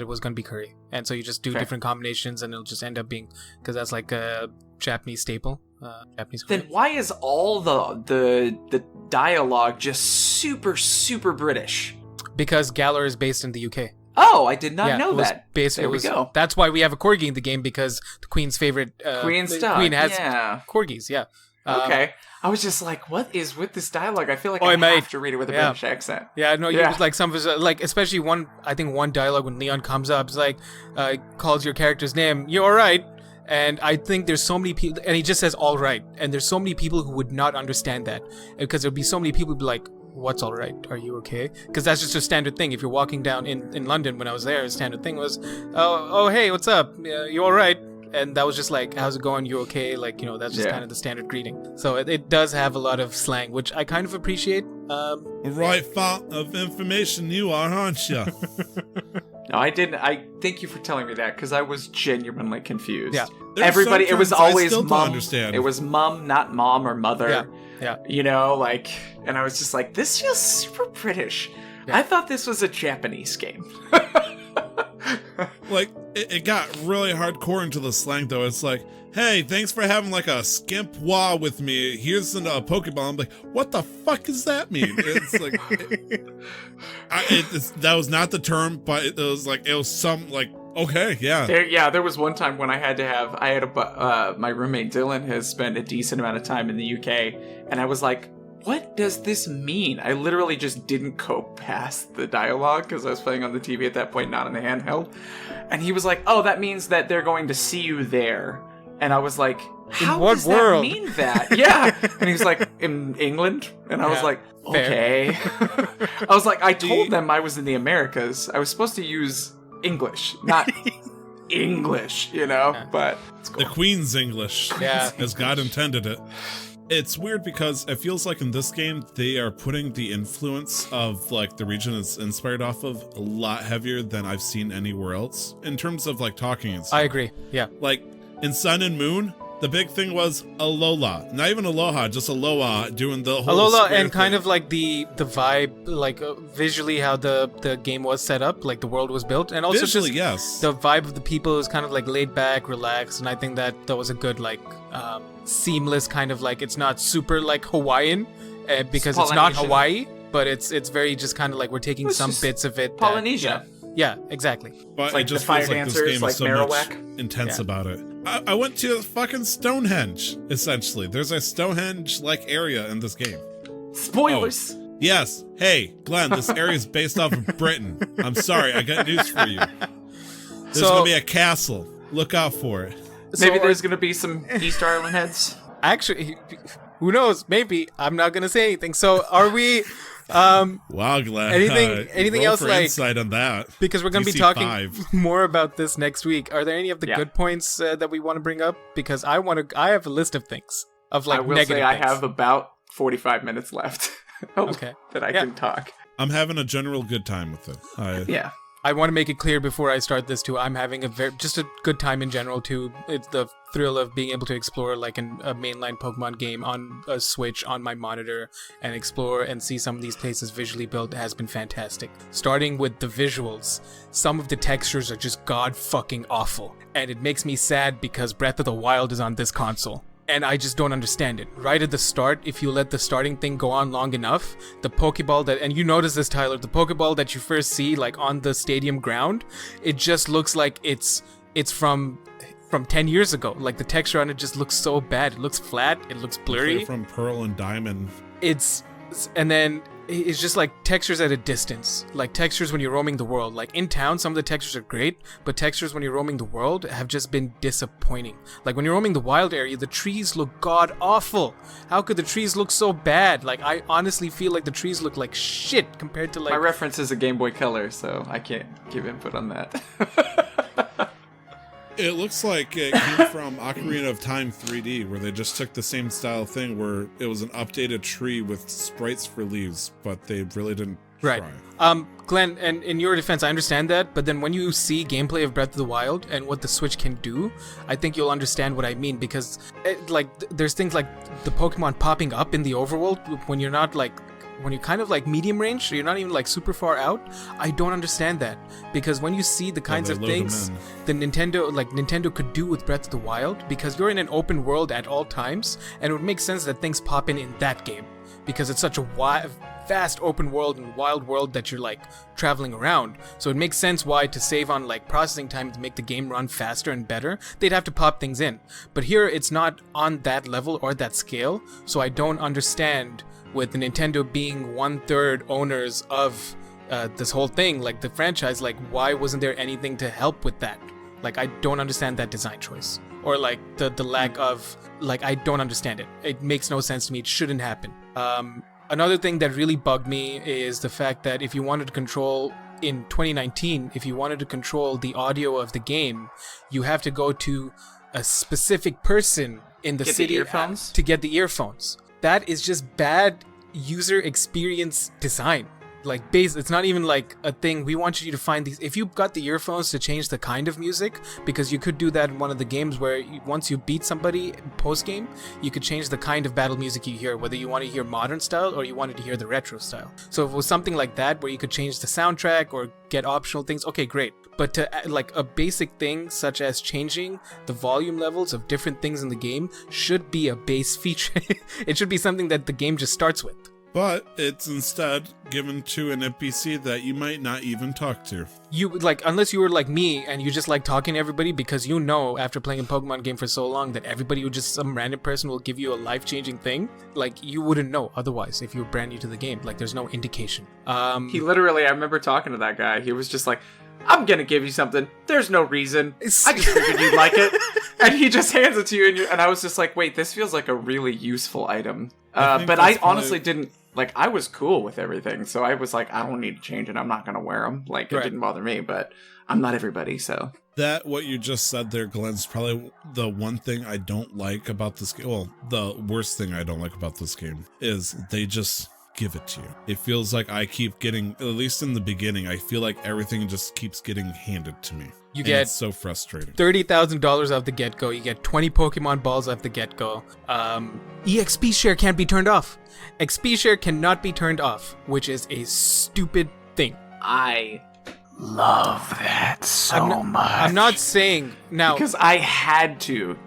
it was going to be curry, and so you just do Fair. different combinations, and it'll just end up being because that's like a Japanese staple, Japanese. Then curry. why is all the dialogue just super British? Because Galar is based in the UK. Oh, I did not know it was that. Based, There it we was, go. That's why we have a corgi in the game, because the Queen's favorite Queen the stuff. Queen has Yeah. corgis. Yeah. Okay. I was just like, what is with this dialogue? I feel like Oh, I mate. have to read it with a Yeah. British accent. Yeah, no, Yeah. you like some of his, like, especially I think one dialogue when Leon comes up, it's like, calls your character's name, you're alright. And I think there's so many people, and he just says alright. And there's so many people who would not understand that. Because there'd be so many people who'd be like, what's alright? Are you okay? Because that's just a standard thing. If you're walking down in London when I was there, a standard thing was, oh, hey, what's up? You alright? And that was just like, how's it going? You okay? Like, you know, that's just Yeah. kind of the standard greeting. So it does have a lot of slang, which I kind of appreciate. The right font of information you are, aren't you? No, I didn't. I thank you for telling me that because I was genuinely confused. Yeah. There's Everybody, some it was terms I always still don't mom. understand. It was mom, not mom or mother. Yeah. You know, like, and I was just like, this feels super British. Yeah. I thought this was a Japanese game. Like, it got really hardcore into the slang, though. It's like, hey, thanks for having, like, a skimp wah with me. Here's a Pokeball. I'm like, what the fuck does that mean? It's like, that was not the term, but it was like, it was some, like, okay, yeah. There was one time when I had my roommate Dylan has spent a decent amount of time in the UK, and I was like, what does this mean? I literally just didn't go past the dialogue because I was playing on the TV at that point, not on the handheld. And he was like, oh, that means that they're going to see you there. And I was like, how what does world? that mean that? Yeah. And he was like, in England? And I was like, fair. okay. I was like, I told them I was in the Americas. I was supposed to use English, not English, you know? Yeah. But it's cool. The Queen's English, Yeah. as God intended it. It's weird because it feels like in this game, they are putting the influence of, like, the region it's inspired off of a lot heavier than I've seen anywhere else in terms of, like, talking and stuff. I agree. Yeah. Like, in Sun and Moon, the big thing was Alola. Not even Aloha, just Aloha doing the whole Alola, spear and kind thing. of like the vibe, like visually how the game was set up, like the world was built, and also Visually, just yes. the vibe of the people was kind of like laid back, relaxed, and I think that was a good like seamless kind of like, it's not super like Hawaiian because it's not Polynesian. Hawaii, but it's very just kind of like we're taking It's some just bits of it. Polynesia. Yeah, exactly. But like it just the fire feels like this dancers, game like is so much Marowak. intense Yeah. about it. I went to fucking Stonehenge, essentially. There's a Stonehenge-like area in this game. Spoilers. Yes. Hey, Glenn, this area is based off of Britain. I'm sorry, I got news for you. There's So- going to be a castle. Look out for it. Maybe So- there's going to be some East Ireland heads. Actually, who knows? Maybe I'm not gonna say anything. So are we? Wow, Glenn. Anything roll else, for like- insight on that? Because we're going to be DC talking 5. more about this next week. Are there any of the Yeah. good points that we want to bring up? Because I have a list of things of like I will negative say I things. have about 45 minutes left Okay. that I Yeah. can talk. I'm having a general good time with it. Yeah. I want to make it clear before I start this too. I'm having just a good time in general too. It's the thrill of being able to explore like a mainline Pokemon game on a Switch on my monitor and explore and see some of these places visually built has been fantastic. Starting with the visuals, some of the textures are just god fucking awful, and it makes me sad because Breath of the Wild is on this console. And I just don't understand it. Right at the start, if you let the starting thing go on long enough, the Pokeball that, and you notice this, Tyler, the Pokeball that you first see like on the stadium ground, it just looks like it's from 10 years ago. Like the texture on it just looks so bad. It looks flat. It looks blurry. From Pearl and Diamond. And then it's just like textures at a distance, like textures when you're roaming the world. Like in town, some of the textures are great, but textures when you're roaming the world have just been disappointing. Like when you're roaming the wild area, the trees look god awful. How could the trees look so bad? Like I honestly feel like the trees look like shit compared to like... My reference is a Game Boy Color, so I can't give input on that. It looks like it came from Ocarina of Time 3D, where they just took the same style thing where it was an updated tree with sprites for leaves, but they really didn't try. Right. Glenn, and in your defense, I understand that, but then when you see gameplay of Breath of the Wild and what the Switch can do, I think you'll understand what I mean, because there's things like the Pokemon popping up in the overworld when you're not like... when you're kind of like medium range, so you're not even like super far out. I don't understand that, because when you see the kinds of things the Nintendo could do with Breath of the Wild, because you're in an open world at all times, and it would make sense that things pop in that game, because it's such a vast open world and wild world that you're like traveling around. So it makes sense why, to save on like processing time to make the game run faster and better, they'd have to pop things in. But here it's not on that level or that scale, so I don't understand, with the Nintendo being 1/3 owners of this whole thing, like the franchise, like why wasn't there anything to help with that? Like I don't understand that design choice, or like the lack of, like I don't understand it. It makes no sense to me. It shouldn't happen. Another thing that really bugged me is the fact that if you wanted to control in 2019, if you wanted to control the audio of the game, you have to go to a specific person in the city to get the earphones. That is just bad user experience design. Like it's not even like a thing. We want you to find these. If you've got the earphones to change the kind of music, because you could do that in one of the games where once you beat somebody post game, you could change the kind of battle music you hear, whether you want to hear modern style or you wanted to hear the retro style. So if it was something like that where you could change the soundtrack or get optional things, okay, great. But to like a basic thing such as changing the volume levels of different things in the game should be a base feature. It should be something that the game just starts with. But it's instead given to an NPC that you might not even talk to. You like, unless you were like me and you just like talking to everybody, because you know after playing a Pokemon game for so long that everybody will just, some random person will give you a life-changing thing. Like you wouldn't know otherwise if you were brand new to the game. Like there's no indication. He literally, I remember talking to that guy. He was just like, I'm gonna give you something. There's no reason. I just figured you'd like it. And he just hands it to you, and I was just like, wait, this feels like a really useful item. But I honestly didn't, like, I was cool with everything. So I was like, I don't need to change it. I'm not gonna wear them. Like, it didn't bother me, but I'm not everybody, so. That, what you just said there, Glenn, is probably the one thing I don't like about this game. Well, the worst thing I don't like about this game is they just give it to you. It feels like I keep getting, at least in the beginning, I feel like everything just keeps getting handed to me. You get it's so frustrating. $30,000 off the get-go. You get 20 Pokemon balls off the get-go. EXP share can't be turned off. XP share cannot be turned off, which is a stupid thing. I love that so much. I'm not saying now because I had to.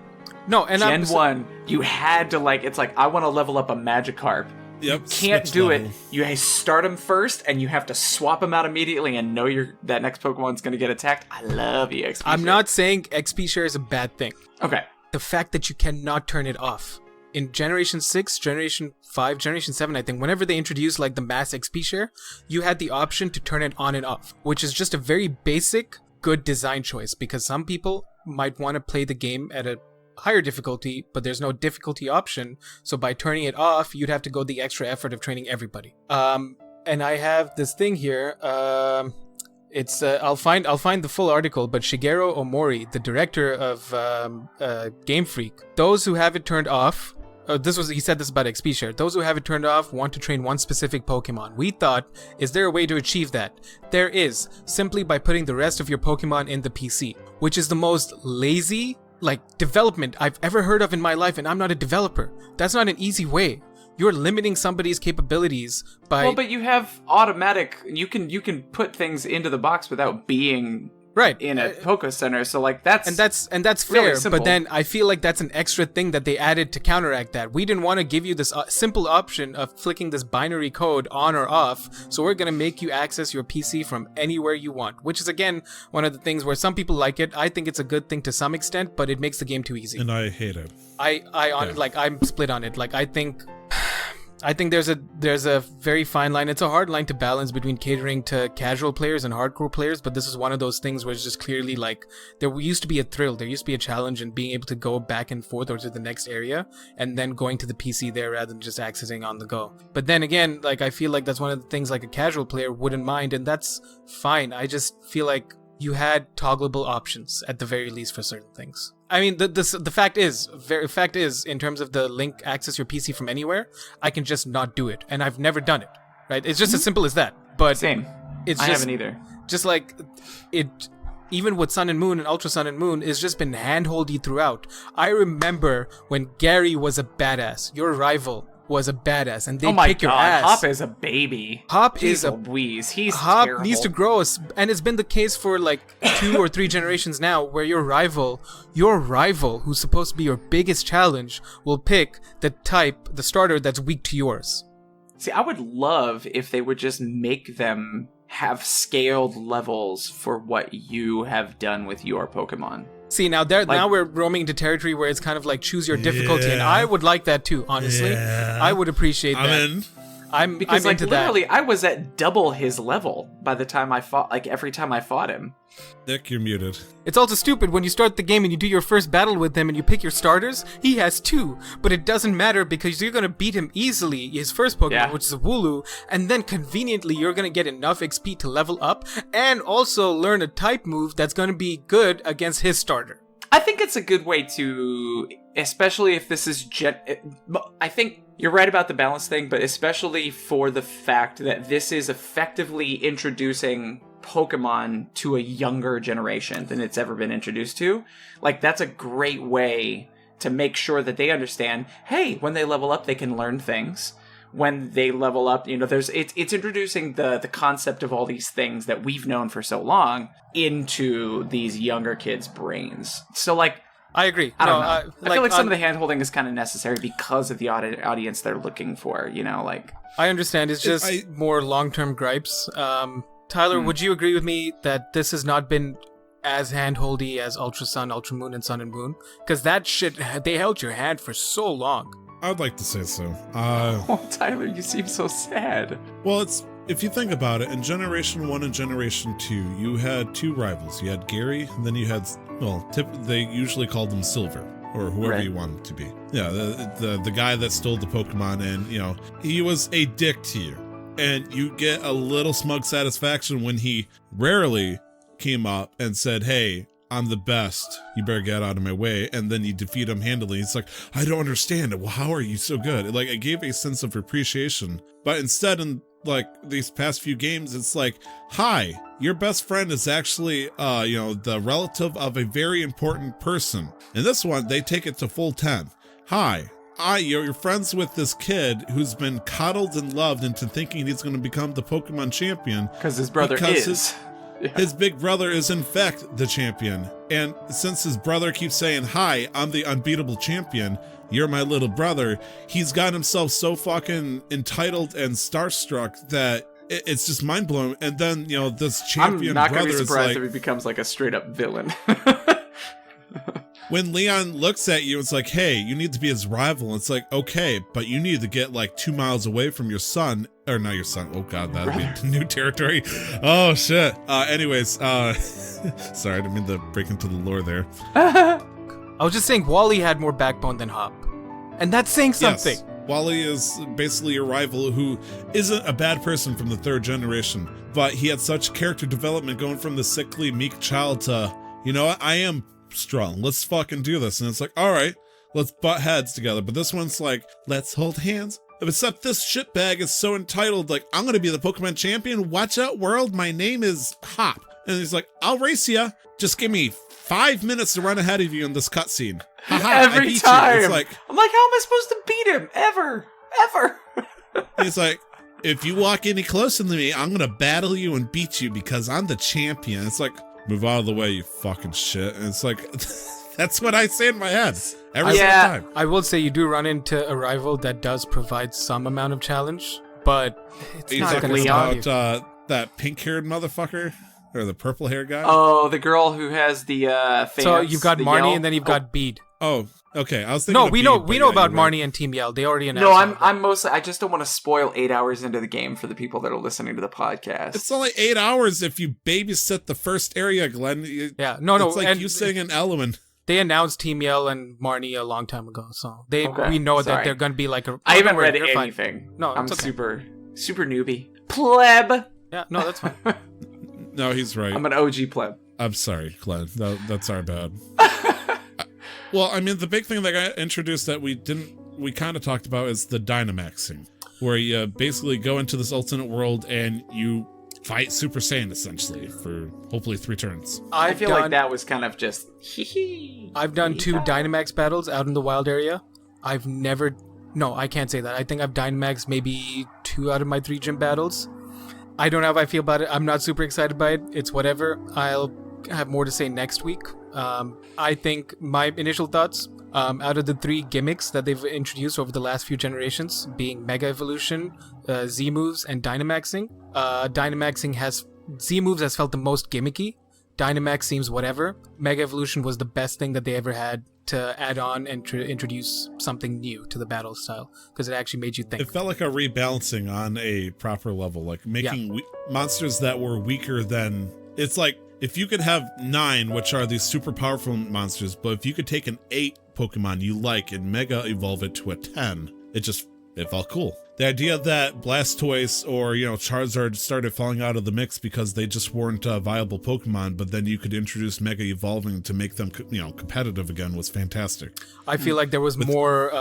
No, and Gen 1, you had to, like, it's like, I want to level up a Magikarp. Yep, you can't do it. You start them first, and you have to swap them out immediately and know that next Pokemon's going to get attacked. I love EXP I'm not saying XP share is a bad thing. Okay. The fact that you cannot turn it off. In Generation 6, Generation 5, Generation 7, I think, whenever they introduced like the mass XP share, you had the option to turn it on and off, which is just a very basic, good design choice, because some people might want to play the game at a higher difficulty, but there's no difficulty option, so by turning it off, you'd have to go the extra effort of training everybody. And I have this thing here, it's I'll find the full article, but Shigeru Omori, the director of Game Freak, those who have it turned off, he said this about XP share. Those who have it turned off want to train one specific Pokemon. We thought, is there a way to achieve that? There is, simply by putting the rest of your Pokemon in the PC, which is the most lazy, development I've ever heard of in my life, and I'm not a developer. That's not an easy way. You're limiting somebody's capabilities by... Well, but you have automatic... You can put things into the box without being... Right. In a Poké Center, so that's fair, really simple. But then I feel like that's an extra thing that they added to counteract that. We didn't want to give you this simple option of flicking this binary code on or off, so we're going to make you access your PC from anywhere you want, which is again one of the things where some people like it. I think it's a good thing to some extent, but it makes the game too easy. And I hate it. I'm split on it. I think there's a very fine line. It's a hard line to balance between catering to casual players and hardcore players, but this is one of those things where it's just clearly there used to be a thrill, there used to be a challenge in being able to go back and forth or to the next area and then going to the PC there rather than just accessing on the go. But then again, I feel like that's one of the things a casual player wouldn't mind, and that's fine. I just feel like you had toggleable options at the very least for certain things. I mean, the fact is, in terms of the link access your PC from anywhere, I can just not do it, and I've never done it. Right? It's just as simple as that. But same. I haven't either. Just it, even with Sun and Moon and Ultra Sun and Moon, it's just been handholdy throughout. I remember when Gary was a badass, your rival was a badass, and they kick your ass. Hop is a baby. Hop is a wheeze. He's Hop terrible. Needs to grow, and it's been the case for 2 or 3 generations now, where your rival, who's supposed to be your biggest challenge, will pick the starter that's weak to yours. See, I would love if they would just make them have scaled levels for what you have done with your Pokemon. See, now we're roaming into territory where it's kind of choose your difficulty, and I would like that too, honestly. Yeah. I would appreciate that. I'm into literally, that. I was at double his level by the time I fought, every time I fought him. Nick, you're muted. It's also stupid when you start the game and you do your first battle with him and you pick your starters. He has 2, but it doesn't matter because you're going to beat him easily, his first Pokemon, which is a Wooloo, and then conveniently you're going to get enough XP to level up and also learn a type move that's going to be good against his starter. I think it's a good way to, especially if this is I think you're right about the balance thing, but especially for the fact that this is effectively introducing Pokemon to a younger generation than it's ever been introduced to. That's a great way to make sure that they understand, hey, when they level up, they can learn things. When they level up, it's introducing the concept of all these things that we've known for so long into these younger kids' brains. So, I agree. I don't know. I feel like some of the hand-holding is kind of necessary because of the audience they're looking for, I understand. It's just more long-term gripes. Tyler, would you agree with me that this has not been as hand-holdy as Ultra Sun, Ultra Moon, and Sun and Moon? Because that shit, they held your hand for so long. I would like to say so. Tyler, you seem so sad. Well, if you think about it, in Generation 1 and Generation 2, you had 2 rivals. You had Gary, and then you had, they usually called him Silver, or whoever you want him to be. Yeah, the guy that stole the Pokemon, and, he was a dick to you. And you get a little smug satisfaction when he rarely came up and said, hey, I'm the best, you better get out of my way, and then you defeat him handily. It's I don't understand it. Well, how are you so good? It gave a sense of appreciation. But instead, in these past few games, it's hi, your best friend is actually the relative of a very important person. In this one, they take it to full 10. Hi, you're friends with this kid who's been coddled and loved into thinking he's going to become the Pokemon champion. Because his brother is. His big brother is in fact the champion, and since his brother keeps saying, hi, I'm the unbeatable champion, you're my little brother, he's got himself so fucking entitled and starstruck that it's just mind-blowing. And then, this champion brother is I'm not going to be surprised if he becomes a straight-up villain. When Leon looks at you, it's hey, you need to be his rival. It's okay, but you need to get 2 miles away from your son. Or not your son. Oh god, that'd be new territory. Oh shit. Anyways, sorry, I didn't mean to break into the lore there. I was just saying Wally had more backbone than Hop. And that's saying something. Yes. Wally is basically your rival who isn't a bad person from the 3rd generation, but he had such character development going from the sickly, meek child to, I am strong. Let's fucking do this. And it's all right, let's butt heads together. But this one's like, let's hold hands. Except this shitbag is so entitled, like, I'm gonna be the Pokemon champion. Watch out, world. My name is Hop. And he's like, I'll race ya. Just give me 5 minutes to run ahead of you in this cutscene. Every time. It's like, I'm like, how am I supposed to beat him? Ever. He's like, if you walk any closer to me, I'm gonna battle you and beat you because I'm the champion. It's like, move out of the way, you fucking shit. And it's like, that's what I say in my head every single time. I will say you do run into a rival that does provide some amount of challenge, but it's not going to stop you. That pink-haired motherfucker or the purple-haired guy. Oh, the girl who has the fans. So you've got Marnie and then you've got Bede. Oh, okay. I was thinking. No, we know about Marnie and Team Yell. They already announced. No, I'm mostly. I just don't want to spoil 8 hours into the game for the people that are listening to the podcast. It's only 8 hours if you babysit the first area, Glenn. No. It's like you sitting in Element. They announced Team Yell and Marnie a long time ago, so we know that they're going to be like a. I haven't read anything. No, I'm super newbie. Pleb. Yeah, no, that's fine. No, he's right. I'm an OG pleb. I'm sorry, Glenn. That's our bad. Well, I mean, the big thing that got introduced that we kind of talked about is the Dynamaxing, where you basically go into this alternate world and you fight Super Saiyan essentially for hopefully 3 turns. I feel like that was kind of just I've done 2 Dynamax battles out in the wild area. I can't say that. I think I've Dynamaxed maybe 2 out of my 3 gym battles. I don't know how I feel about it. I'm not super excited by it. It's whatever. I'll have more to say next week. I think my initial thoughts, out of the 3 gimmicks that they've introduced over the last few generations, being Mega Evolution, Z-Moves, and Dynamaxing, Z-Moves has felt the most gimmicky. Dynamax seems whatever. Mega Evolution was the best thing that they ever had to add on and introduce something new to the battle style, because it actually made you think. It felt like a rebalancing on a proper level, like making monsters that were weaker than... It's like, if you could have 9, which are these super powerful monsters, but if you could take an 8 Pokemon you like and Mega Evolve it to a 10, it felt cool. The idea that Blastoise or, Charizard started falling out of the mix because they just weren't viable Pokemon, but then you could introduce Mega Evolving to make them, competitive again was fantastic. I feel like there was more...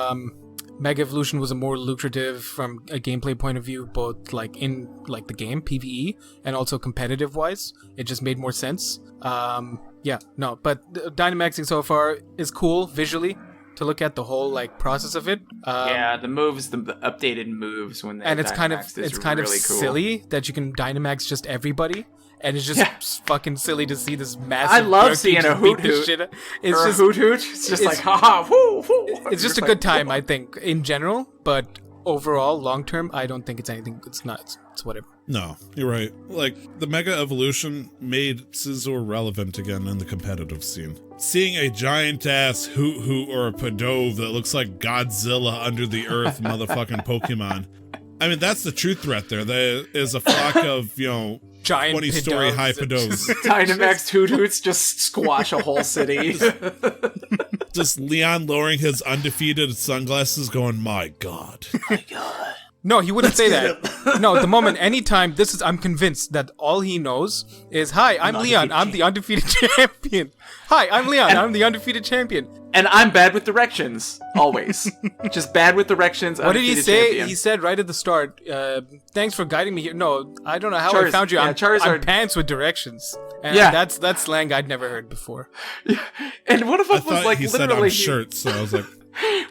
Mega Evolution was a more lucrative from a gameplay point of view, both in the game, PvE, and also competitive wise. It just made more sense. But Dynamaxing so far is cool visually to look at the whole process of it. The moves, the updated moves when they and it's kind of really cool. silly that you can Dynamax just everybody. And it's just fucking silly to see this massive. I love seeing a hoot hoot. It's just a hoot hoot. It's just haha, woo, woo. It's just a good time, I think, in general. But overall, long term, I don't think it's anything. It's not. It's whatever. No, you're right. The Mega Evolution made Scizor relevant again in the competitive scene. Seeing a giant ass hoot hoot or a Pidove that looks like Godzilla under the earth motherfucking Pokemon. I mean, that's the true threat there. There is a flock of, giant 20-story high Pidoves. Dynamax Hoot Hoots just squash a whole city. Just Leon lowering his undefeated sunglasses going, my God. My God. No, he wouldn't say that. No, the moment, anytime, I'm convinced that all he knows is, hi, I'm Leon, I'm the undefeated champion. Hi, I'm Leon, I'm the undefeated champion. And I'm bad with directions, always. Just bad with directions. What did he say? Champion. He said right at the start, thanks for guiding me here. No, I don't know how I found you. I'm pants with directions. And that's slang I'd never heard before. Yeah. And one of them was he literally... said on shirts, so I was like...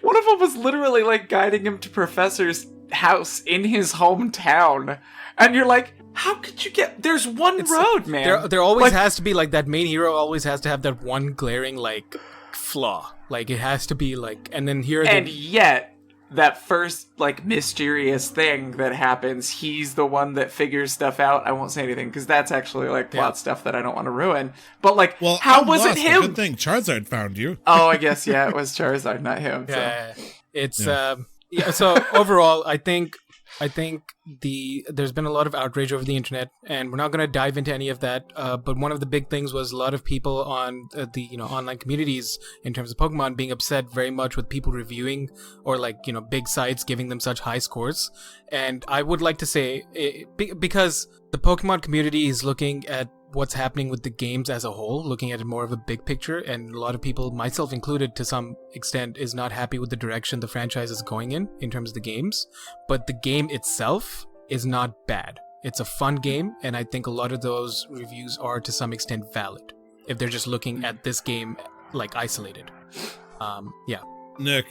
One of them was literally guiding him to Professor's house in his hometown. And you're like, how could you get... There's one road, man. There always has to be, that main hero always has to have that one glaring, flaw. It has to be, and then here... And yet, that first, mysterious thing that happens, he's the one that figures stuff out. I won't say anything, because that's actually, plot stuff that I don't want to ruin. But, how was it him? Good thing Charizard found you. Oh, I guess, it was Charizard, not him. Yeah, so. It's, so overall, I think there's been a lot of outrage over the internet, and we're not going to dive into any of that. But one of the big things was a lot of people on the online communities in terms of Pokemon being upset very much with people reviewing or big sites giving them such high scores. And I would like to say because the Pokemon community is looking at what's happening with the games as a whole, looking at it more of a big picture, and a lot of people, myself included to some extent, is not happy with the direction the franchise is going in terms of the games. But the game itself is not bad. It's a fun game, and I think a lot of those reviews are to some extent valid if they're just looking at this game like isolated. Yeah. Nick,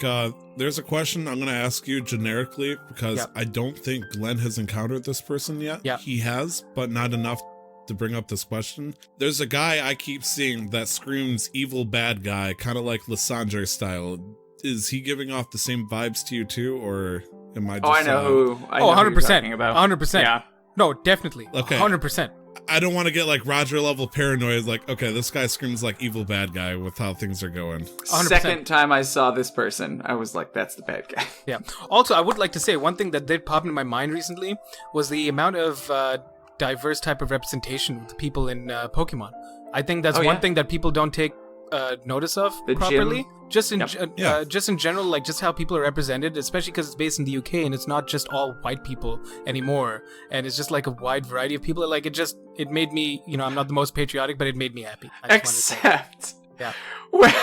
there's a question I'm going to ask you generically because I don't think Glenn has encountered this person yet. Yeah. He has, but not enough to bring up this question. There's a guy I keep seeing that screams evil bad guy, kind of like Lysandre style. Is he giving off the same vibes to you too, or am I just... I know who 100%. you're talking about. 100%. Yeah. No, definitely. Okay. 100%. I don't want to get like Roger level paranoid, like, okay, this guy screams like evil bad guy with how things are going. 100%. Second time I saw this person, I was like, that's the bad guy. Yeah. Also, I would like to say one thing that did pop into my mind recently was the amount of diverse type of representation with people in Pokemon. I think that's one thing that people don't take notice of The properly. gym. Just in general, like just how people are represented, especially because it's based in the UK and it's not just all white people anymore, and it's just like a wide variety of people. Like it made me, I'm not the most patriotic, but it made me happy. Except, when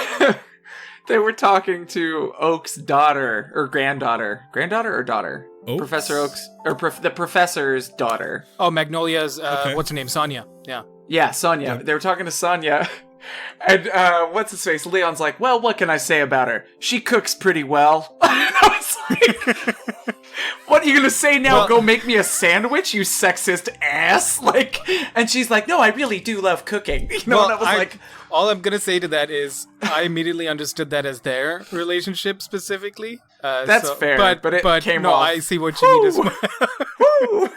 they were talking to Oak's daughter or granddaughter or daughter, Oaks? Professor Oak's or the professor's daughter. Oh, Magnolia's. What's her name? Sonia. Yeah, Sonia. They were talking to Sonia. And what's his face? Leon's like, well, what can I say about her? She cooks pretty well. I was like, what are you gonna say now? Well, go make me a sandwich, you sexist ass! Like, and she's like, no, I really do love cooking. And I was like, all I'm gonna say to that is, I immediately understood that as their relationship specifically. That's fair, but it came no, off. I see what you mean as well.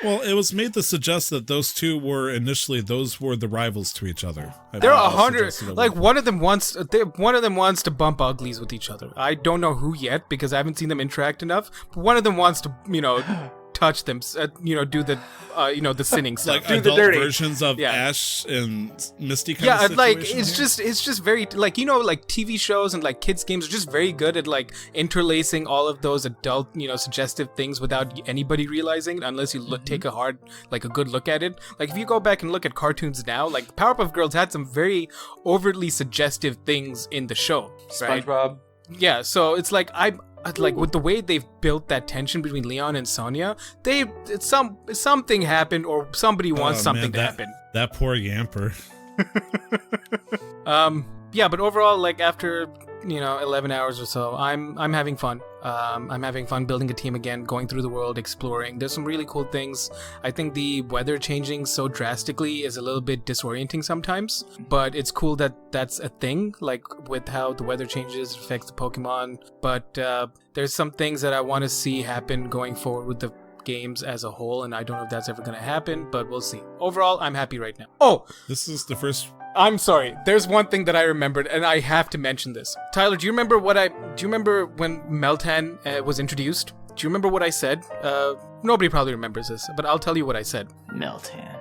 Well, it was made to suggest that those two were the rivals to each other. They're 100. Like one of them wants to bump uglies with each other. I don't know who yet because I haven't seen them interact enough. But one of them wants to, touch them, do the, the sinning stuff. Like do adult the dirty versions of Ash and Misty kind of situation. Like it's just very like like TV shows and like kids games are just very good at like interlacing all of those adult suggestive things without anybody realizing it unless you take a good look at it. Like if you go back and look at cartoons now, like Powerpuff Girls had some very overtly suggestive things in the show. Right? SpongeBob. Yeah, so it's like with the way they've built that tension between Leon and Sonia, something happened or somebody wants something to happen. That poor Yamper. Yeah, but overall, like after 11 hours or so, I'm having fun. I'm having fun building a team again, going through the world, exploring. There's some really cool things. I think the weather changing so drastically is a little bit disorienting sometimes, but it's cool that that's a thing, like with how the weather changes affects the Pokemon. But there's some things that I want to see happen going forward with the games as a whole, and I don't know if that's ever going to happen, but we'll see. Overall, I'm happy right now. Oh! This is the first... I'm sorry. There's one thing that I remembered, and I have to mention this. Tyler, do you remember when Meltan was introduced? Do you remember what I said? Nobody probably remembers this, but I'll tell you what I said. Meltan.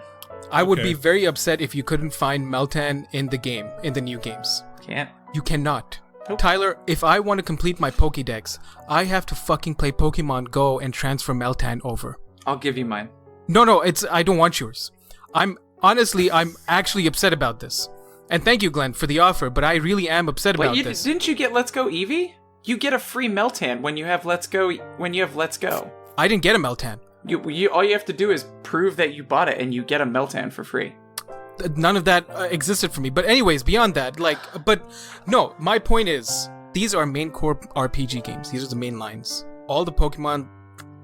I would be very upset if you couldn't find Meltan in the game, in the new games. Can't. You cannot. Nope. Tyler, if I want to complete my Pokédex, I have to fucking play Pokemon Go and transfer Meltan over. I'll give you mine. No, I don't want yours. I'm actually upset about this. And thank you, Glenn, for the offer, but I really am upset about this. Didn't you get Let's Go Eevee? You get a free Meltan when you have Let's Go. I didn't get a Meltan. You all you have to do is prove that you bought it, and you get a Meltan for free. None of that existed for me. But anyways, beyond that, no, my point is, these are main core RPG games. These are the main lines. All the Pokemon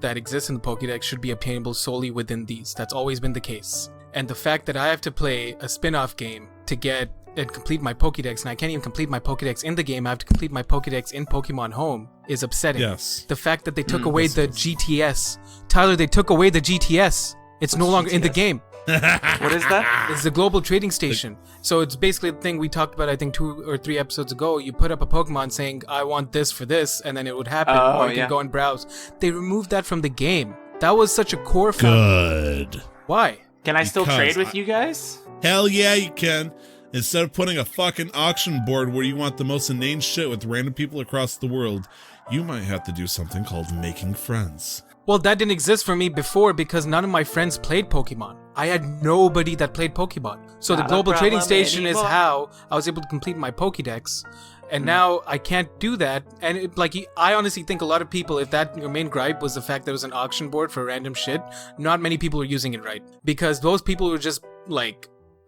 that exist in the Pokédex should be obtainable solely within these. That's always been the case. And the fact that I have to play a spin-off game to get and complete my Pokédex, and I can't even complete my Pokédex in the game, I have to complete my Pokédex in Pokemon Home, is upsetting. Yes. The fact that they took away the GTS. Tyler, they took away the GTS. It's no longer in the game. What is that? It's the Global Trading Station. So it's basically the thing we talked about, I think 2 or 3 episodes ago. You put up a Pokemon saying, I want this for this, and then it would happen, or you can go and browse. They removed that from the game. That was such a core Good. Why? Can I still trade with you guys? Hell yeah, you can. Instead of putting a fucking auction board where you want the most inane shit with random people across the world, you might have to do something called making friends. Well, that didn't exist for me before because none of my friends played Pokemon. I had nobody that played Pokemon. So the global trading station is how I was able to complete my Pokédex. And now I can't do that. And I honestly think a lot of people, if that your main gripe was the fact there was an auction board for random shit, not many people are using it right. Because those people were just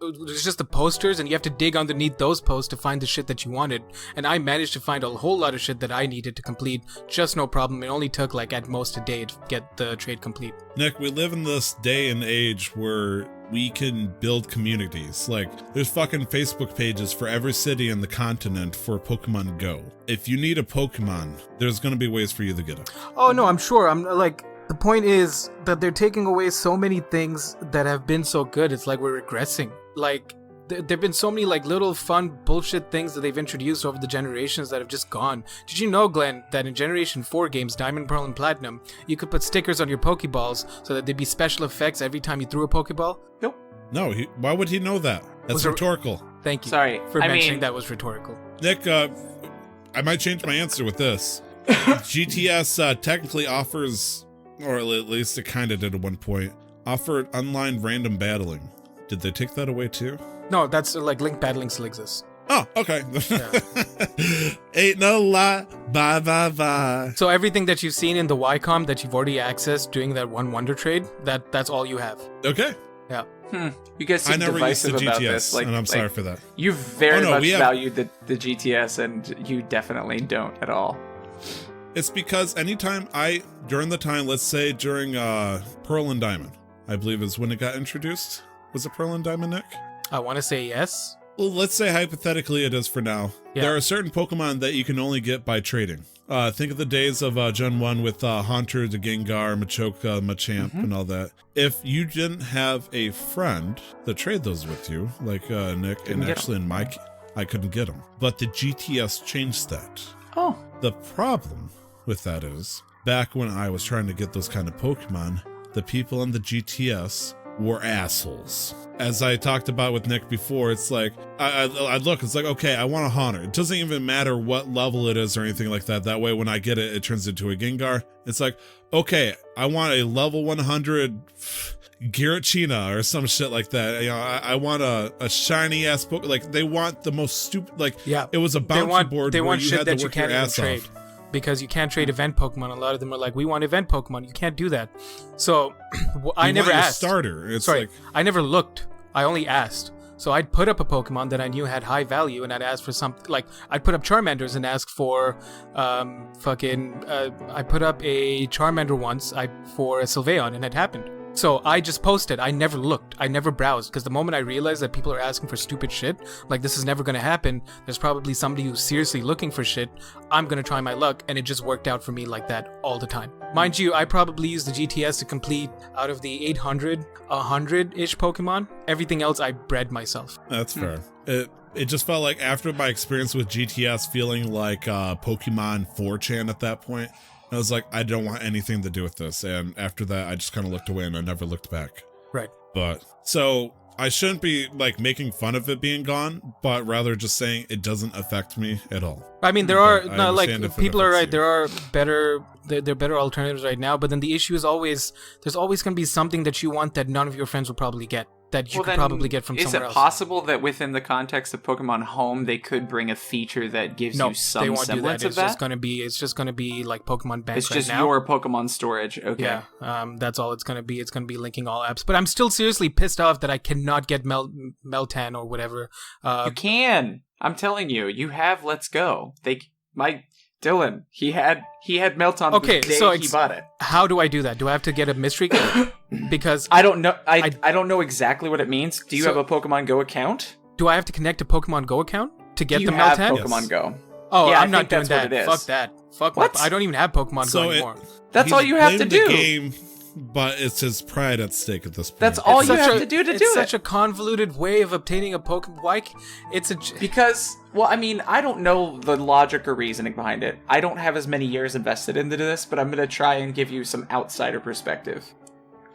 it's just the posters, and you have to dig underneath those posts to find the shit that you wanted. And I managed to find a whole lot of shit that I needed to complete, just no problem. It only took at most a day to get the trade complete. Nick, we live in this day and age where we can build communities. There's fucking Facebook pages for every city in the continent for Pokemon Go. If you need a Pokemon, there's gonna be ways for you to get it. Oh no, I'm sure. The point is that they're taking away so many things that have been so good. It's like we're regressing. There've been so many little fun bullshit things that they've introduced over the generations that have just gone. Did you know, Glenn, that in Generation 4 games, Diamond, Pearl, and Platinum, you could put stickers on your Pokeballs so that there'd be special effects every time you threw a Pokeball? Nope. No, why would he know that? That's rhetorical. Thank you. Sorry. For mentioning that was rhetorical. Nick, I might change my answer with this. GTS technically offers, or at least it kind of did at one point, offered online random battling. Did they take that away too? No, that's link battling still exists. Oh, okay. Yeah. Ain't no lie. Bye. So everything that you've seen in the YCOM that you've already accessed during that one Wonder Trade, that's all you have. Okay. Yeah. You guys seem divisive about this. And I'm sorry for that. You very much valued the GTS, and you definitely don't at all. It's because anytime during the time, let's say during Pearl and Diamond, I believe is when it got introduced. Was it Pearl and Diamond, Nick? I want to say yes. Well, let's say hypothetically it is for now. Yeah. There are certain Pokemon that you can only get by trading. Think of the days of Gen 1 with Haunter, the Gengar, Machoke, Machamp, and all that. If you didn't have a friend that trade those with you, like Nick, and actually I couldn't get them. But the GTS changed that. Oh. The problem with that is, back when I was trying to get those kind of Pokemon, the people on the GTS were assholes. As I talked about with Nick before, it's like, I look, it's like, okay, I want a Haunter. It doesn't even matter what level it is or anything like that. That way, when I get it, it turns into a Gengar. It's like, okay, I want a level 100 Giratina or some shit like that. I want a shiny ass Pokemon. They want the most stupid, it was a bounty board they where want you shit had that to you work can't your even ass trade. off. Because you can't trade event Pokemon. A lot of them are like, we want event Pokemon. You can't do that. So I never asked. Starter. It's I never looked. I only asked. So I'd put up a Pokemon that I knew had high value, and I'd ask for something. I'd put up Charmanders and ask for I put up a Charmander once for a Sylveon, and it happened. So I just posted. I never looked. I never browsed, because the moment I realized that people are asking for stupid shit, this is never going to happen, there's probably somebody who's seriously looking for shit, I'm going to try my luck, and it just worked out for me like that all the time. Mind you, I probably used the GTS to complete, out of the 800, 100-ish Pokemon. Everything else I bred myself. That's fair. It just felt like after my experience with GTS feeling like Pokemon 4chan at that point, I was like, I don't want anything to do with this. And after that, I just kind of looked away and I never looked back. Right. But, so I shouldn't be making fun of it being gone, but rather just saying it doesn't affect me at all. I mean, there are, people are right, there are better alternatives right now, but then the issue is there's always going to be something that you want that none of your friends will probably get. That you could probably get from somewhere else. Is it possible that within the context of Pokemon Home, they could bring a feature that gives you some semblance of that? It's just gonna be like Pokemon Bank. It's just your Pokemon storage. Okay. Yeah. That's all it's gonna be. It's gonna be linking all apps. But I'm still seriously pissed off that I cannot get Meltan or whatever. You can. I'm telling you. You have Let's Go. Dylan, he had Melton the day he bought it. How do I do that? Do I have to get a mystery kit? Because I don't know. I don't know exactly what it means. Do you have a Pokemon Go account? Do I have to connect a Pokemon Go account to get the Meltan? You have Pokemon Go. Oh, yeah, I'm not doing that. Fuck that. Fuck what? I don't even have Pokemon Go anymore. That's all you have to do. Game, but it's his pride at stake at this point. That's all you have to do to do it. It's such a convoluted way of obtaining a Pokemon. Why? Because, well, I mean, I don't know the logic or reasoning behind it. I don't have as many years invested into this, but I'm going to try and give you some outsider perspective.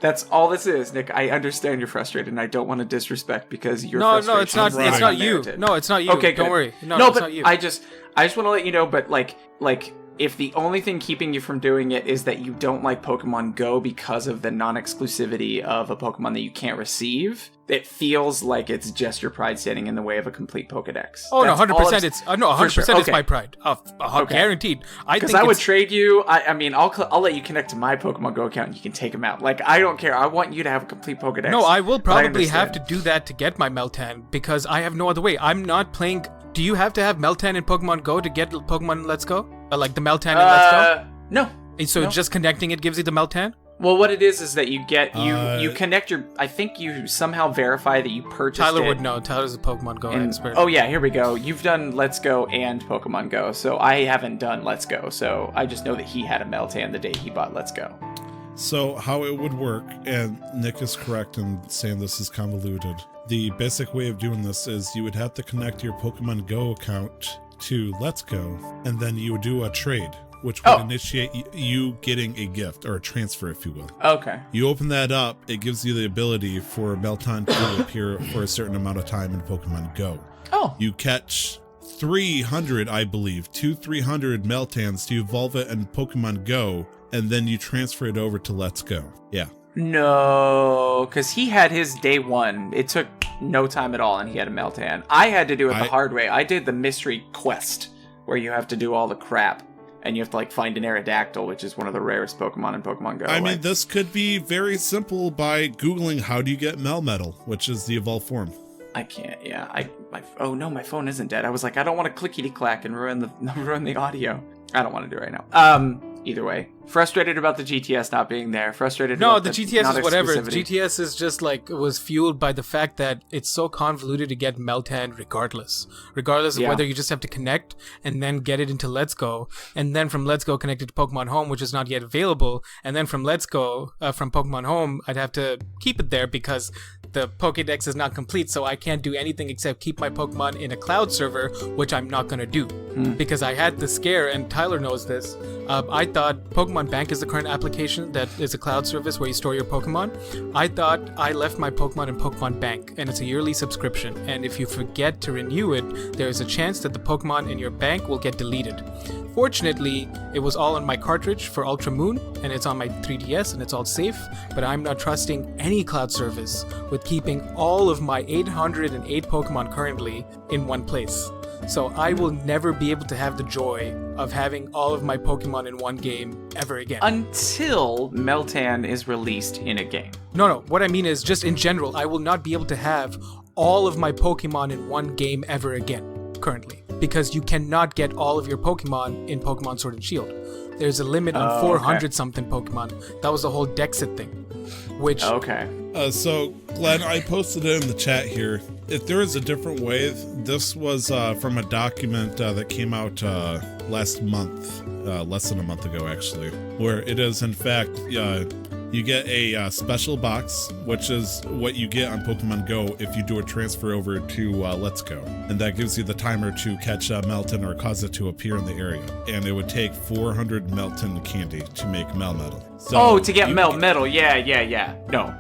That's all this is, Nick. I understand you're frustrated, and I don't want to disrespect because you're No, frustrated. no, it's not. It's not you. No, it's not you. Okay, don't good. worry. No, no, it's but not you. I just want to let you know. But like, if the only thing keeping you from doing it is that you don't like Pokemon Go because of the non-exclusivity of a Pokemon that you can't receive, it feels like it's just your pride standing in the way of a complete Pokedex. Oh, no, 100%. It's 100%. It's my pride. Guaranteed. Because I would trade you. I mean, I'll let you connect to my Pokemon Go account and you can take them out. Like, I don't care. I want you to have a complete Pokedex. No, I will probably have to do that to get my Meltan because I have no other way. I'm not playing. Do you have to have Meltan in Pokemon Go to get Pokemon Let's Go? Like the Meltan in Let's Go? No. So just connecting it gives you the Meltan? Well, what it is that you get, you connect your, I think you somehow verify that you purchased Tyler it. would know. Tyler's a Pokemon Go expert. Oh yeah, here we go. You've done Let's Go and Pokemon Go, so I haven't done Let's Go, so I just know that he had a Meltan the day he bought Let's Go. So how it would work, and Nick is correct in saying this is convoluted, the basic way of doing this is you would have to connect your Pokemon Go account to Let's Go, and then you would do a trade, which would initiate you getting a gift, or a transfer, if you will. Okay. You open that up, it gives you the ability for Meltan to appear for a certain amount of time in Pokemon Go. Oh. You catch 300, I believe, 300 Meltans to evolve it in Pokemon Go, and then you transfer it over to Let's Go. Yeah. No, because he had his day one. It took no time at all, and he had a Meltan. I had to do it the hard way. I did the mystery quest, where you have to do all the crap, and you have to like find an Aerodactyl, which is one of the rarest Pokemon in Pokemon Go. I mean, this could be very simple by Googling how do you get Melmetal, which is the evolved form. I can't. Yeah. Oh no, my phone isn't dead. I was like, I don't want to clickety clack and ruin the audio. I don't want to do it right now. Either way, frustrated about the GTS not being there. Frustrated. No, about the GTS is whatever. The GTS is just like, it was fueled by the fact that it's so convoluted to get Meltan regardless of whether you just have to connect and then get it into Let's Go, and then from Let's Go connect it to Pokemon Home, which is not yet available, and then from Let's Go, from Pokemon Home, I'd have to keep it there because the Pokédex is not complete, so I can't do anything except keep my Pokemon in a cloud server, which I'm not gonna do because I had the scare, and Tyler knows this. I thought Pokemon Bank is the current application that is a cloud service where you store your Pokemon. I thought I left my Pokemon in Pokemon Bank, and it's a yearly subscription, and if you forget to renew it, there is a chance that the Pokemon in your bank will get deleted. Fortunately, it was all on my cartridge for Ultra Moon, and it's on my 3DS, and it's all safe, but I'm not trusting any cloud service with keeping all of my 808 Pokemon currently in one place. So I will never be able to have the joy of having all of my Pokemon in one game ever again. Until Meltan is released in a game. No, what I mean is just in general, I will not be able to have all of my Pokemon in one game ever again, currently. Because you cannot get all of your Pokemon in Pokemon Sword and Shield. There's a limit on 400 something Pokemon. That was the whole Dexit thing. Which... Okay. So, Glenn, I posted it in the chat here. If there is a different way, this was from a document that came out last month, less than a month ago, actually, where it is, in fact, you get a special box, which is what you get on Pokemon Go if you do a transfer over to Let's Go. And that gives you the timer to catch Meltan or cause it to appear in the area. And it would take 400 Meltan candy to make Melmetal. So to get Melmetal, yeah. No.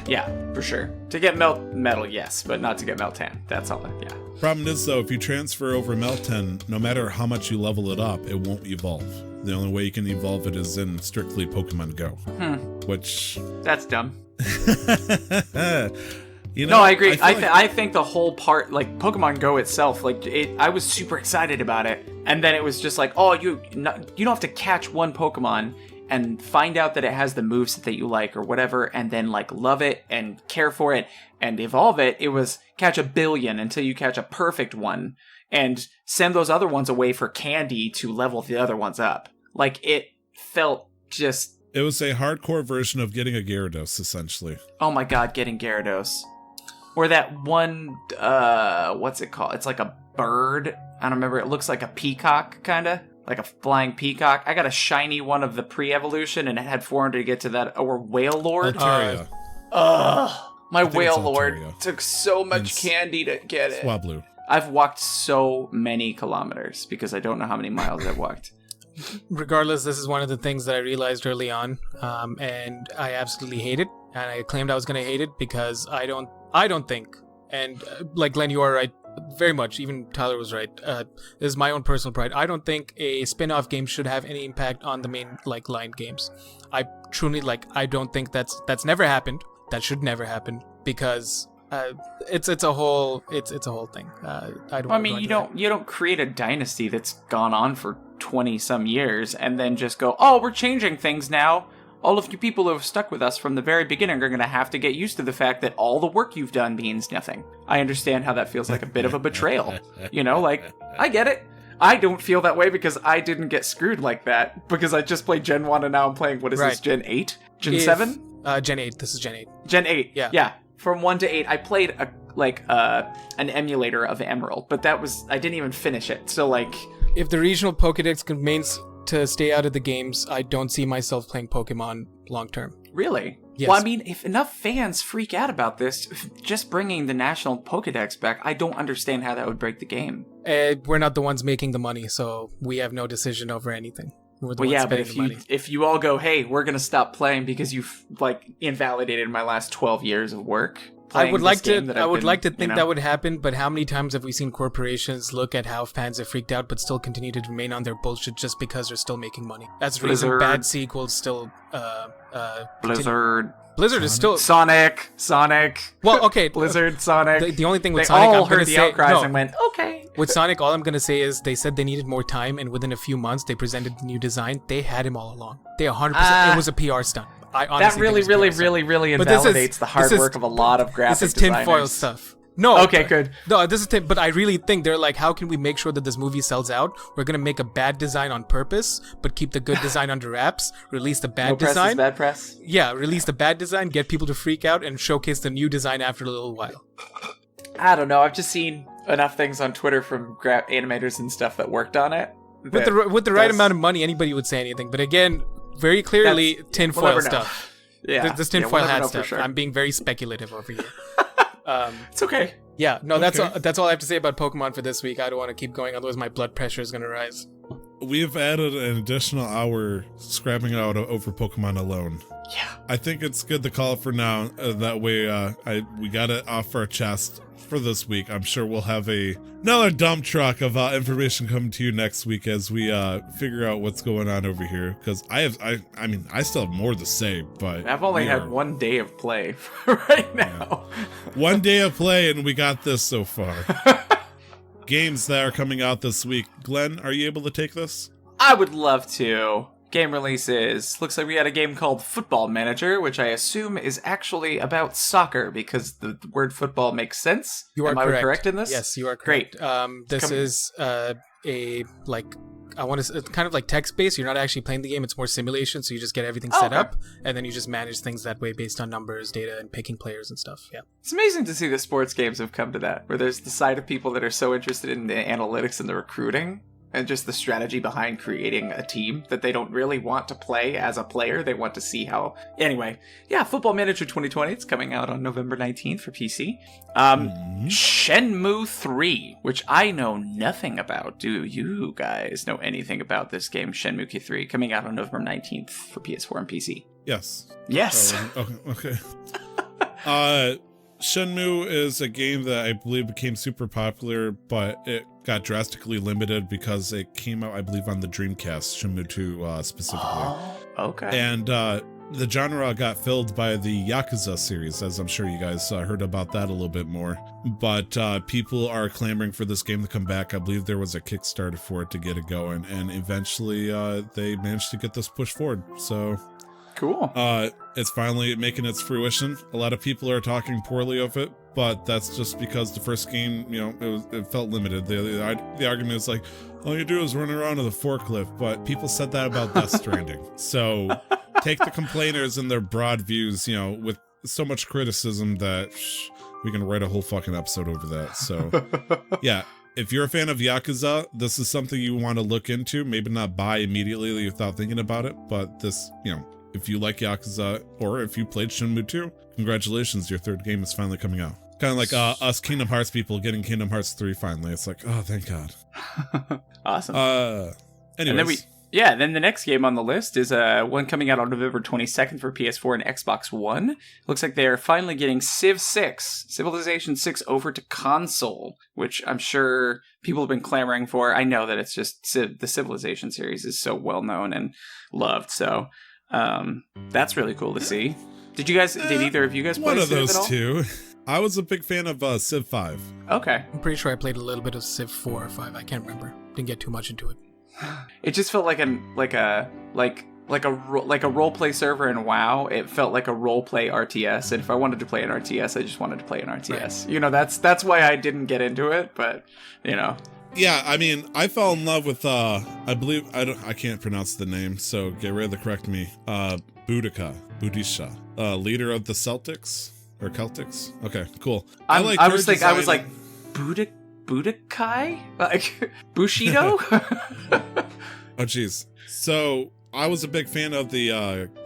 Yeah, for sure. To get Melmetal, yes, but not to get Meltan. That's all, yeah. Problem is, though, if you transfer over Meltan, no matter how much you level it up, it won't evolve. The only way you can evolve it is in strictly Pokemon Go. Which... That's dumb. You know, no, I agree. I think the whole part, like Pokemon Go itself, like I was super excited about it, and then it was just like, oh, you don't have to catch one Pokemon and find out that it has the moveset that you like or whatever, and then like love it and care for it and evolve it. It was catch a billion until you catch a perfect one and send those other ones away for candy to level the other ones up. Like it felt just... It was a hardcore version of getting a Gyarados, essentially. Oh my god, getting Gyarados. Or that one, what's it called? It's like a bird. I don't remember. It looks like a peacock, kind of. Like a flying peacock. I got a shiny one of the pre-evolution, and it had 400 to get to that. Or Whale Lord. Altaria. My Whale Lord took so much candy to get it. Swablu. I've walked so many kilometers because I don't know how many miles I've walked. Regardless, this is one of the things that I realized early on, and I absolutely hate it. and I claimed I was gonna hate it because I don't think, and like Glenn, you are right, very much. Even Tyler was right. This is my own personal pride. I don't think a spin-off game should have any impact on the main like line games. I truly I don't think that's never happened. That should never happen because it's a whole thing. I mean, you don't create a dynasty that's gone on for 20 some years and then just go, oh, we're changing things now. All of you people who have stuck with us from the very beginning are going to have to get used to the fact that all the work you've done means nothing. I understand how that feels like a bit of a betrayal. I get it. I don't feel that way because I didn't get screwed like that because I just played Gen 1 and now I'm playing, what is this, Gen 8? Gen 7? Gen 8. This is Gen 8. Gen 8. Yeah. From 1 to 8, I played an emulator of Emerald, but I didn't even finish it. So if the regional Pokédex remains to stay out of the games, I don't see myself playing Pokemon long term. Really? Yes. Well, I mean, if enough fans freak out about this, just bringing the national Pokédex back, I don't understand how that would break the game. We're not the ones making the money, so we have no decision over anything. We're the ones spending the money. If you all go, hey, we're gonna stop playing because you've invalidated my last 12 years of work. I would like to think that would happen, but how many times have we seen corporations look at how fans have freaked out but still continue to remain on their bullshit just because they're still making money? That's the reason bad sequels still Blizzard is still Sonic. Well, okay. Blizzard, Sonic. The only thing with they Sonic, all heard the outcries and went, okay. With Sonic, all I'm gonna say is they said they needed more time, and within a few months they presented the new design. They had him all along. They 100%. It was a PR stunt. I honestly that really invalidates the hard work of a lot of graphic designers. This is tinfoil stuff. No. Okay, good. No, this is but I really think they're like, how can we make sure that this movie sells out? We're gonna make a bad design on purpose, but keep the good design under wraps. Release the bad design. Press is bad press. Yeah, release the bad design, get people to freak out, and showcase the new design after a little while. I don't know. I've just seen enough things on Twitter from animators and stuff that worked on it. With the right amount of money, anybody would say anything. But again, very clearly tinfoil stuff. Yeah, this tinfoil hat stuff. Sure. I'm being very speculative over here. It's okay. Yeah, no, that's all I have to say about Pokemon for this week. I don't want to keep going, otherwise my blood pressure is going to rise. We've added an additional hour scrapping out over Pokemon alone. Yeah. I think it's good to call it for now. That way we got it off our chest for this week. I'm sure we'll have another dump truck of information coming to you next week as we figure out what's going on over here. Because I mean, I still have more to say, but I've only had 1 day of play right now. Yeah. 1 day of play, and we got this so far. Games that are coming out this week. Glenn, are you able to take this? I would love to. Game releases. Looks like we had a game called Football Manager, which I assume is actually about soccer because the word football makes sense. You are Am I correct in this? Yes, you are correct. Great. This is I want to kind of like text-based. You're not actually playing the game. It's more simulation, so you just get everything set up, and then you just manage things that way based on numbers, data, and picking players and stuff. Yeah. It's amazing to see that sports games have come to that, where there's the side of people that are so interested in the analytics and the recruiting and just the strategy behind creating a team that they don't really want to play as a player. They want to see how... Anyway, yeah, Football Manager 2020. It's coming out on November 19th for PC. Shenmue 3, which I know nothing about. Do you guys know anything about this game, Shenmue 3, coming out on November 19th for PS4 and PC? Yes. Yes. Okay. Shenmue is a game that I believe became super popular, but it got drastically limited because it came out, I believe, on the Dreamcast, Shenmue 2 specifically. Oh, okay. And the genre got filled by the Yakuza series, as I'm sure you guys heard about that a little bit more. But people are clamoring for this game to come back. I believe there was a Kickstarter for it to get it going, and eventually they managed to get this pushed forward. So... Cool. It's finally making its fruition. A lot of people are talking poorly of it, but that's just because the first game, it felt limited. The argument is like, all you do is run around with a forklift, but people said that about Death Stranding. So take the complainers and their broad views, with so much criticism that we can write a whole fucking episode over that. So yeah. If you're a fan of Yakuza, this is something you want to look into. Maybe not buy immediately without thinking about it, but this, if you like Yakuza, or if you played Shenmue 2, congratulations, your third game is finally coming out. Kind of like us Kingdom Hearts people getting Kingdom Hearts 3 finally. It's like, oh, thank God. Awesome. Anyways. And then Yeah, then the next game on the list is one coming out on November 22nd for PS4 and Xbox One. Looks like they're finally getting Civ 6, Civilization 6 over to console, which I'm sure people have been clamoring for. I know that it's just the Civilization series is so well known and loved, so that's really cool to see. Did either of you guys play one of Civ those at all? two? I was a big fan of Civ 5. Okay. I'm pretty sure I played a little bit of Civ 4 or 5. I can't remember. Didn't get too much into it. It just felt like a role play server in WoW. It felt like a role play RTS, and if I wanted to play an RTS, I just wanted to play an RTS. Right. You know, that's why I didn't get into it. But you know, yeah, I mean, I fell in love with I can't pronounce the name, so get ready to correct me. Boudica, leader of the Celtics or Celtics. Okay, cool. I was like Budokai? Like Bushido? Oh jeez. So I was a big fan of the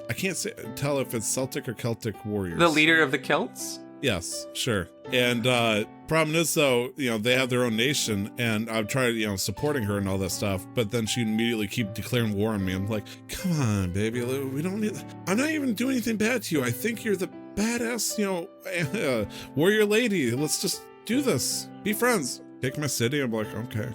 I can't tell if it's Celtic or Celtic warriors. The leader of the Celts? Yes, sure. And problem is though, you know, they have their own nation, and I've tried, you know, supporting her and all that stuff, but then she immediately keep declaring war on me. I'm like, come on, baby, we don't need. I'm not even doing anything bad to you. I think you're the badass, you know, warrior lady. Let's just do this. Be friends. Take my city. I'm like, okay.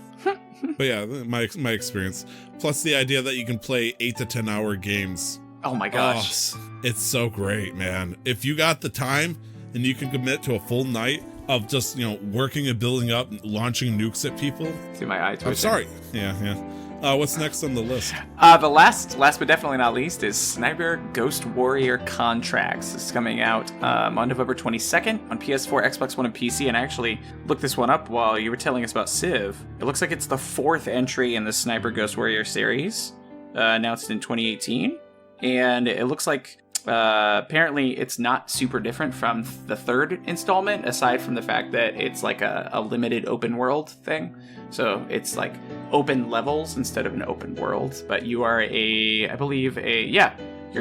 But yeah, my experience. Plus the idea that you can play 8 to 10 hour games. Oh my gosh. Oh, it's so great, man. If you got the time and you can commit to a full night of just, you know, working and building up and launching nukes at people. See my eye twitching. I'm sorry. Yeah. What's next on the list? The last but definitely not least is Sniper Ghost Warrior Contracts. This is coming out on November 22nd on PS4, Xbox One, and PC. And I actually looked this one up while you were telling us about Civ. It looks like it's the 4th entry in the Sniper Ghost Warrior series, announced in 2018. And it looks like apparently it's not super different from the 3rd installment, aside from the fact that it's like a limited open world thing. So it's like open levels instead of an open world. But you are you're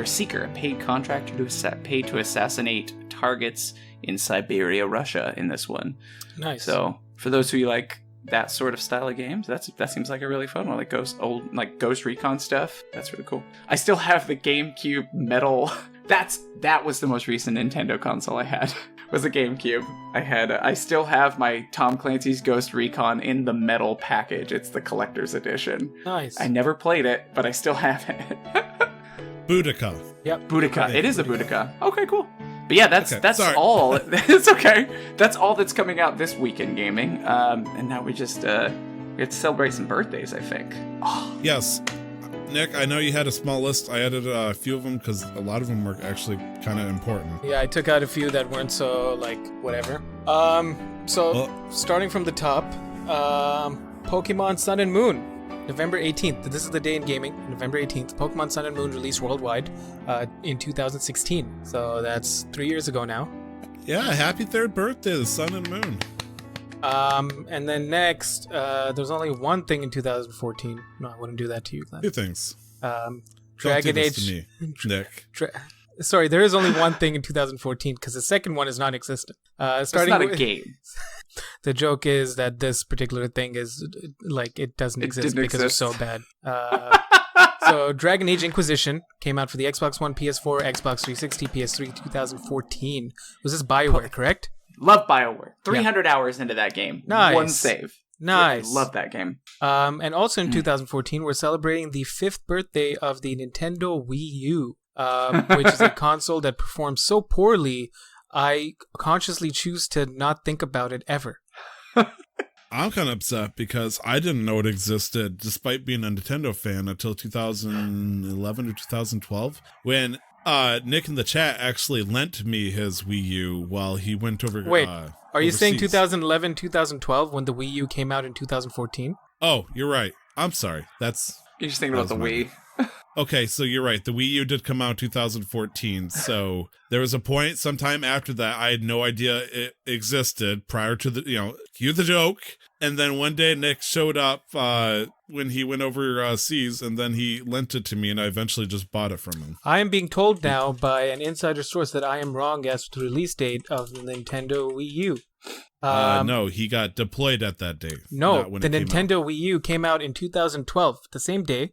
a seeker, a paid contractor paid to assassinate targets in Siberia, Russia in this one. Nice. So for those who like that sort of style of games, that seems like a really fun one, like Ghost Recon stuff. That's really cool. I still have the GameCube metal. That was the most recent Nintendo console I had. Was a GameCube. I still have my Tom Clancy's Ghost Recon in the metal package. It's the collector's edition. Nice. I never played it, but I still have it. Boudica. Yep, Boudica. It is a Boudica. Okay, cool. But yeah, that's all. It's okay. That's all that's coming out this week in gaming. And now we have to celebrate some birthdays, I think. Oh. Yes. Nick, I know you had a small list. I added a few of them because a lot of them were actually kind of important. Yeah, I took out a few that weren't so, like, whatever. Starting from the top, Pokemon Sun and Moon. November 18th. This is the day in gaming. November 18th. Pokemon Sun and Moon released worldwide in 2016. So that's 3 years ago now. Yeah, happy 3rd birthday to Sun and Moon. And then next, there's only one thing in 2014. No, I wouldn't do that to you, Glenn. 2 things. Dragon Age. To me, Nick. Sorry, there is only one thing in 2014 because the second one is non-existent. It's not a game. The joke is that this particular thing is like it doesn't exist because it's so bad. So Dragon Age Inquisition came out for the Xbox One, PS4, Xbox 360, PS3, 2014. Was this BioWare, correct? Love BioWare. 300 hours into that game. Nice. One save. Nice. Love that game. And also in 2014, we're celebrating the 5th birthday of the Nintendo Wii U, which is a console that performs so poorly, I consciously choose to not think about it ever. I'm kind of upset because I didn't know it existed, despite being a Nintendo fan, until 2011 or 2012, when Nick in the chat actually lent me his Wii U while he went over. Wait, are you saying 2011, 2012 when the Wii U came out in 2014? Oh, you're right. I'm sorry. You're just thinking about the Wii. Okay, so you're right. The Wii U did come out in 2014. So there was a point sometime after that I had no idea it existed prior to the, cue the joke. And then one day Nick showed up when he went overseas, and then he lent it to me, and I eventually just bought it from him. I am being told now by an insider source that I am wrong as to the release date of the Nintendo Wii U. No, he got deployed at that date. No, the Nintendo Wii U came out in 2012, the same day,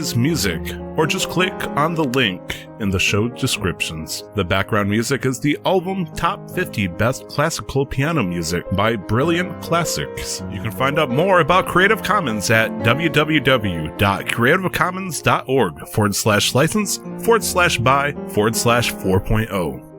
today's music, or just click on the link in the show descriptions. The background music is the album Top 50 Best Classical Piano Music by Brilliant Classics. You can find out more about Creative Commons at www.creativecommons.org/license/by/4.0.